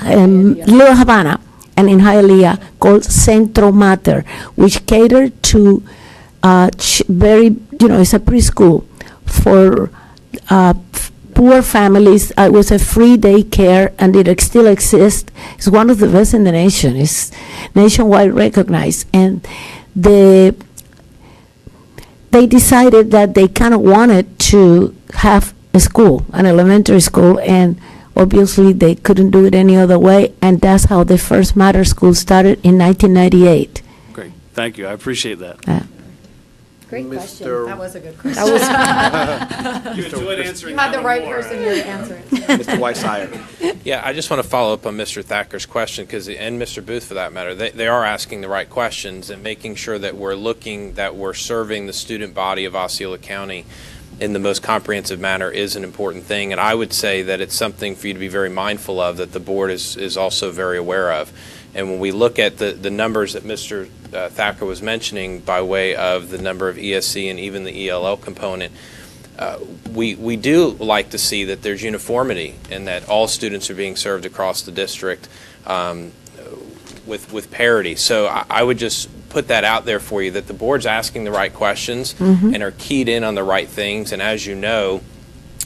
Speaker 3: Little Havana and in Hialeah called Centro Mater, which catered to it's a preschool for poor families. It was a free daycare, and it still exists. It's one of the best in the nation. It's nationwide recognized. And they decided that they kind of wanted to have a school, an elementary school, and obviously they couldn't do it any other way, and that's how the first Mater School started in 1998.
Speaker 5: Great. Thank you. I appreciate that.
Speaker 24: Great question.
Speaker 21: That was a good question.
Speaker 5: You enjoyed answering
Speaker 21: You had the
Speaker 5: that
Speaker 21: right
Speaker 5: one more.
Speaker 21: person here to answer it.
Speaker 1: Mr. Weissire.
Speaker 8: Yeah, I just want to follow up on Mr. Thacker's question, and Mr. Booth for that matter. They are asking the right questions and making sure that we're serving the student body of Osceola County in the most comprehensive manner is an important thing. And I would say that it's something for you to be very mindful of, that the board is also very aware of. And when we look at the numbers that Mr. Thacker was mentioning by way of the number of ESC and even the ELL component, we do like to see that there's uniformity and that all students are being served across the district with parity. So I would just put that out there for you, that the board's asking the right questions and are keyed in on the right things. And as you know,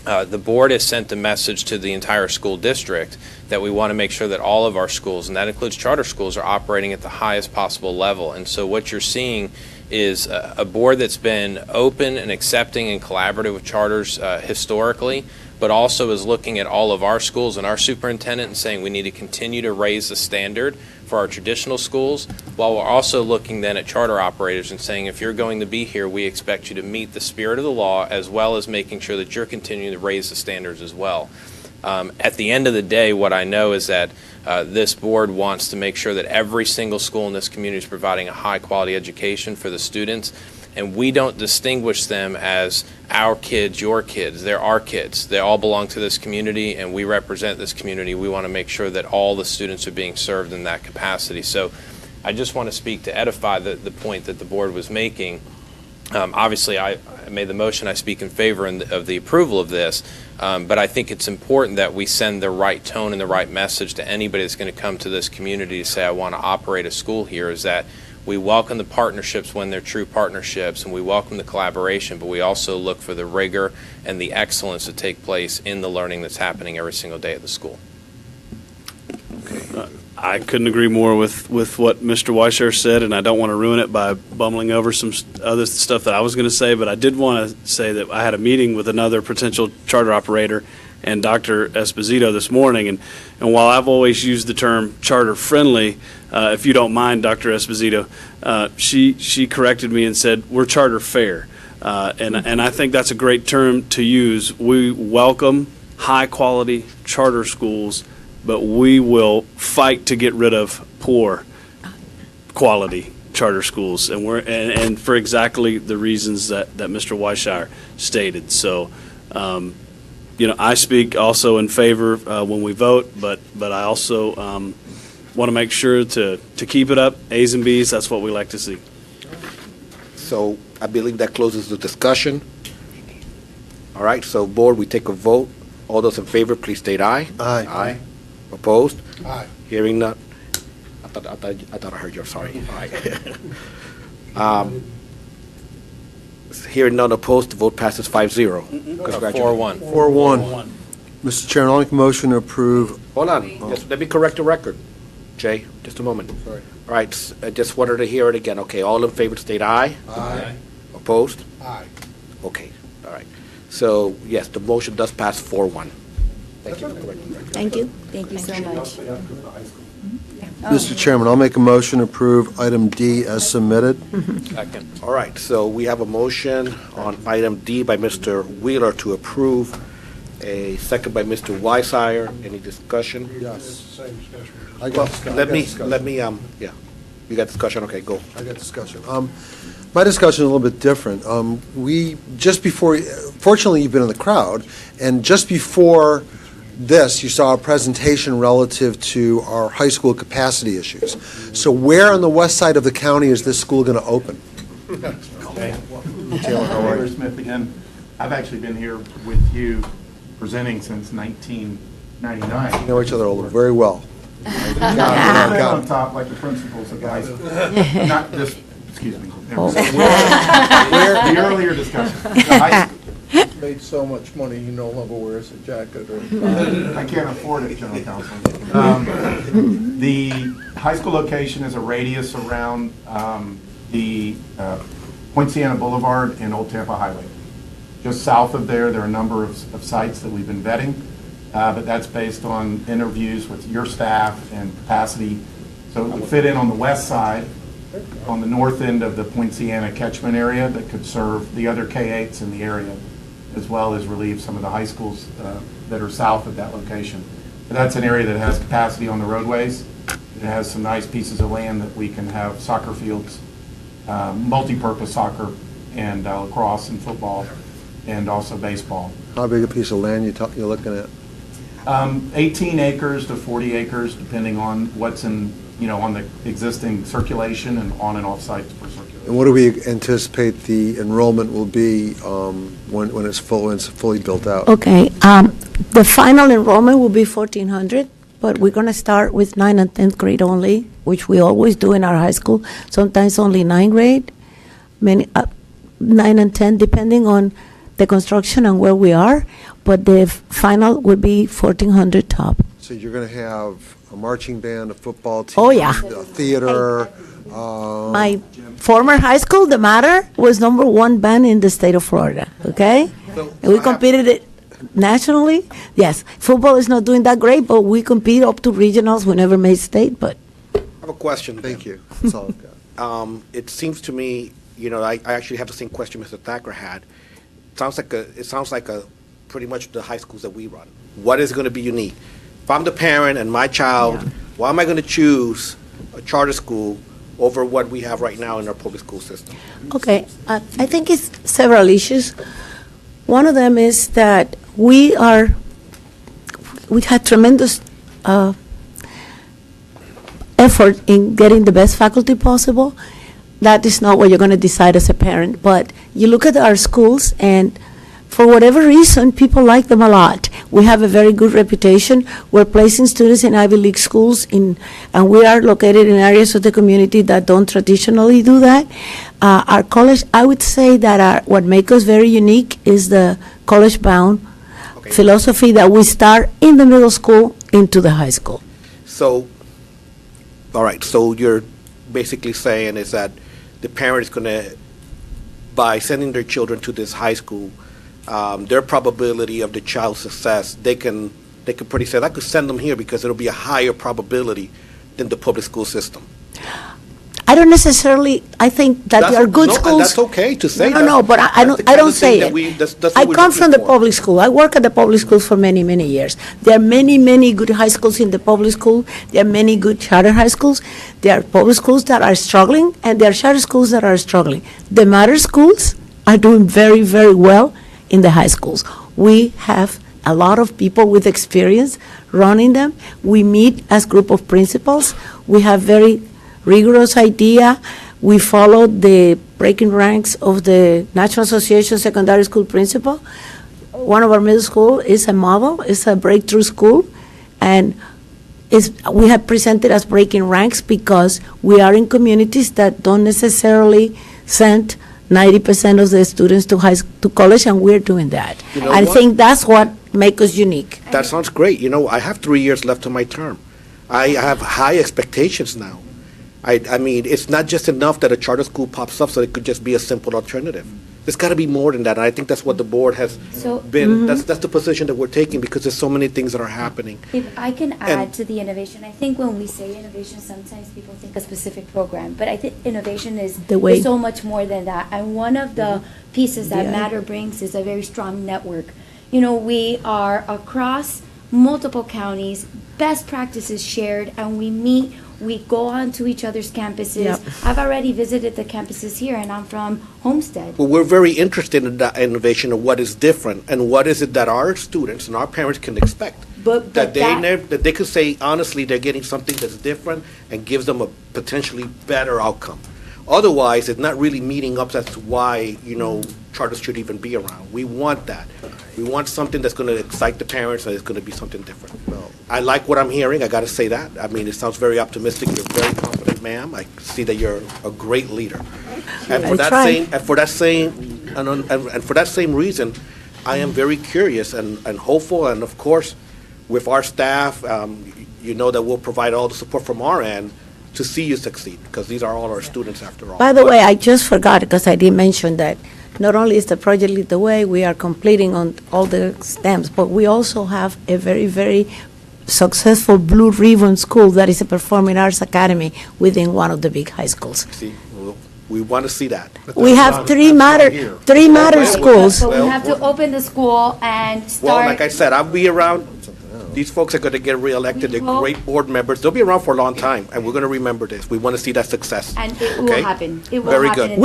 Speaker 8: the board has sent a message to the entire school district that we want to make sure that all of our schools, and that includes charter schools, are operating at the highest possible level. And so what you're seeing is a board that's been open and accepting and collaborative with charters historically, but also is looking at all of our schools and our superintendent and saying we need to continue to raise the standard for our traditional schools, while we're also looking then at charter operators and saying if you're going to be here, we expect you to meet the spirit of the law, as well as making sure that you're continuing to raise the standards as well. At the end of the day, what I know is that This board wants to make sure that every single school in this community is providing a high-quality education for the students, and we don't distinguish them as our kids, your kids. They're our kids. They all belong to this community, and we represent this community. We want to make sure that all the students are being served in that capacity. So I just want to speak to edify the point that the board was making. Obviously, I made the motion. I speak in favor of the approval of this, but I think it's important that we send the right tone and the right message to anybody that's going to come to this community to say, I want to operate a school here, is that we welcome the partnerships when they're true partnerships, and we welcome the collaboration, but we also look for the rigor and the excellence to take place in the learning that's happening every single day at the school.
Speaker 5: I couldn't agree more with what Mr. Weisher said, and I don't want to ruin it by bumbling over some other stuff that I was going to say, but I did want to say that I had a meeting with another potential charter operator and Dr. Esposito this morning, and while I've always used the term charter-friendly, if you don't mind, Dr. Esposito, she corrected me and said, we're charter-fair, and I think that's a great term to use. We welcome high-quality charter schools, but we will fight to get rid of poor quality charter schools, and for exactly the reasons that Mr. Weisshire stated. So, I speak also in favor when we vote, but I also want to make sure to keep it up. A's and B's, that's what we like to see.
Speaker 1: So I believe that closes the discussion. All right, so board, we take a vote. All those in favor, please state aye.
Speaker 10: Aye.
Speaker 1: Aye. Opposed?
Speaker 18: Aye.
Speaker 1: Hearing none. I thought I heard you, sorry. Aye. Hearing none opposed, the vote passes 5-0. Congratulations.
Speaker 8: 4-1.
Speaker 10: 4-1. Mr. Chairman, I'll make a motion to approve.
Speaker 1: Hold on, just let me correct the record. Jay, just a moment.
Speaker 10: Sorry.
Speaker 1: All right, I just wanted to hear it again. Okay, all in favor state aye.
Speaker 18: Aye.
Speaker 1: Opposed?
Speaker 18: Aye.
Speaker 1: Okay, all right. So, yes, the motion does pass 4-1. Thank you.
Speaker 3: Thank you. Thank you so much.
Speaker 10: Mr. Chairman, I'll make a motion to approve item D as submitted.
Speaker 8: Second.
Speaker 1: All right, so we have a motion on item D by Mr. Wheeler to approve, a second by Mr. Weisshire. Any discussion?
Speaker 10: Yes.
Speaker 9: Same discussion.
Speaker 10: I
Speaker 1: Well,
Speaker 10: got
Speaker 1: let me, yeah. You got discussion? Okay, go.
Speaker 10: I got discussion. My discussion is a little bit different. We, just before, fortunately, you've been in the crowd, and just before this, you saw a presentation relative to our high school capacity issues. So where on the west side of the county is this school going to open? Taylor, how are you?
Speaker 22: Smith again. I've actually been here with you presenting since 1999.
Speaker 10: You know each other very well.
Speaker 22: On top like the principals of the high school. Not this, excuse me. The earlier discussion. The high school.
Speaker 18: Made so much money, he no longer wears a jacket or.
Speaker 22: I can't afford it, General Counsel. The high school location is a radius around the Point Siena Boulevard and Old Tampa Highway. Just south of there are a number of sites that we've been vetting, but that's based on interviews with your staff and capacity. So it would fit in on the west side, on the north end of the Point Siena catchment area that could serve the other K-8s in the area, as well as relieve some of the high schools that are south of that location. But that's an area that has capacity on the roadways. It has some nice pieces of land that we can have soccer fields, multi-purpose soccer and lacrosse and football, and also baseball.
Speaker 10: How big a piece of land you're looking at?
Speaker 22: 18 acres to 40 acres, depending on what's in, on the existing circulation and on and off sites for circulation.
Speaker 10: And what do we anticipate the enrollment will be when it's fully built out?
Speaker 3: Okay, the final enrollment will be 1,400, but we're going to start with 9th and 10th grade only, which we always do in our high school. Sometimes only 9th grade, 9 and 10, depending on the construction and where we are. But the final will be 1,400 top.
Speaker 10: So you're going to have a marching band, a football team,
Speaker 3: Oh, yeah.
Speaker 10: a theater.
Speaker 3: My former high school, the Matter, was #1 band in the state of Florida, okay? And we competed it nationally. Yes, football is not doing that great, but we compete up to regionals. We never made state, but.
Speaker 1: I have a question.
Speaker 10: Thank you. That's all I've got.
Speaker 1: It seems to me, I actually have the same question Mr. Thacker had. It sounds like pretty much the high schools that we run. What is going to be unique? If I'm the parent and my child, why am I going to choose a charter school over what we have right now in our public school system?
Speaker 3: Okay, I think it's several issues. One of them is that we had tremendous effort in getting the best faculty possible. That is not what you're going to decide as a parent, but you look at our schools, and for whatever reason, people like them a lot. We have a very good reputation. We're placing students in Ivy League schools, and we are located in areas of the community that don't traditionally do that. Our college, I would say that what makes us very unique is the college-bound philosophy that we start in the middle school into the high school.
Speaker 1: So, all right, so you're basically saying is that the parent is going to, by sending their children to this high school, their probability of the child's success, they can pretty say, I could send them here because it'll be a higher probability than the public school system.
Speaker 3: I don't necessarily, I think that there are good schools.
Speaker 1: And that's okay to say that.
Speaker 3: No, but I don't say it. I come from the public school. I work at the public schools for many, many years. There are many, many good high schools in the public school. There are many good charter high schools. There are public schools that are struggling, and there are charter schools that are struggling. The matter schools are doing very, very well in the high schools. We have a lot of people with experience running them. We meet as group of principals. We have very rigorous idea. We follow the breaking ranks of the National Association of Secondary School Principal. One of our middle school is a model, it's a breakthrough school, and we have presented as breaking ranks because we are in communities that don't necessarily send 90% of the students to college, and we're doing that.
Speaker 1: You know
Speaker 3: I
Speaker 1: what?
Speaker 3: think that's what makes us unique.
Speaker 1: That sounds great. You know, I have 3 years left of my term. I have high expectations now. I mean, it's not just enough that a charter school pops up so it could just be a simple alternative. There's got to be more than that, and I think that's what the board has been, that's the position that we're taking, because there's so many things that are happening.
Speaker 24: If I can add to the innovation, I think when we say innovation, sometimes people think a specific program, but I think innovation is so much more than that. And one of the pieces that Matter brings is a very strong network. You know, we are across multiple counties, best practices shared, and we meet. We go on to each other's campuses.
Speaker 3: Yep.
Speaker 24: I've already visited the campuses here, and I'm from Homestead.
Speaker 1: Well, we're very interested in that innovation of what is different and what is it that our students and our parents can expect.
Speaker 24: But
Speaker 1: that they could say, honestly, they're getting something that's different and gives them a potentially better outcome. Otherwise, it's not really meeting up as to why, you know, charters should even be around. We want that. We want something that's going to excite the parents and it's going to be something different. I like what I'm hearing. I got to say that. I mean, it sounds very optimistic. You're very confident, ma'am. I see that you're a great leader. And for that same reason, I am very curious and hopeful. And of course, with our staff, you know that we'll provide all the support from our end to see you succeed, because these are all our students after all.
Speaker 3: By the way, I just forgot, because I did mention that not only is the project Lead the Way, we are completing on all the STEMs, but we also have a very, very successful Blue Ribbon school that is a performing arts academy within one of the big high schools.
Speaker 1: See, we want to see that.
Speaker 3: We have three matter schools.
Speaker 24: So we have to open the school and start.
Speaker 1: Well, like I said, I'll be around. These folks are going to get reelected. They're great board members. They'll be around for a long time, and we're going to remember this. We want to see that success.
Speaker 24: And it will happen. It will
Speaker 1: Very
Speaker 24: happen.
Speaker 1: good.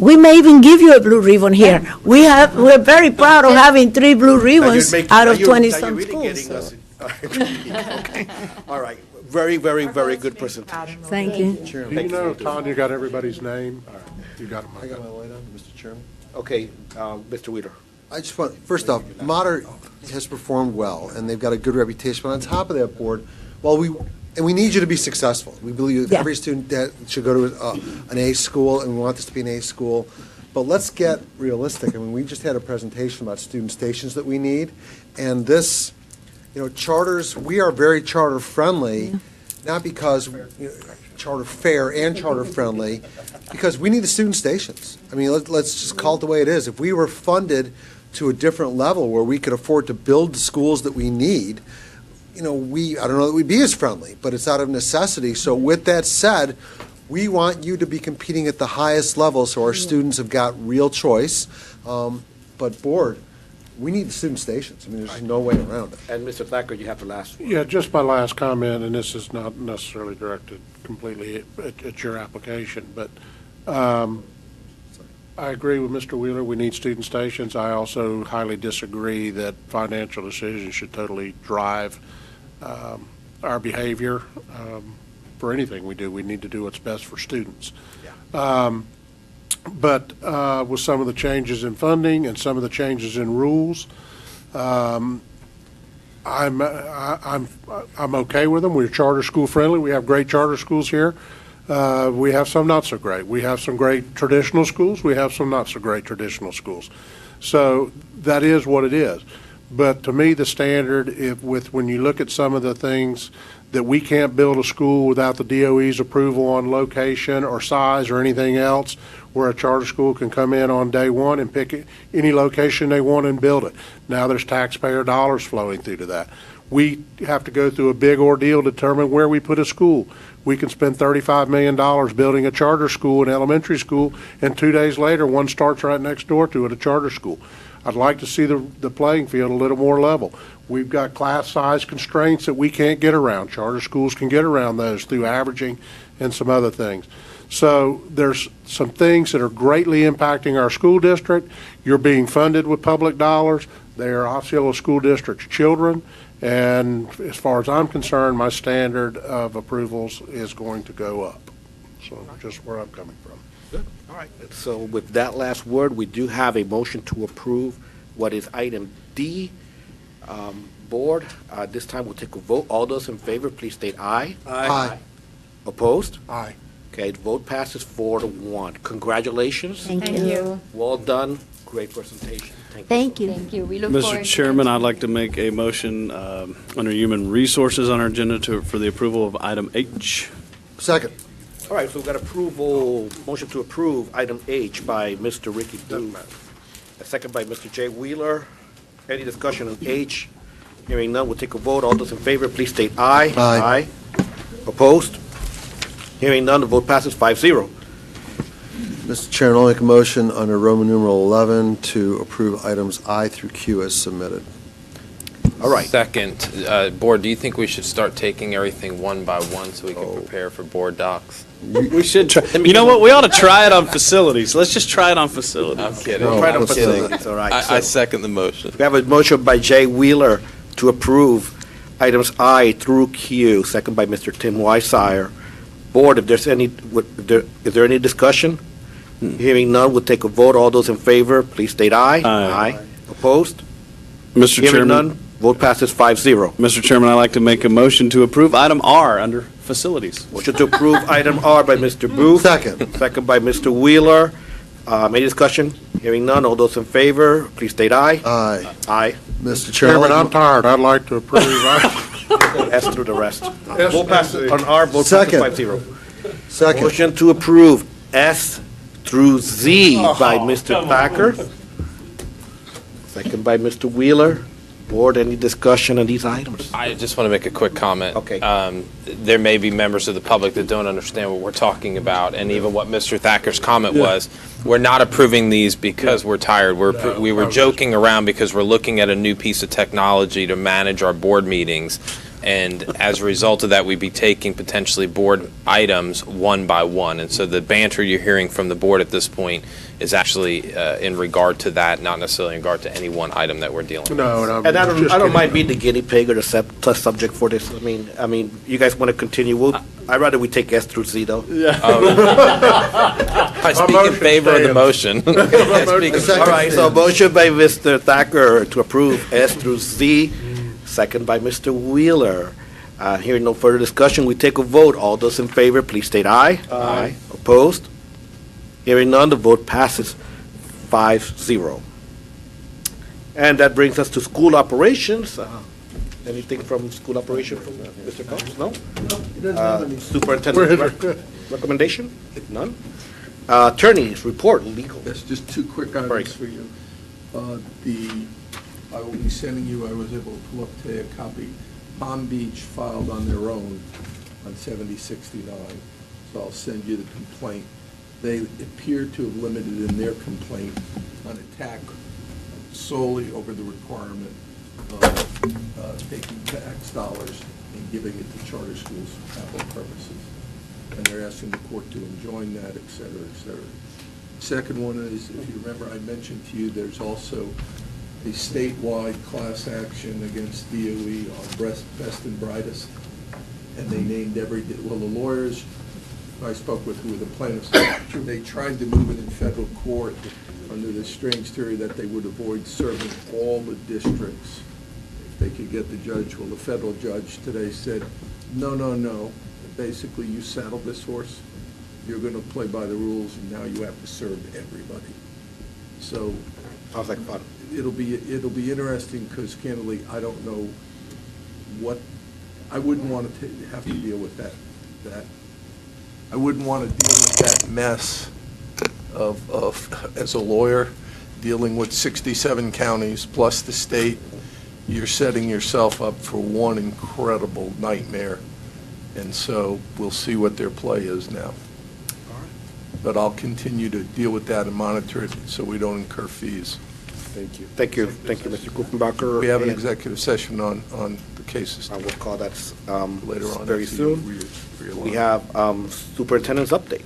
Speaker 3: We may even give you a blue ribbon here. We're very proud of having 3 blue ribbons out of 20-some schools.
Speaker 1: Okay. All right. Very, very, very good presentation.
Speaker 3: Thank you.
Speaker 9: Do you know, Tanya, got everybody's name? You got them.
Speaker 10: I got my light on, Mr. Chairman.
Speaker 1: Okay, Mr. Wheeler.
Speaker 10: I just want, first off, Mater has performed well, and they've got a good reputation. But on top of that, board, we need you to be successful. We believe every student that should go to an A school, and we want this to be an A school. But let's get realistic. I mean, we just had a presentation about student stations that we need, and this, you know, charters. We are very charter friendly, not because charter fair and charter friendly, because we need the student stations. I mean, let's just call it the way it is. If we were funded to a different level where we could afford to build the schools that we need, you know, I don't know that we'd be as friendly, but it's out of necessity. So with that said, we want you to be competing at the highest level so our students have got real choice. But board, We need the student stations. I mean, there's no way around it.
Speaker 1: And Mr. Thacker, you have the last word.
Speaker 9: Yeah, just my last comment, and this is not necessarily directed completely at your application, but I agree with Mr. Wheeler. We need student stations. I also highly disagree that financial decisions should totally drive our behavior. For anything we do, we need to do what's best for students. But with some of the changes in funding and some of the changes in rules, I'm okay with them. We're charter school friendly. We have great charter schools here. We have some not so great. We have some great traditional schools. We have some not so great traditional schools. So that is what it is. But to me, the standard, when you look at some of the things that we can't build a school without the DOE's approval on location or size or anything else, where a charter school can come in on day one and pick any location they want and build it. Now there's taxpayer dollars flowing through to that. We have to go through a big ordeal to determine where we put a school. We can spend $35 million building a charter school, an elementary school, and 2 days later, one starts right next door to it, a charter school. I'd like to see the playing field a little more level. We've got class size constraints that we can't get around. Charter schools can get around those through averaging and some other things. So there's some things that are greatly impacting our school district. You're being funded with public dollars. They are Osceola School District's children. And as far as I'm concerned, my standard of approvals is going to go up. So just where I'm coming from.
Speaker 1: Good. All right. So with that last word, we do have a motion to approve what is item D. Board, this time we'll take a vote. All those in favor, please state aye.
Speaker 9: Aye.
Speaker 1: Opposed?
Speaker 9: Aye.
Speaker 1: Okay, the vote passes 4-1. Congratulations.
Speaker 21: Thank you.
Speaker 1: Well done. Great presentation.
Speaker 21: Thank you.
Speaker 24: Thank you. We look
Speaker 5: Mr.
Speaker 24: forward to
Speaker 5: Chairman, I'd like to make a motion under Human Resources on our agenda for the approval of item H.
Speaker 10: Second.
Speaker 1: All right, so we've got motion to approve item H by Mr. Ricky Booth. A second by Mr. Jay Wheeler. Any discussion on H? Hearing none, we'll take a vote. All those in favor, please state aye.
Speaker 10: Aye.
Speaker 1: Opposed? Hearing none, the vote passes 5-0.
Speaker 10: Mr. Chairman, I'll make a motion under Roman numeral 11 to approve items I through Q as submitted.
Speaker 1: All right.
Speaker 8: Second, Board, do you think we should start taking everything one by one so we can prepare for board docs?
Speaker 5: We should try. You know what? We ought to try it on facilities. Let's just try it on facilities.
Speaker 8: I'm kidding.
Speaker 1: We'll try it on
Speaker 8: I'm kidding.
Speaker 1: facilities, all right.
Speaker 8: I
Speaker 1: So-
Speaker 8: second the motion.
Speaker 1: We have a motion by Jay Wheeler to approve items I through Q, second by Mr. Tim Weissire. Board, if there's any, is there any discussion? Hearing none, we'll take a vote. All those in favor, please state aye.
Speaker 5: Aye.
Speaker 1: Opposed?
Speaker 5: Mr.
Speaker 1: Hearing
Speaker 5: Chairman.
Speaker 1: none, vote passes 5-0.
Speaker 5: Mr. Chairman, I'd like to make a motion to approve item R under facilities.
Speaker 1: Motion to approve item R by Mr. Booth.
Speaker 10: Second.
Speaker 1: Second by Mr. Wheeler. Any discussion? Hearing none, all those in favor, please state aye.
Speaker 10: Aye.
Speaker 1: Aye.
Speaker 10: Mr. Chairman,
Speaker 9: Chairman, I'm tired. I'd like to approve.
Speaker 1: S through the rest. Vote passes on R, vote passes
Speaker 10: Second.
Speaker 1: 5-0.
Speaker 10: Second.
Speaker 1: Motion to approve S through Z by Mr. Thacker. Second by Mr. Wheeler. Board, any discussion on these items?
Speaker 8: I just want to make a quick comment.
Speaker 1: Okay.
Speaker 8: There may be members of the public that don't understand what we're talking about, and even what Mr. Thacker's comment was. We're not approving these because we're tired. We were joking around because we're looking at a new piece of technology to manage our board meetings, and as a result of that, we'd be taking potentially board items one by one. And so the banter you're hearing from the board at this point is actually in regard to that, not necessarily in regard to any one item that we're dealing with.
Speaker 9: No,
Speaker 1: And I don't mind being the guinea pig or the test subject for this. I mean, you guys want to continue? I'd rather we take S through Z, though.
Speaker 5: Yeah.
Speaker 8: I speak in favor of the motion.
Speaker 1: All right, so motion by Mr. Thacker to approve S through Z, second by Mr. Wheeler. Hearing no further discussion, we take a vote. All those in favor, please state aye. Aye. Opposed? Hearing none, the vote passes 5-0. And that brings us to school operations. Anything from school operation from Mr. Cox? No? Superintendent's recommendation? None? Attorney's report, legal.
Speaker 6: Yes, just two quick items for you. I will be sending you, I was able to pull up today a copy. Palm Beach filed on their own on 7069, so I'll send you the complaint. They appear to have limited in their complaint on attack solely over the requirement of taking tax dollars and giving it to charter schools for capital purposes. And they're asking the court to enjoin that, et cetera, et cetera. Second one is, if you remember, I mentioned to you, there's also a statewide class action against DOE on best and brightest. And they named well, the lawyers I spoke with who were the plaintiffs, they tried to move it in federal court under this strange theory that they would avoid serving all the districts if they could get the judge. Well, the federal judge today said, no, no, no. Basically, you saddled this horse. You're going to play by the rules, and now you have to serve everybody. So,
Speaker 1: sounds like fun.
Speaker 6: It'll be interesting because, candidly, I don't know what. I wouldn't want to have to deal with that. I wouldn't want to deal with that mess of as a lawyer, dealing with 67 counties plus the state. You're setting yourself up for one incredible nightmare. And so we'll see what their play is now. But I'll continue to deal with that and monitor it so we don't incur fees.
Speaker 1: Thank you. Thank you, Mr. Kuchenbacher.
Speaker 6: We have an executive session on the cases.
Speaker 1: I will call that
Speaker 6: later on
Speaker 1: very soon. We have superintendent's update.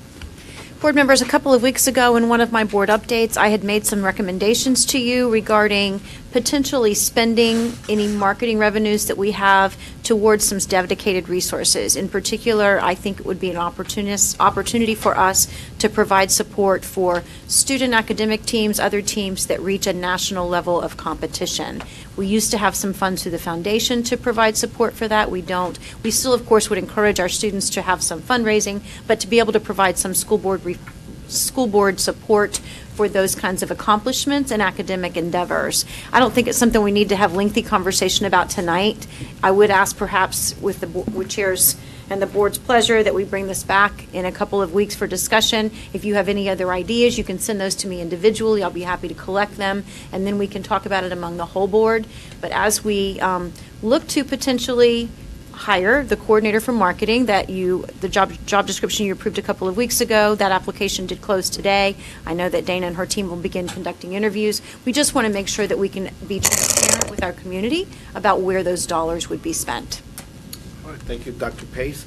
Speaker 12: Board members, a couple of weeks ago in one of my board updates, I had made some recommendations to you regarding potentially spending any marketing revenues that we have towards some dedicated resources. In particular, I think it would be an opportunity for us to provide support for student academic teams, other teams that reach a national level of competition. We used to have some funds through the foundation to provide support for that. We don't. We still, of course, would encourage our students to have some fundraising, but to be able to provide some school board support for those kinds of accomplishments and academic endeavors. I don't think it's something we need to have lengthy conversation about tonight. I would ask perhaps with the chairs and the board's pleasure that we bring this back in a couple of weeks for discussion. If you have any other ideas, you can send those to me individually. I'll be happy to collect them, and then we can talk about it among the whole board. But as we look to potentially hire the coordinator for marketing the job description you approved a couple of weeks ago, that application did close today. I know that Dana and her team will begin conducting interviews. We just want to make sure that we can be transparent with our community about where those dollars would be spent.
Speaker 1: All right, thank you, Dr. Pace.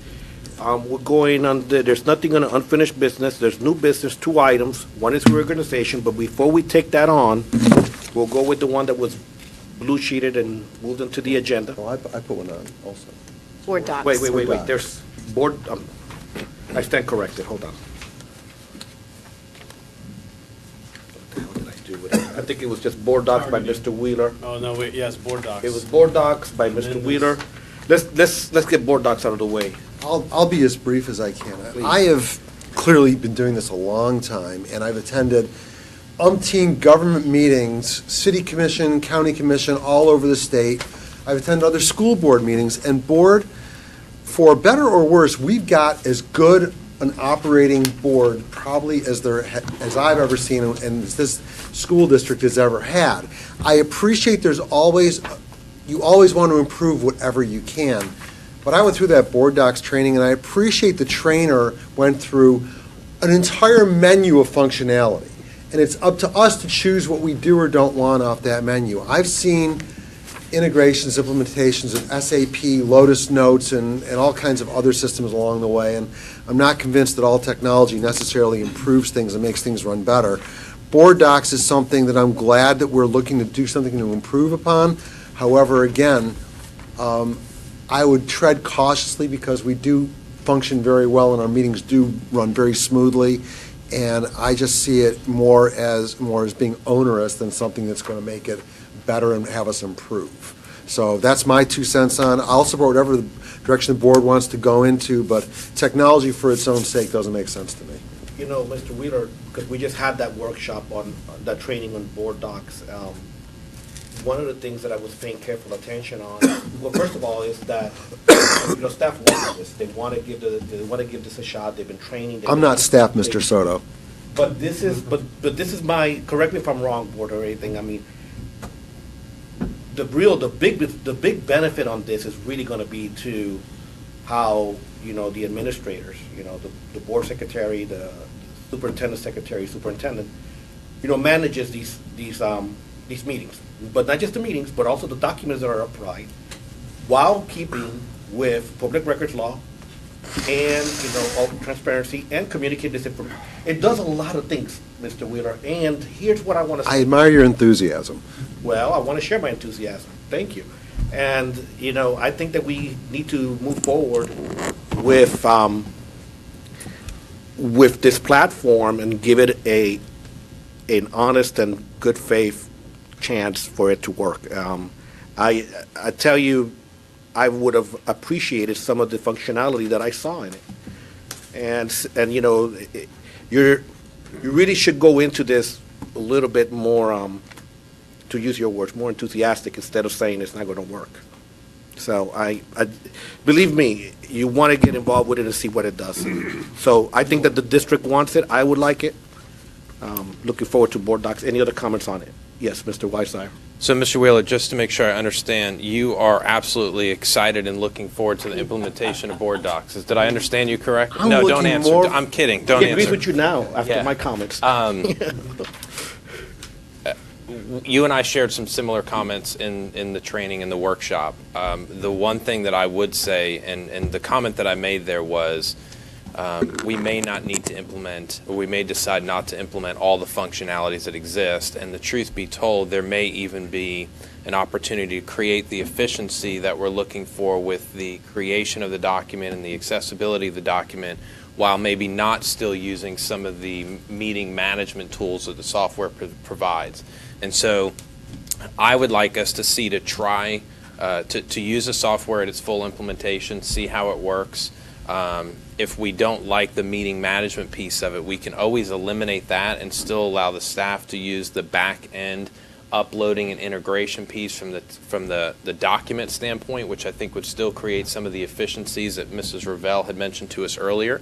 Speaker 1: We're going on, there's nothing on unfinished business. There's new business, 2 items. One is reorganization, but before we take that on, we'll go with the one that was blue sheeted and moved into the agenda.
Speaker 10: Oh, I put one on also.
Speaker 12: Board docs.
Speaker 1: Wait. There's board, I stand corrected. Hold on. What the hell did I do with it? I think it was just board docs by Mr. Wheeler.
Speaker 5: Oh, no, wait, yes, board docs.
Speaker 1: It was board docs by Mr. Wheeler. Let's get board docs out of the way.
Speaker 10: I'll be as brief as I can.
Speaker 1: Please.
Speaker 10: I have clearly been doing this a long time, and I've attended umpteen government meetings, city commission, county commission, all over the state. I've attended other school board meetings, and board, for better or worse, we've got as good an operating board probably as I've ever seen and this school district has ever had. I appreciate you always want to improve whatever you can, but I went through that board docs training, and I appreciate the trainer went through an entire menu of functionality, and it's up to us to choose what we do or don't want off that menu. I've seen integrations, implementations of SAP, Lotus Notes, and all kinds of other systems along the way, and I'm not convinced that all technology necessarily improves things and makes things run better. Board docs is something that I'm glad that we're looking to do something to improve upon. However, again, I would tread cautiously because we do function very well and our meetings do run very smoothly, and I just see it more as being onerous than something that's going to make it better and have us improve. So that's my 2 cents on. I'll support whatever the direction the board wants to go into, but technology for its own sake doesn't make sense to me.
Speaker 1: You know, Mr. Wheeler, because we just had that workshop on that training on board docs. One of the things that I was paying careful attention on, well, first of all, is that staff want this. They want to give this a shot. They've been training.
Speaker 10: I'm not staff, Mr. Soto.
Speaker 1: But this is my, correct me if I'm wrong, board or anything. I mean, the big benefit on this is really going to be to how the administrators, the board secretary, the superintendent secretary, superintendent, manages these these meetings, but not just the meetings, but also the documents that are applied, while keeping with public records law and, all transparency and communicate this information. It does a lot of things, Mr. Wheeler, and here's what I want to say.
Speaker 10: I admire your enthusiasm.
Speaker 1: Well, I want to share my enthusiasm. Thank you. And, I think that we need to move forward with this platform and give it an honest and good faith chance for it to work. I tell you, I would have appreciated some of the functionality that I saw in it. And you really should go into this a little bit more, to use your words, more enthusiastic instead of saying it's not going to work. So I believe me, you want to get involved with it and see what it does. So I think that the district wants it. I would like it. Looking forward to board docs. Any other comments on it? Yes, Mr. Weissire.
Speaker 8: So, Mr. Wheeler, just to make sure I understand, you are absolutely excited and looking forward to the implementation of board docs. Did I understand you correctly?
Speaker 1: I'm
Speaker 8: No, don't
Speaker 1: looking
Speaker 8: answer.
Speaker 1: more-
Speaker 8: I'm kidding. Don't
Speaker 1: He
Speaker 8: answer.
Speaker 1: agrees with you now after
Speaker 8: Yeah.
Speaker 1: my comments.
Speaker 8: You and I shared some similar comments in the training and the workshop. The one thing that I would say, and the comment that I made there was, we may not need to implement, or we may decide not to implement all the functionalities that exist, and the truth be told, there may even be an opportunity to create the efficiency that we're looking for with the creation of the document and the accessibility of the document, while maybe not still using some of the meeting management tools that the software provides. And so I would like us to see to try to use the software at its full implementation, see how it works. If we don't like the meeting management piece of it, we can always eliminate that and still allow the staff to use the back end uploading and integration piece from the document standpoint, which I think would still create some of the efficiencies that Mrs. Ravel had mentioned to us earlier,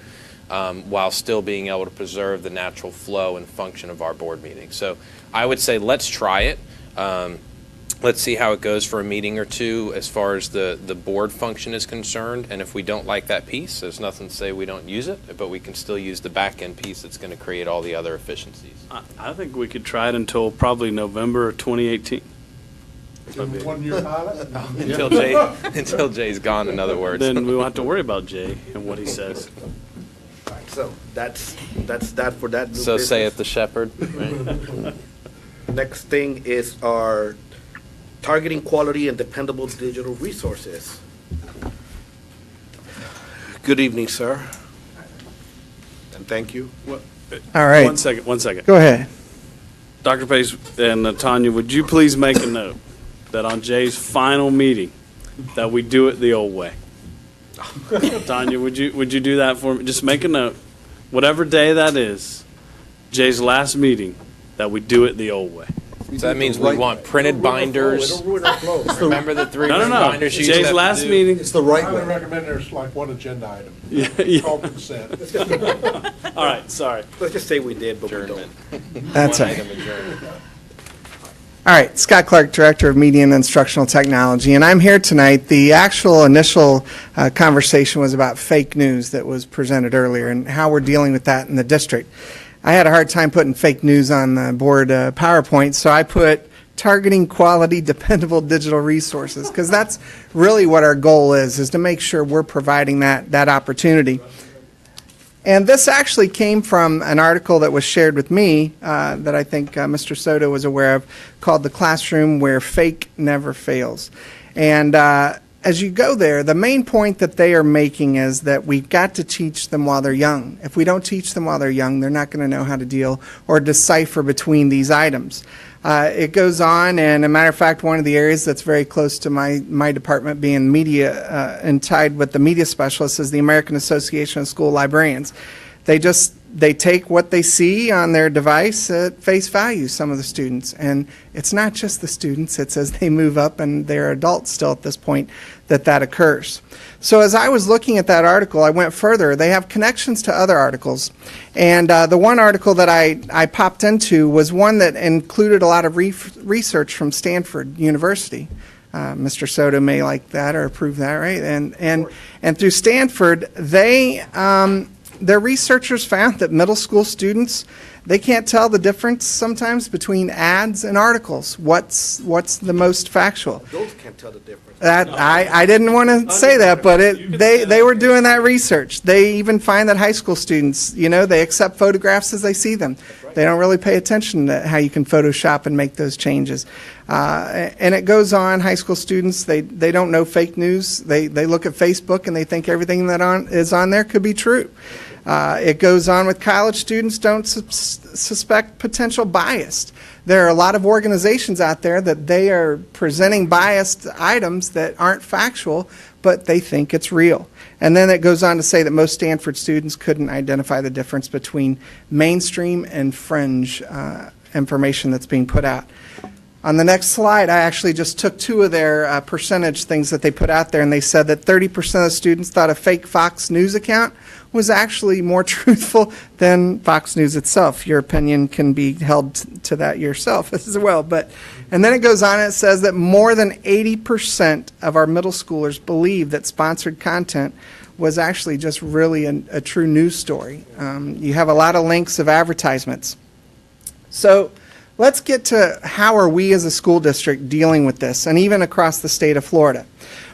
Speaker 8: while still being able to preserve the natural flow and function of our board meeting. So I would say let's try it. Let's see how it goes for a meeting or two as far as the board function is concerned. And if we don't like that piece, there's nothing to say we don't use it, but we can still use the back end piece that's going to create all the other efficiencies.
Speaker 5: I think we could try it until probably November of 2018.
Speaker 9: 1-year pilot?
Speaker 8: Until Jay's gone, in other words.
Speaker 5: Then we won't have to worry about Jay and what he says.
Speaker 1: So that's that for that new
Speaker 8: So
Speaker 1: business.
Speaker 8: saith the shepherd. Right?
Speaker 1: Next thing is our targeting quality and dependable digital resources. Good evening, sir. And thank you.
Speaker 7: All right.
Speaker 5: One second.
Speaker 7: Go ahead.
Speaker 5: Dr. Pace and Tanya, would you please make a note that on Jay's final meeting, that we do it the old way? Tanya, would you do that for me? Just make a note, whatever day that is, Jay's last meeting, that we do it the old way.
Speaker 8: So that means we want printed binders. Remember the three binders you used to
Speaker 5: Jay's
Speaker 8: have to
Speaker 5: last
Speaker 8: do?
Speaker 5: meeting.
Speaker 10: It's the right
Speaker 9: I
Speaker 10: way.
Speaker 9: would recommend there's like one agenda item.
Speaker 5: Yeah.
Speaker 9: Called consent.
Speaker 5: All right, sorry.
Speaker 1: Let's just say we did, but we don't.
Speaker 7: That's
Speaker 8: One
Speaker 7: right.
Speaker 8: item adjourned.
Speaker 7: All right, Scott Clark, Director of Media and Instructional Technology, and I'm here tonight. The actual initial conversation was about fake news that was presented earlier and how we're dealing with that in the district. I had a hard time putting fake news on the board PowerPoint, so I put targeting quality, dependable digital resources, because that's really what our goal is to make sure we're providing that opportunity. And this actually came from an article that was shared with me that I think Mr. Soto was aware of, called The Classroom Where Fake Never Fails. And as you go there, the main point that they are making is that we've got to teach them while they're young. If we don't teach them while they're young, they're not going to know how to deal or decipher between these items. It goes on, and a matter of fact, one of the areas that's very close to my department, being media and tied with the media specialists, is the American Association of School Librarians. They take what they see on their device at face value, some of the students. And it's not just the students, it's as they move up and they're adults still at this point that occurs. So as I was looking at that article, I went further. They have connections to other articles. And the one article that I popped into was one that included a lot of research from Stanford University. Mr. Soto may like that or approve that, right? And through Stanford, their researchers found that middle school students, They can't tell the difference sometimes between ads and articles. What's the most factual?
Speaker 1: Adults can't tell the difference.
Speaker 7: I didn't want to say that, but they were doing that research. They even find that high school students, they accept photographs as they see them. They don't really pay attention to how you can Photoshop and make those changes. And it goes on. High school students, they don't know fake news. They look at Facebook and they think everything that is on there could be true. It goes on with college students don't suspect potential bias. There are a lot of organizations out there that they are presenting biased items that aren't factual, but they think it's real. And then it goes on to say that most Stanford students couldn't identify the difference between mainstream and fringe information that's being put out. On the next slide, I actually just took two of their percentage things that they put out there, and they said that 30% of students thought a fake Fox News account was actually more truthful than Fox News itself. Your opinion can be held to that yourself as well. And then it goes on and it says that more than 80% of our middle schoolers believe that sponsored content was actually just really a true news story. You have a lot of links of advertisements. So let's get to how are we as a school district dealing with this, and even across the state of Florida.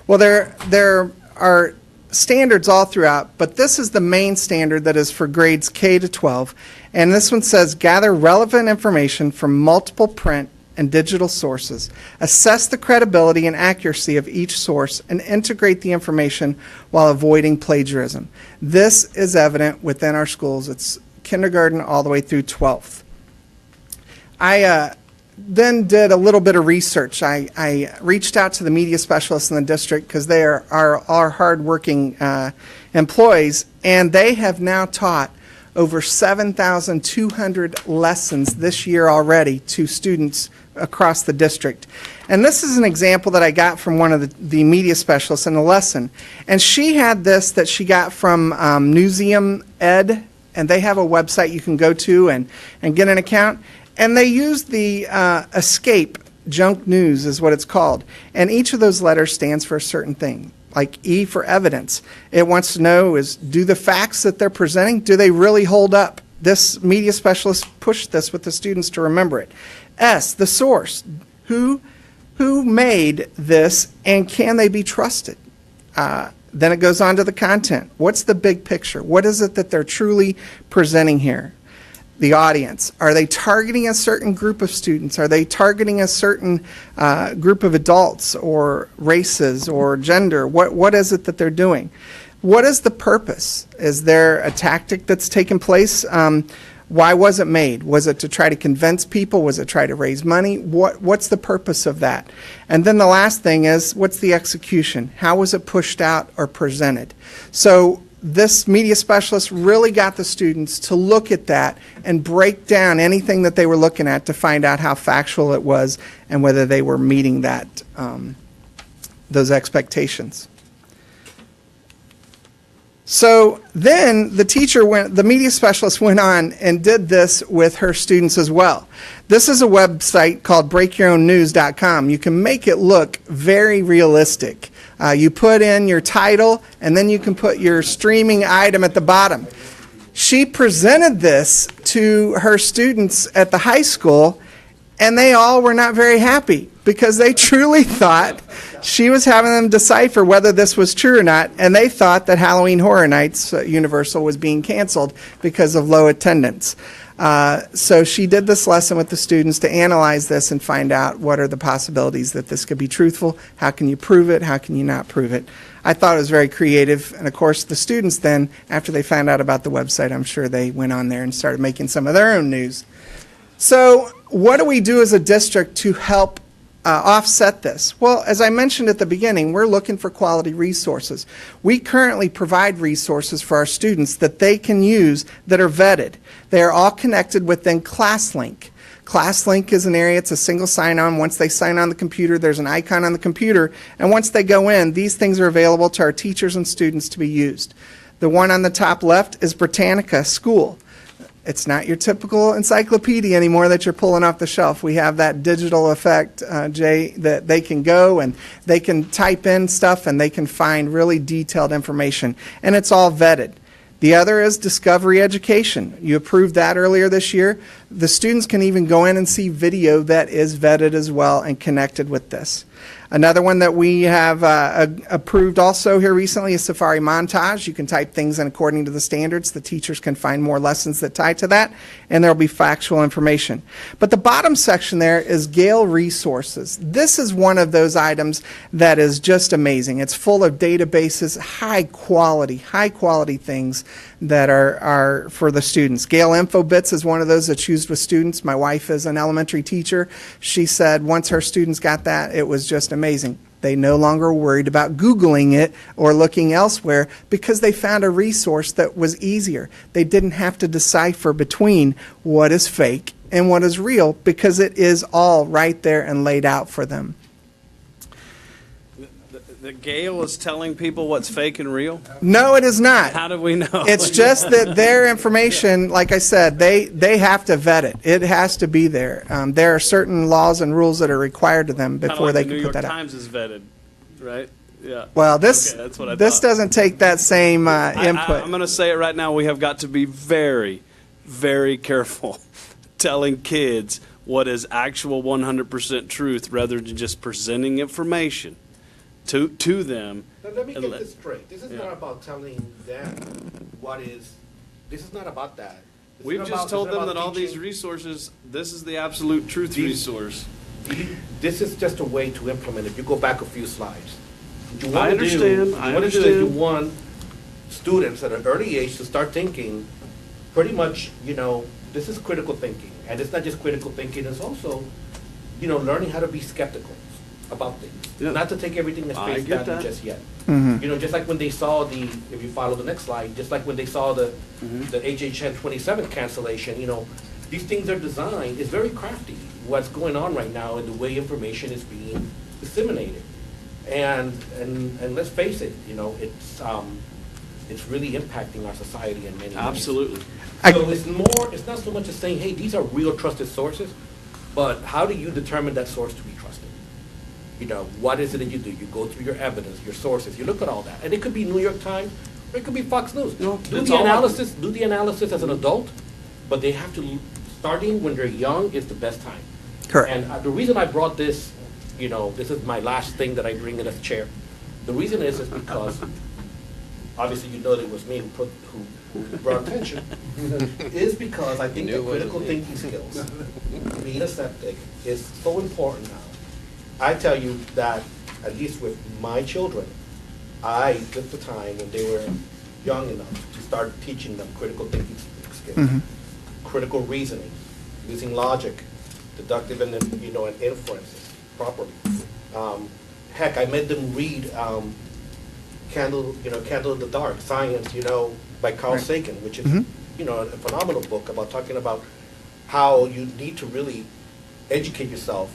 Speaker 7: Well, there are standards all throughout, but this is the main standard that is for grades K to 12, and this one says gather relevant information from multiple print and digital sources, assess the credibility and accuracy of each source, and integrate the information while avoiding plagiarism. This is evident within our schools. It's kindergarten all the way through 12th. I then did a little bit of research. I reached out to the media specialists in the district because they are our hardworking employees, and they have now taught over 7,200 lessons this year already to students across the district. And this is an example that I got from one of the media specialists in a lesson. And she had this that she got from Newseum Ed, and they have a website you can go to and get an account. And they used the Escape Junk News is what it's called. And each of those letters stands for a certain thing. Like E for evidence. It wants to know do the facts that they're presenting, do they really hold up? This media specialist pushed this with the students to remember it. S, the source. Who made this, and can they be trusted? Then it goes on to the content. What's the big picture? What is it that they're truly presenting here? The audience. Are they targeting a certain group of students? Are they targeting a certain group of adults or races or gender? What is it that they're doing? What is the purpose? Is there a tactic that's taken place? Why was it made? Was it to try to convince people? Was it try to raise money? What's the purpose of that? And then the last thing is, what's the execution? How was it pushed out or presented? So this media specialist really got the students to look at that and break down anything that they were looking at to find out how factual it was and whether they were meeting that those expectations. So then the media specialist went on and did this with her students as well. This is a website called breakyourownnews.com. You can make it look very realistic. You put in your title, and then you can put your streaming item at the bottom. She presented this to her students at the high school, and they all were not very happy because they truly thought she was having them decipher whether this was true or not, and they thought that Halloween Horror Nights Universal was being canceled because of low attendance. So she did this lesson with the students to analyze this and find out what are the possibilities that this could be truthful, how can you prove it, how can you not prove it. I thought it was very creative, and of course the students then, after they found out about the website, I'm sure they went on there and started making some of their own news. So what do we do as a district to help offset this? Well, as I mentioned at the beginning, we're looking for quality resources. We currently provide resources for our students that they can use that are vetted. They are all connected within ClassLink. ClassLink is an area, it's a single sign-on. Once they sign on the computer, there's an icon on the computer, and once they go in, these things are available to our teachers and students to be used. The one on the top left is Britannica School. It's not your typical encyclopedia anymore that you're pulling off the shelf. We have that digital effect, Jay, that they can go and they can type in stuff and they can find really detailed information. And it's all vetted. The other is Discovery Education. You approved that earlier this year. The students can even go in and see video that is vetted as well and connected with this. Another one that we have approved also here recently is Safari Montage. You can type things in according to the standards. The teachers can find more lessons that tie to that, and there will be factual information. But the bottom section there is Gale Resources. This is one of those items that is just amazing. It's full of databases, high quality things that are for the students. Gale InfoBits is one of those that's used with students. My wife is an elementary teacher. She said once her students got that, it was just amazing. They no longer worried about Googling it or looking elsewhere because they found a resource that was easier. They didn't have to decipher between what is fake and what is real because it is all right there and laid out for them.
Speaker 5: The Gale is telling people what's fake and real?
Speaker 7: No, it is not.
Speaker 5: How do we know?
Speaker 7: It's just that their information, like I said, they have to vet it. It has to be there. There are certain laws and rules that are required to them before they can put that out.
Speaker 5: The New York Times is vetted, right? Yeah.
Speaker 7: Well, this
Speaker 5: Okay, that's what I
Speaker 7: this
Speaker 5: thought.
Speaker 7: doesn't take that same input.
Speaker 5: I'm going to say it right now. We have got to be very, very careful telling kids what is actual 100% truth rather than just presenting information to them.
Speaker 1: Now, let me get this straight. This is not about telling them what is, this is not about that.
Speaker 5: We've just told them that all these resources, this is the absolute truth resource.
Speaker 1: This is just a way to implement it. You go back a few slides. What you
Speaker 5: I
Speaker 1: want to do,
Speaker 5: understand.
Speaker 1: what you want to do is you want students at an early age to start thinking pretty much, this is critical thinking. And it's not just critical thinking, it's also, learning how to be skeptical about things.
Speaker 5: Yeah.
Speaker 1: Not to take everything as
Speaker 5: I
Speaker 1: face
Speaker 5: get
Speaker 1: value
Speaker 5: that.
Speaker 1: just yet.
Speaker 7: Mhm.
Speaker 1: Just like when they saw if you follow the next slide, just like when they saw the HHN 27 cancellation, these things are designed, it's very crafty what's going on right now and the way information is being disseminated. And let's face it, it's really impacting our society in many ways.
Speaker 5: Absolutely.
Speaker 1: So it's not so much as saying, hey, these are real trusted sources, but how do you determine that source to be trusted? What is it that you do? You go through your evidence, your sources, you look at all that. And it could be New York Times, or it could be Fox News. Do the analysis as an adult, but they have to, starting when they're young is the best time.
Speaker 7: Correct.
Speaker 1: And the reason I brought this, this is my last thing that I bring in as chair. The reason is because, obviously you know that it was me who brought attention, is because I think that critical thinking skills, being a skeptic, is so important now. I tell you that, at least with my children, I took the time when they were young enough to start teaching them critical thinking skills, critical reasoning, using logic, deductive and inferences properly. Heck, I made them read Candle in the Dark, Science, by Carl Sagan, which is a phenomenal book about talking about how you need to really educate yourself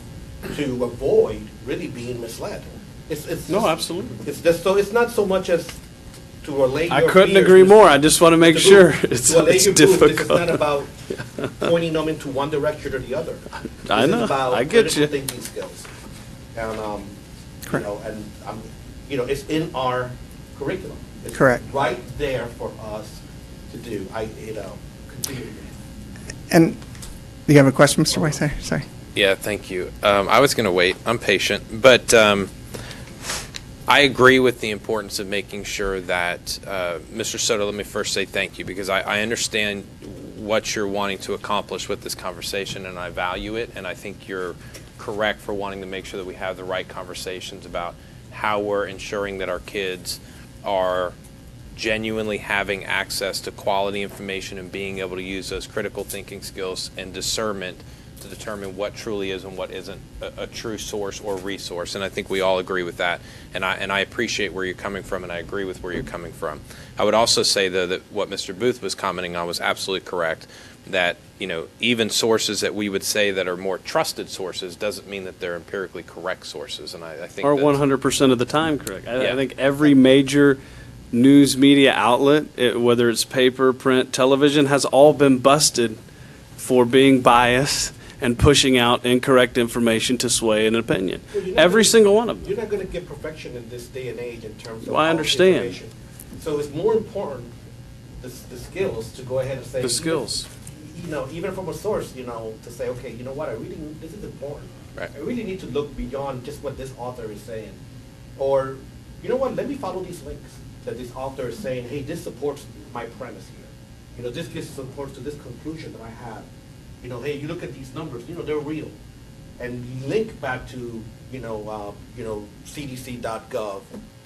Speaker 1: to avoid really being misled.
Speaker 5: No, absolutely.
Speaker 1: It's just so it's not so much as to allay your
Speaker 5: I couldn't
Speaker 1: fears,
Speaker 5: agree more. I just want to make sure it's
Speaker 1: to allay your fears.
Speaker 5: difficult.
Speaker 1: This is not about pointing them into one direction or the other.
Speaker 5: I
Speaker 1: This
Speaker 5: know.
Speaker 1: is about
Speaker 5: I get
Speaker 1: critical
Speaker 5: you.
Speaker 1: thinking skills, and it's in our curriculum. It's
Speaker 7: Correct.
Speaker 1: right there for us to do. Continue to do.
Speaker 7: And do you have a question, Mr. Weiss? Sorry.
Speaker 8: Yeah, thank you. I was going to wait. I'm patient. But I agree with the importance of making sure that, Mr. Soto, let me first say thank you, because I understand what you're wanting to accomplish with this conversation, and I value it, and I think you're correct for wanting to make sure that we have the right conversations about how we're ensuring that our kids are genuinely having access to quality information and being able to use those critical thinking skills and discernment to determine what truly is and what isn't a true source or resource. And I think we all agree with that. And I appreciate where you're coming from, and I agree with where you're coming from. I would also say, though, that what Mr. Booth was commenting on was absolutely correct, that even sources that we would say that are more trusted sources doesn't mean that they're empirically correct sources. And I think
Speaker 5: Or
Speaker 8: that's
Speaker 5: 100% of the time correct.
Speaker 8: Yeah.
Speaker 5: I think every major news media outlet, whether it's paper, print, television, has all been busted for being biased and pushing out incorrect information to sway an opinion. Every single one of them.
Speaker 1: You're not going to get perfection in this day and age in terms of
Speaker 5: Well, I understand.
Speaker 1: information. So it's more important the skills to go ahead and say.
Speaker 5: The skills.
Speaker 1: Even from a source, to say, okay, you know what, this is important.
Speaker 8: Right.
Speaker 1: I really need to look beyond just what this author is saying. Or, you know what, let me follow these links that this author is saying, hey, this supports my premise here. This gives support to this conclusion that I have. Hey, you look at these numbers, they're real. And link back to, CDC.gov,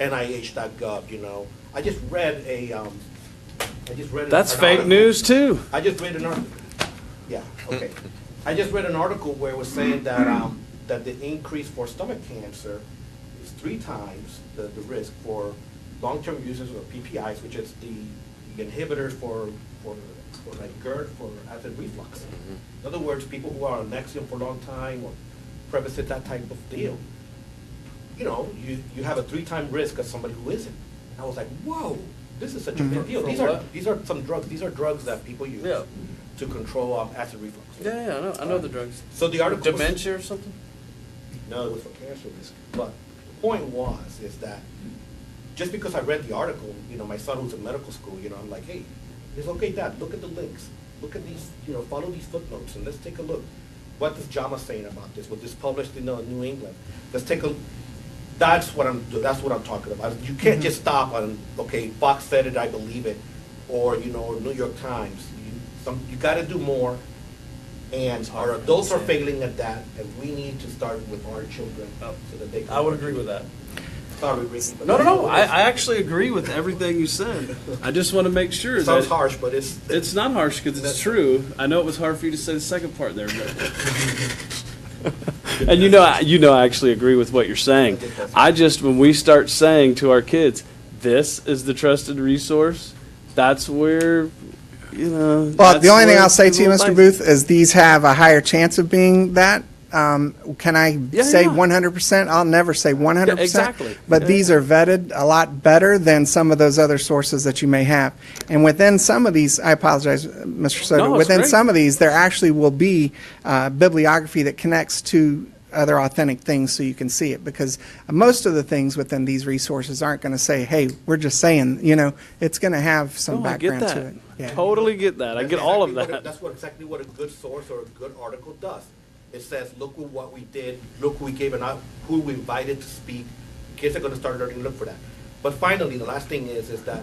Speaker 1: NIH.gov, I just read
Speaker 5: That's
Speaker 1: an
Speaker 5: fake
Speaker 1: article.
Speaker 5: news too.
Speaker 1: I just read an article. Yeah, okay. I just read an article where it was saying that that the increase for stomach cancer is 3 times the risk for long-term users of PPIs, which is the inhibitors for like GERD, for acid reflux. In other words, people who are on Nexium for a long time or Prevacid, that type of deal. You have a 3-time risk of somebody who isn't. And I was like, whoa, this is such a big deal. These are some drugs. These are drugs that people use to control acid reflux.
Speaker 5: Yeah, I know the drugs.
Speaker 1: So the article
Speaker 5: Dementia or something?
Speaker 1: No, it was for cancer risk. But the point is that just because I read the article, my son who's in medical school, I'm like, hey, it's okay, Dad, look at the links. Look at these, follow these footnotes and let's take a look. What is JAMA saying about this? Was this published in New England? Let's take a. That's what I'm talking about. You can't just stop on, okay, Fox said it, I believe it, or New York Times. You got to do more. And our adults are failing at that, and we need to start with our children so that they can.
Speaker 5: I would agree with that.
Speaker 1: Sorry, Ricky.
Speaker 5: No. I actually agree with everything you said. I just want to make sure.
Speaker 1: It sounds harsh, but it's
Speaker 5: not harsh because it's true. I know it was hard for you to say the second part there, but. And I actually agree with what you're saying. When we start saying to our kids, this is the trusted resource, that's where.
Speaker 7: Well, the only thing I'll say to you, Mr. Booth, is these have a higher chance of being that. Can I say 100%? I'll never say 100%.
Speaker 5: Yeah, exactly.
Speaker 7: But these are vetted a lot better than some of those other sources that you may have. And within some of these, I apologize, Mr. Soto, within some of these, there actually will be bibliography that connects to other authentic things so you can see it, because most of the things within these resources aren't going to say, hey, we're just saying, it's going to have some background to it.
Speaker 5: Yeah. Totally get that. I get all of that.
Speaker 1: That's exactly what a good source or a good article does. It says, look at what we did, look who we gave, and who we invited to speak. Kids are going to start learning to look for that. But finally, the last thing is that,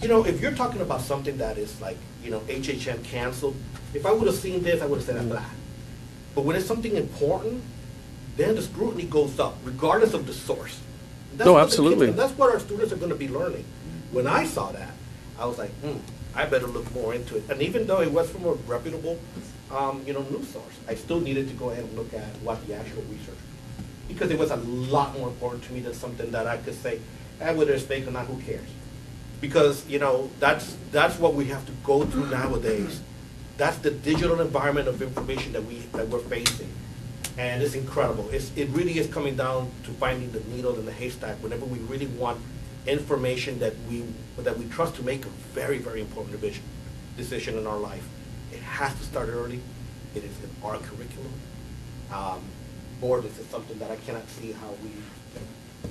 Speaker 1: if you're talking about something that is like, HHM canceled, if I would have seen this, I would have said that. But when it's something important, then the scrutiny goes up, regardless of the source.
Speaker 5: Absolutely.
Speaker 1: And that's what our students are going to be learning. When I saw that, I was like, I better look more into it. And even though it was from a reputable, news source, I still needed to go ahead and look at what the actual research, because it was a lot more important to me than something that I could say, whether it's fake or not, who cares? Because that's what we have to go through nowadays. That's the digital environment of information that we're facing, and it's incredible. It really is coming down to finding the needle in the haystack whenever we really want information that we trust to make a very, very important decision in our life. It has to start early. It is in our curriculum. Board, this is something that I cannot see how we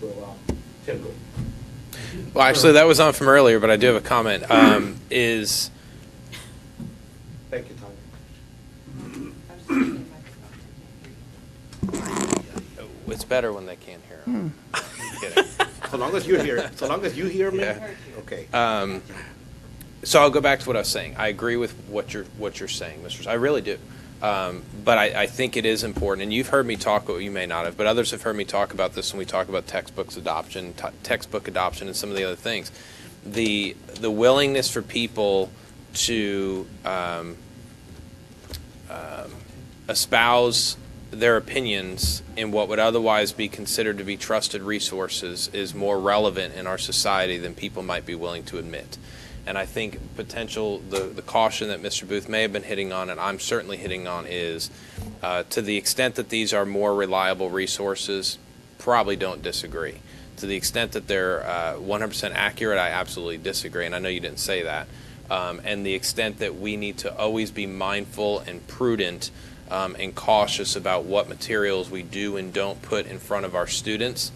Speaker 1: will. Tim, go.
Speaker 8: Well, actually, that was on from earlier, but I do have a comment.
Speaker 1: Thank you, Tanya.
Speaker 8: It's better when they can't hear. I'm kidding.
Speaker 1: So long as you hear me.
Speaker 8: Yeah.
Speaker 1: Okay.
Speaker 8: So I'll go back to what I was saying. I agree with what you're saying, Mr. I really do. But I think it is important, and you've heard me talk, you may not have, but others have heard me talk about this when we talk about textbook adoption, and some of the other things. The willingness for people to espouse their opinions in what would otherwise be considered to be trusted resources is more relevant in our society than people might be willing to admit. And I think the caution that Mr. Booth may have been hitting on, and I'm certainly hitting on, is to the extent that these are more reliable resources, probably don't disagree. To the extent that they're 100% accurate, I absolutely disagree, and I know you didn't say that. And the extent that we need to always be mindful and prudent and cautious about what materials we do and don't put in front of our students,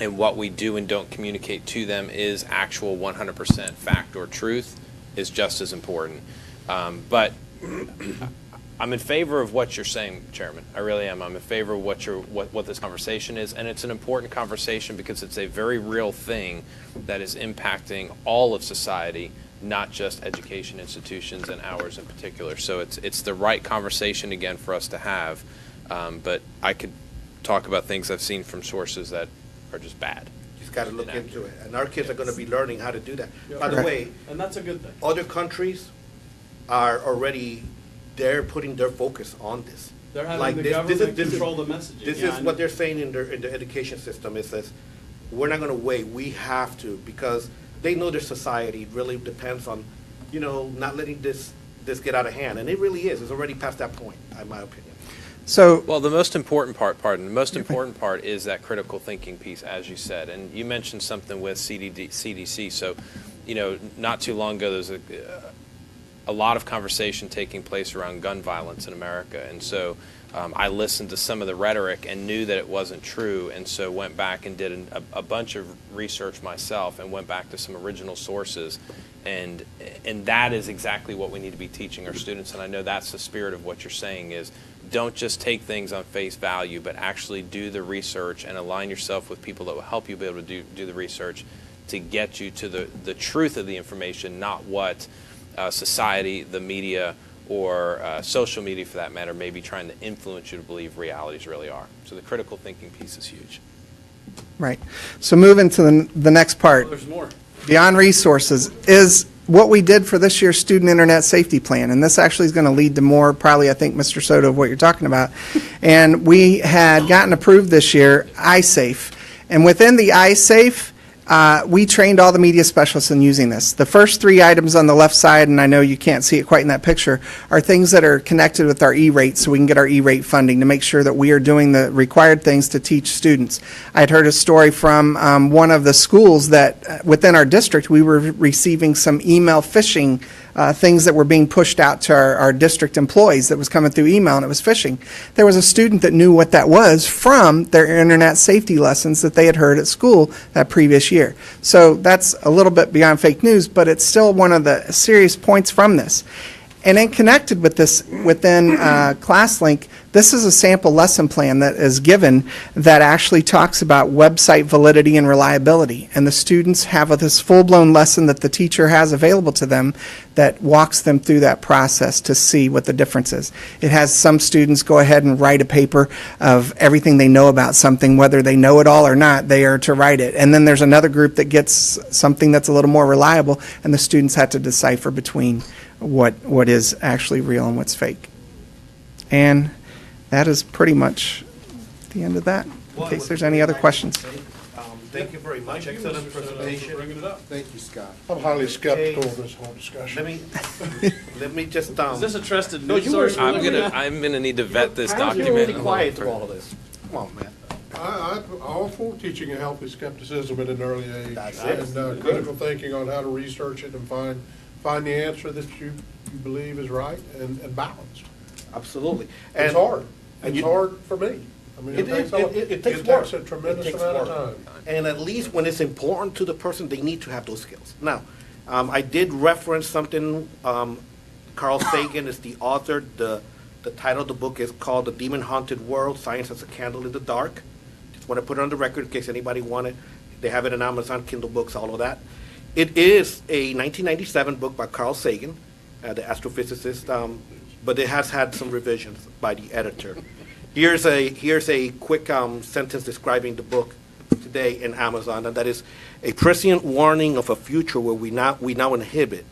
Speaker 8: and what we do and don't communicate to them is actual 100% fact or truth. is just as important. But I'm in favor of what you're saying, Chairman. I really am. I'm in favor of what this conversation is, and it's an important conversation because it's a very real thing that is impacting all of society, not just education institutions and ours in particular. So it's the right conversation again for us to have. But I could talk about things I've seen from sources that are just bad.
Speaker 1: Just got to look into it, and our kids are going to be learning how to do that. By the
Speaker 5: Right.
Speaker 1: way,
Speaker 5: And that's a good thing.
Speaker 1: other countries are already, they're putting their focus on this.
Speaker 5: They're having
Speaker 1: Like
Speaker 5: the
Speaker 1: this-
Speaker 5: government
Speaker 1: this is-
Speaker 5: control the messaging.
Speaker 1: This
Speaker 5: Yeah,
Speaker 1: is
Speaker 5: I
Speaker 1: what
Speaker 5: know.
Speaker 1: they're saying in their education system. It says, we're not going to wait. We have to, because they know their society really depends on, not letting this get out of hand. And it really is. It's already past that point, in my opinion.
Speaker 8: Well, the most important part is that critical thinking piece, as you said. And you mentioned something with CDC. So, not too long ago, there was a lot of conversation taking place around gun violence in America. And so I listened to some of the rhetoric and knew that it wasn't true. And so went back and did a bunch of research myself and went back to some original sources. And that is exactly what we need to be teaching our students. And I know that's the spirit of what you're saying is don't just take things on face value, but actually do the research and align yourself with people that will help you be able to do the research to get you to the truth of the information, not what society, the media, or social media for that matter may be trying to influence you to believe realities really are. So the critical thinking piece is huge.
Speaker 7: Right. So moving to the next part.
Speaker 5: There's more.
Speaker 7: Beyond resources is what we did for this year's Student Internet Safety Plan. And this actually is going to lead to more, probably, I think, Mr. Soto, of what you're talking about. And we had gotten approved this year, iSafe. And within the iSafe, we trained all the media specialists in using this. The first three items on the left side, and I know you can't see it quite in that picture, are things that are connected with our E-rate so we can get our E-rate funding to make sure that we are doing the required things to teach students. I had heard a story from one of the schools that within our district we were receiving some email phishing things that were being pushed out to our district employees that was coming through email, and it was phishing. There was a student that knew what that was from their internet safety lessons that they had heard at school that previous year. So that's a little bit beyond fake news, but it's still one of the serious points from this. And then connected with this within ClassLink, this is a sample lesson plan that is given that actually talks about website validity and reliability. And the students have this full-blown lesson that the teacher has available to them that walks them through that process to see what the difference is. It has some students go ahead and write a paper of everything they know about something, whether they know it all or not, they are to write it. And then there's another group that gets something that's a little more reliable, and the students have to decipher between what is actually real and what's fake. And that is pretty much the end of that, in case there's any other questions.
Speaker 1: Thank you very much. Excellent presentation.
Speaker 5: Bringing it up.
Speaker 10: Thank you, Scott.
Speaker 9: I'm highly skeptical of this whole discussion.
Speaker 1: Let me just.
Speaker 5: Is this a trusted
Speaker 1: No,
Speaker 5: news
Speaker 1: you were.
Speaker 5: source?
Speaker 8: I'm gonna need to vet this
Speaker 1: You're
Speaker 8: document.
Speaker 1: really quiet through all of this. Come on, man.
Speaker 9: I'm all for teaching a healthy skepticism at an early age.
Speaker 1: That's it.
Speaker 9: And critical thinking on how to research it and find the answer that you believe is right and balanced.
Speaker 1: Absolutely.
Speaker 9: It's hard. It's hard for me. I mean,
Speaker 1: It
Speaker 9: takes a tremendous amount of time.
Speaker 1: And at least when it's important to the person, they need to have those skills. Now, I did reference something, Carl Sagan is the author. The title of the book is called The Demon Haunted World, Science as a Candle in the Dark. Just want to put it on the record in case anybody wanted. They have it on Amazon, Kindle books, all of that. It is a 1997 book by Carl Sagan, the astrophysicist, but it has had some revisions by the editor. Here's a quick sentence describing the book today in Amazon, and that is a prescient warning of a future where we now inhabit,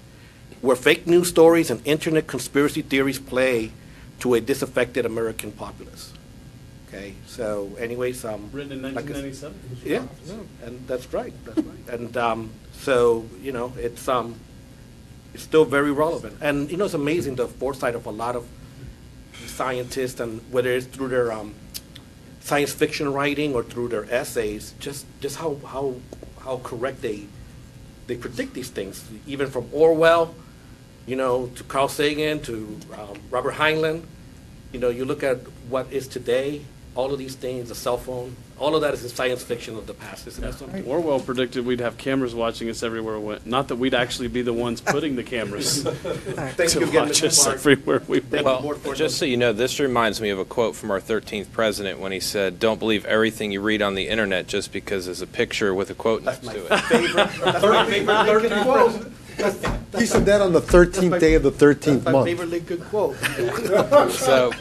Speaker 1: where fake news stories and internet conspiracy theories play to a disaffected American populace. Okay, so anyways,
Speaker 5: Written in 1997.
Speaker 1: yeah, no, and that's right, and so it's still very relevant, and it's amazing the foresight of a lot of scientists, and whether it's through their science fiction writing or through their essays, just how correct they predict these things, even from Orwell, to Carl Sagan, to Robert Heinlein. You look at what is today, all of these things, the cell phone, all of that is in science fiction of the past. Isn't that something?
Speaker 5: Orwell predicted we'd have cameras watching us everywhere we went. Not that we'd actually be the ones putting the cameras
Speaker 1: Thank
Speaker 5: to
Speaker 1: you again,
Speaker 5: watch
Speaker 1: Mr.
Speaker 5: us
Speaker 1: Clark.
Speaker 5: everywhere we went.
Speaker 8: Well, just so you know, this reminds me of a quote from our 13th president when he said, "Don't believe everything you read on the internet just because there's a picture with a quote next to it."
Speaker 1: Favorite quote.
Speaker 10: He said that on the 13th day of the 13th
Speaker 1: My
Speaker 10: month.
Speaker 1: favorite Lincoln quote.
Speaker 8: So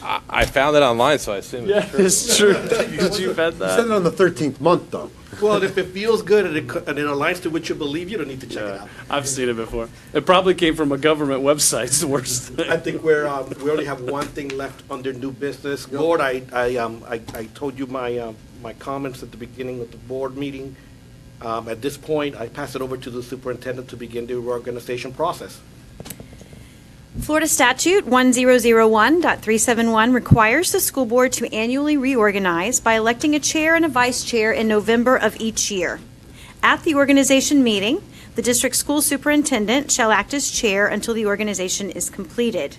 Speaker 8: I found it online, so I assume it's true.
Speaker 5: It's true. Did you bet
Speaker 10: He
Speaker 5: that?
Speaker 10: said it on the 13th month, though.
Speaker 1: Well, if it feels good and it aligns to what you believe, you don't need to check it out.
Speaker 5: I've seen it before. It probably came from a government website. It's the worst thing.
Speaker 1: I think we only have one thing left under new business. Board, I told you my comments at the beginning of the board meeting. At this point, I pass it over to the superintendent to begin the reorganization process.
Speaker 12: Florida Statute 1001.371 requires the school board to annually reorganize by electing a chair and a vice chair in November of each year. At the organization meeting, the district school superintendent shall act as chair until the organization is completed.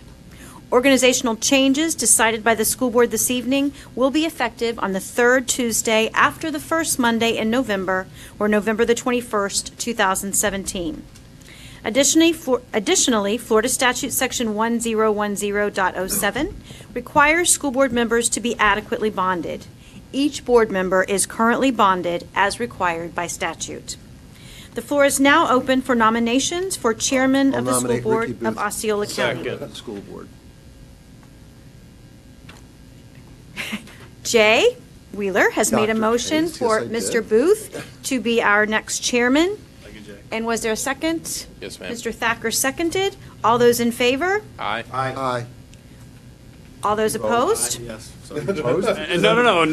Speaker 12: Organizational changes decided by the school board this evening will be effective on the third Tuesday after the first Monday in November, or November the 21st, 2017. Additionally, Florida Statute Section 1010.07 requires school board members to be adequately bonded. Each board member is currently bonded as required by statute. The floor is now open for nominations for chairman of the school
Speaker 10: nominate
Speaker 12: board
Speaker 10: Ricky
Speaker 12: of
Speaker 10: Booth.
Speaker 12: Osceola County.
Speaker 5: Second.
Speaker 10: School board.
Speaker 12: Jay Wheeler has made a
Speaker 10: Dr.
Speaker 12: motion
Speaker 10: Pace,
Speaker 12: for
Speaker 10: yes, I
Speaker 12: Mr.
Speaker 10: did.
Speaker 12: Booth to be our next chairman.
Speaker 5: Thank you, Jay.
Speaker 12: And was there a second?
Speaker 8: Yes, ma'am.
Speaker 12: Mr. Thacker seconded. All those in favor?
Speaker 8: Aye.
Speaker 10: Aye.
Speaker 12: All those opposed?
Speaker 5: Yes.
Speaker 10: Opposed?
Speaker 5: No.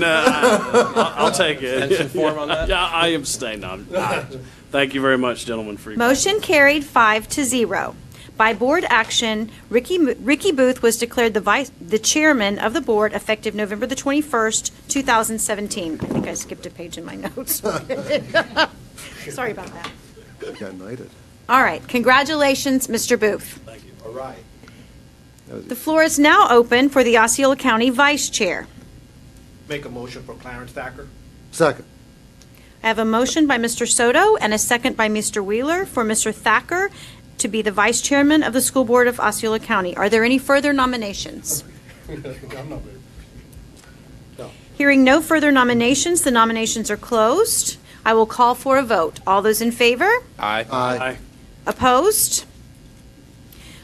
Speaker 5: I'll take it.
Speaker 8: Abstention form on that?
Speaker 5: Yeah, I abstain. No, thank you very much, gentlemen, for your
Speaker 12: Motion carried 5-0. By board action, Ricky Booth was declared the chairman of the board effective November the 21st, 2017. I think I skipped a page in my notes. Sorry about that.
Speaker 10: Got knighted.
Speaker 12: All right, congratulations, Mr. Booth.
Speaker 5: Thank you.
Speaker 1: All right.
Speaker 12: The floor is now open for the Osceola County Vice Chair.
Speaker 1: Make a motion for Clarence Thacker.
Speaker 10: Second.
Speaker 12: I have a motion by Mr. Soto and a second by Mr. Wheeler for Mr. Thacker to be the Vice Chairman of the School Board of Osceola County. Are there any further nominations? Hearing no further nominations, the nominations are closed. I will call for a vote. All those in favor?
Speaker 8: Aye.
Speaker 5: Aye.
Speaker 12: Opposed?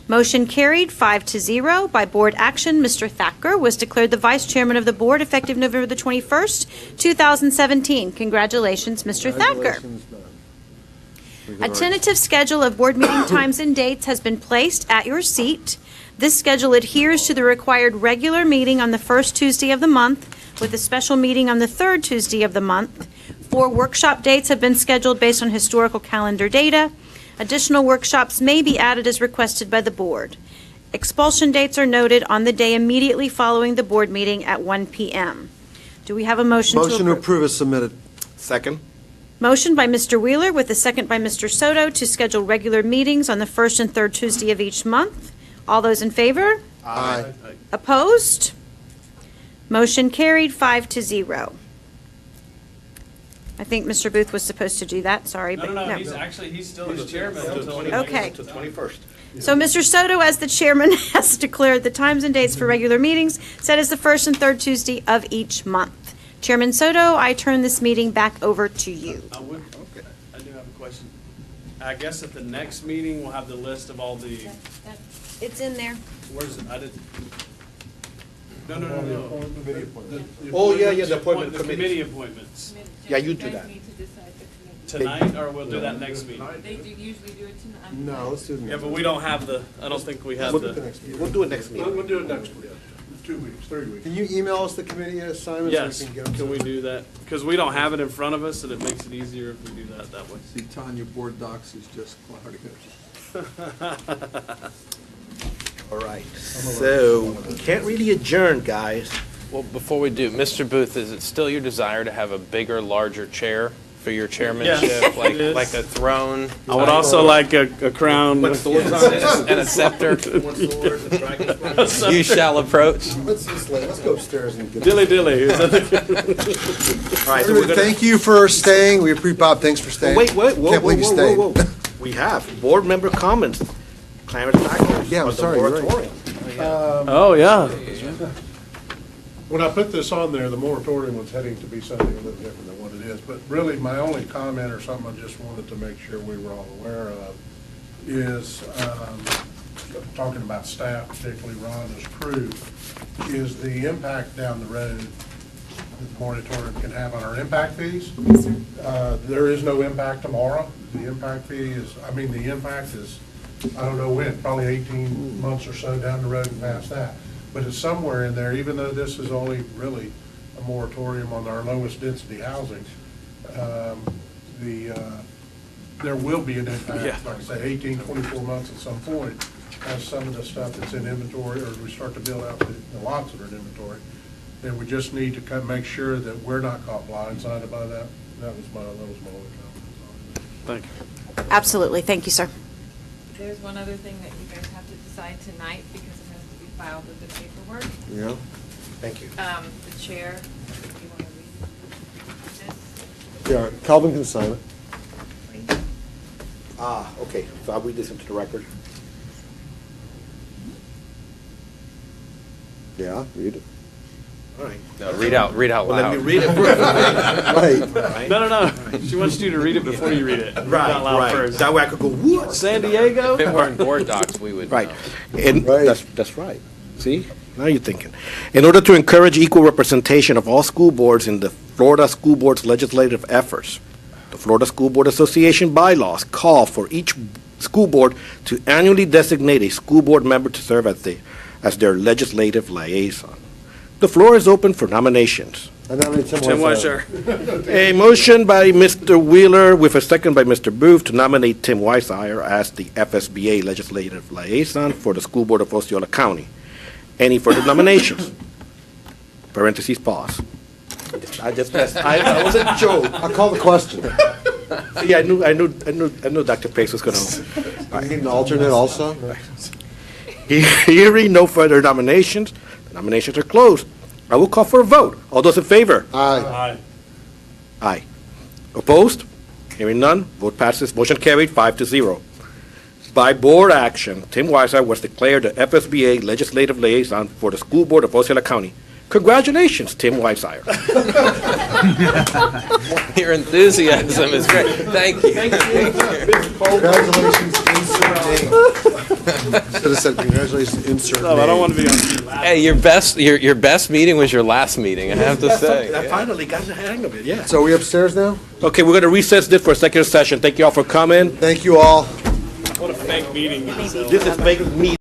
Speaker 12: Motion carried 5-0. By board action, Mr. Thacker was declared the Vice Chairman of the Board effective November the 21st, 2017. Congratulations, Mr. Thacker.
Speaker 10: Congratulations, ma'am.
Speaker 12: A tentative schedule of board meeting times and dates has been placed at your seat. This schedule adheres to the required regular meeting on the first Tuesday of the month, with a special meeting on the third Tuesday of the month. 4 workshop dates have been scheduled based on historical calendar data. Additional workshops may be added as requested by the board. Expulsion dates are noted on the day immediately following the board meeting at 1 p.m. Do we have a motion to approve?
Speaker 10: Motion to approve is submitted.
Speaker 1: Second.
Speaker 12: Motion by Mr. Wheeler with a second by Mr. Soto to schedule regular meetings on the first and third Tuesday of each month. All those in favor?
Speaker 10: Aye.
Speaker 12: Opposed? Motion carried 5-0. I think Mr. Booth was supposed to do that, sorry.
Speaker 5: No,
Speaker 12: but
Speaker 5: he's still his chairman until.
Speaker 12: Okay.
Speaker 1: To 21st.
Speaker 12: So Mr. Soto, as the chairman, has declared the times and dates for regular meetings set as the first and third Tuesday of each month. Chairman Soto, I turn this meeting back over to you.
Speaker 5: I do have a question. I guess at the next meeting, we'll have the list of all the,
Speaker 12: It's in there.
Speaker 5: where's it? I did. No.
Speaker 1: Oh, yeah, the appointment
Speaker 5: The
Speaker 1: committee.
Speaker 5: committee appointments.
Speaker 1: Yeah, you do that.
Speaker 5: Tonight, or we'll do that next meeting?
Speaker 11: They do usually do it tonight.
Speaker 10: No, let's do the
Speaker 5: Yeah,
Speaker 10: next
Speaker 5: but we don't have the, I don't think we have
Speaker 1: We'll
Speaker 5: the.
Speaker 1: We'll do it next meeting.
Speaker 9: We'll do it next week, 2 weeks, 3 weeks.
Speaker 10: Can you email us the committee assignments? so we
Speaker 5: Yes,
Speaker 10: can get them to
Speaker 5: can we
Speaker 10: them?
Speaker 5: do that? Because we don't have it in front of us, and it makes it easier if we do that way.
Speaker 6: See, Tanya, board docs is just cloud.
Speaker 1: All right. So, can't really adjourn, guys.
Speaker 8: Well, before we do, Mr. Booth, is it still your desire to have a bigger, larger chair for your chairmanship, like a throne.
Speaker 5: I would also like a crown
Speaker 8: and a scepter. You shall approach.
Speaker 10: Let's go upstairs and get
Speaker 5: Dilly dilly.
Speaker 1: All right, so we're gonna-
Speaker 10: Thank you for staying. We appreciate, Bob, thanks for staying.
Speaker 1: Wait, whoa,
Speaker 10: Can't believe you
Speaker 1: whoa,
Speaker 10: stayed.
Speaker 1: whoa, whoa. We have board member comments. Clarence Thacker.
Speaker 10: Yeah, I'm
Speaker 1: of the
Speaker 10: sorry, you're right.
Speaker 1: moratorium.
Speaker 5: Oh, yeah.
Speaker 9: When I put this on there, the moratorium was heading to be something a little different than what it is. But really, my only comment or something I just wanted to make sure we were all aware of is, talking about staff, particularly Rhonda's crew, is the impact down the road that the moratorium can have on our impact fees. There is no impact tomorrow. The impact fee is, the impact is, I don't know when, probably 18 months or so down the road and past that. But it's somewhere in there, even though this is only really a moratorium on our lowest density housing, there will be an impact, like I say, 18, 24 months at some point, as some of the stuff that's in inventory, or we start to build out the lots that are in inventory. And we just need to kind of make sure that we're not caught blindsided by that. That was my only comment.
Speaker 5: Thank you.
Speaker 12: Absolutely. Thank you, sir.
Speaker 11: There's one other thing that you guys have to decide tonight because it has to be filed with the paperwork.
Speaker 10: Yeah.
Speaker 1: Thank you.
Speaker 11: The chair, if you want to read this.
Speaker 10: Yeah, Calvin can sign it.
Speaker 1: Okay, so I'll read this into the record.
Speaker 10: Yeah, read it.
Speaker 1: All right.
Speaker 8: No, read out
Speaker 1: Well,
Speaker 8: loud.
Speaker 1: let me read it first.
Speaker 10: Right.
Speaker 5: No. She wants you to read it before you read it. Read it out loud
Speaker 1: Right.
Speaker 5: first.
Speaker 1: That way I could go, what?
Speaker 5: San Diego?
Speaker 8: If it weren't board docs, we would
Speaker 1: Right.
Speaker 8: know.
Speaker 1: And that's right. See? Now you're thinking. In order to encourage equal representation of all school boards in the Florida School Board's legislative efforts, the Florida School Board Association bylaws call for each school board to annually designate a school board member to serve as their legislative liaison. The floor is open for nominations.
Speaker 10: I nominate
Speaker 5: Tim Weiser.
Speaker 1: A motion by Mr. Wheeler with a second by Mr. Booth to nominate Tim Weiser as the FSBA legislative liaison for the School Board of Osceola County. Any further nominations? Parentheses, pause. I just messed. I was a joke.
Speaker 10: I'll call the question.
Speaker 1: See, I knew Dr. Pace was going to.
Speaker 10: You need an alternate also?
Speaker 1: Hearing no further nominations, the nominations are closed. I will call for a vote. All those in favor?
Speaker 10: Aye.
Speaker 1: Aye. Opposed? Hearing none, vote passes. Motion carried 5-0. By board action, Tim Weiser was declared the FSBA legislative liaison for the School Board of Osceola County. Congratulations, Tim Weiser.
Speaker 8: Your enthusiasm is great. Thank you.
Speaker 10: Congratulations, insert name. Should have said congratulations, insert name.
Speaker 5: No, I don't want to be on.
Speaker 8: Hey, your best meeting was your last meeting, I have to say.
Speaker 1: I finally got the hang of it, yeah.
Speaker 10: So are we upstairs now?
Speaker 1: Okay, we're going to recess this for a second session. Thank you all for coming.
Speaker 10: Thank you all.
Speaker 5: What a fake meeting.
Speaker 1: This is fake meeting.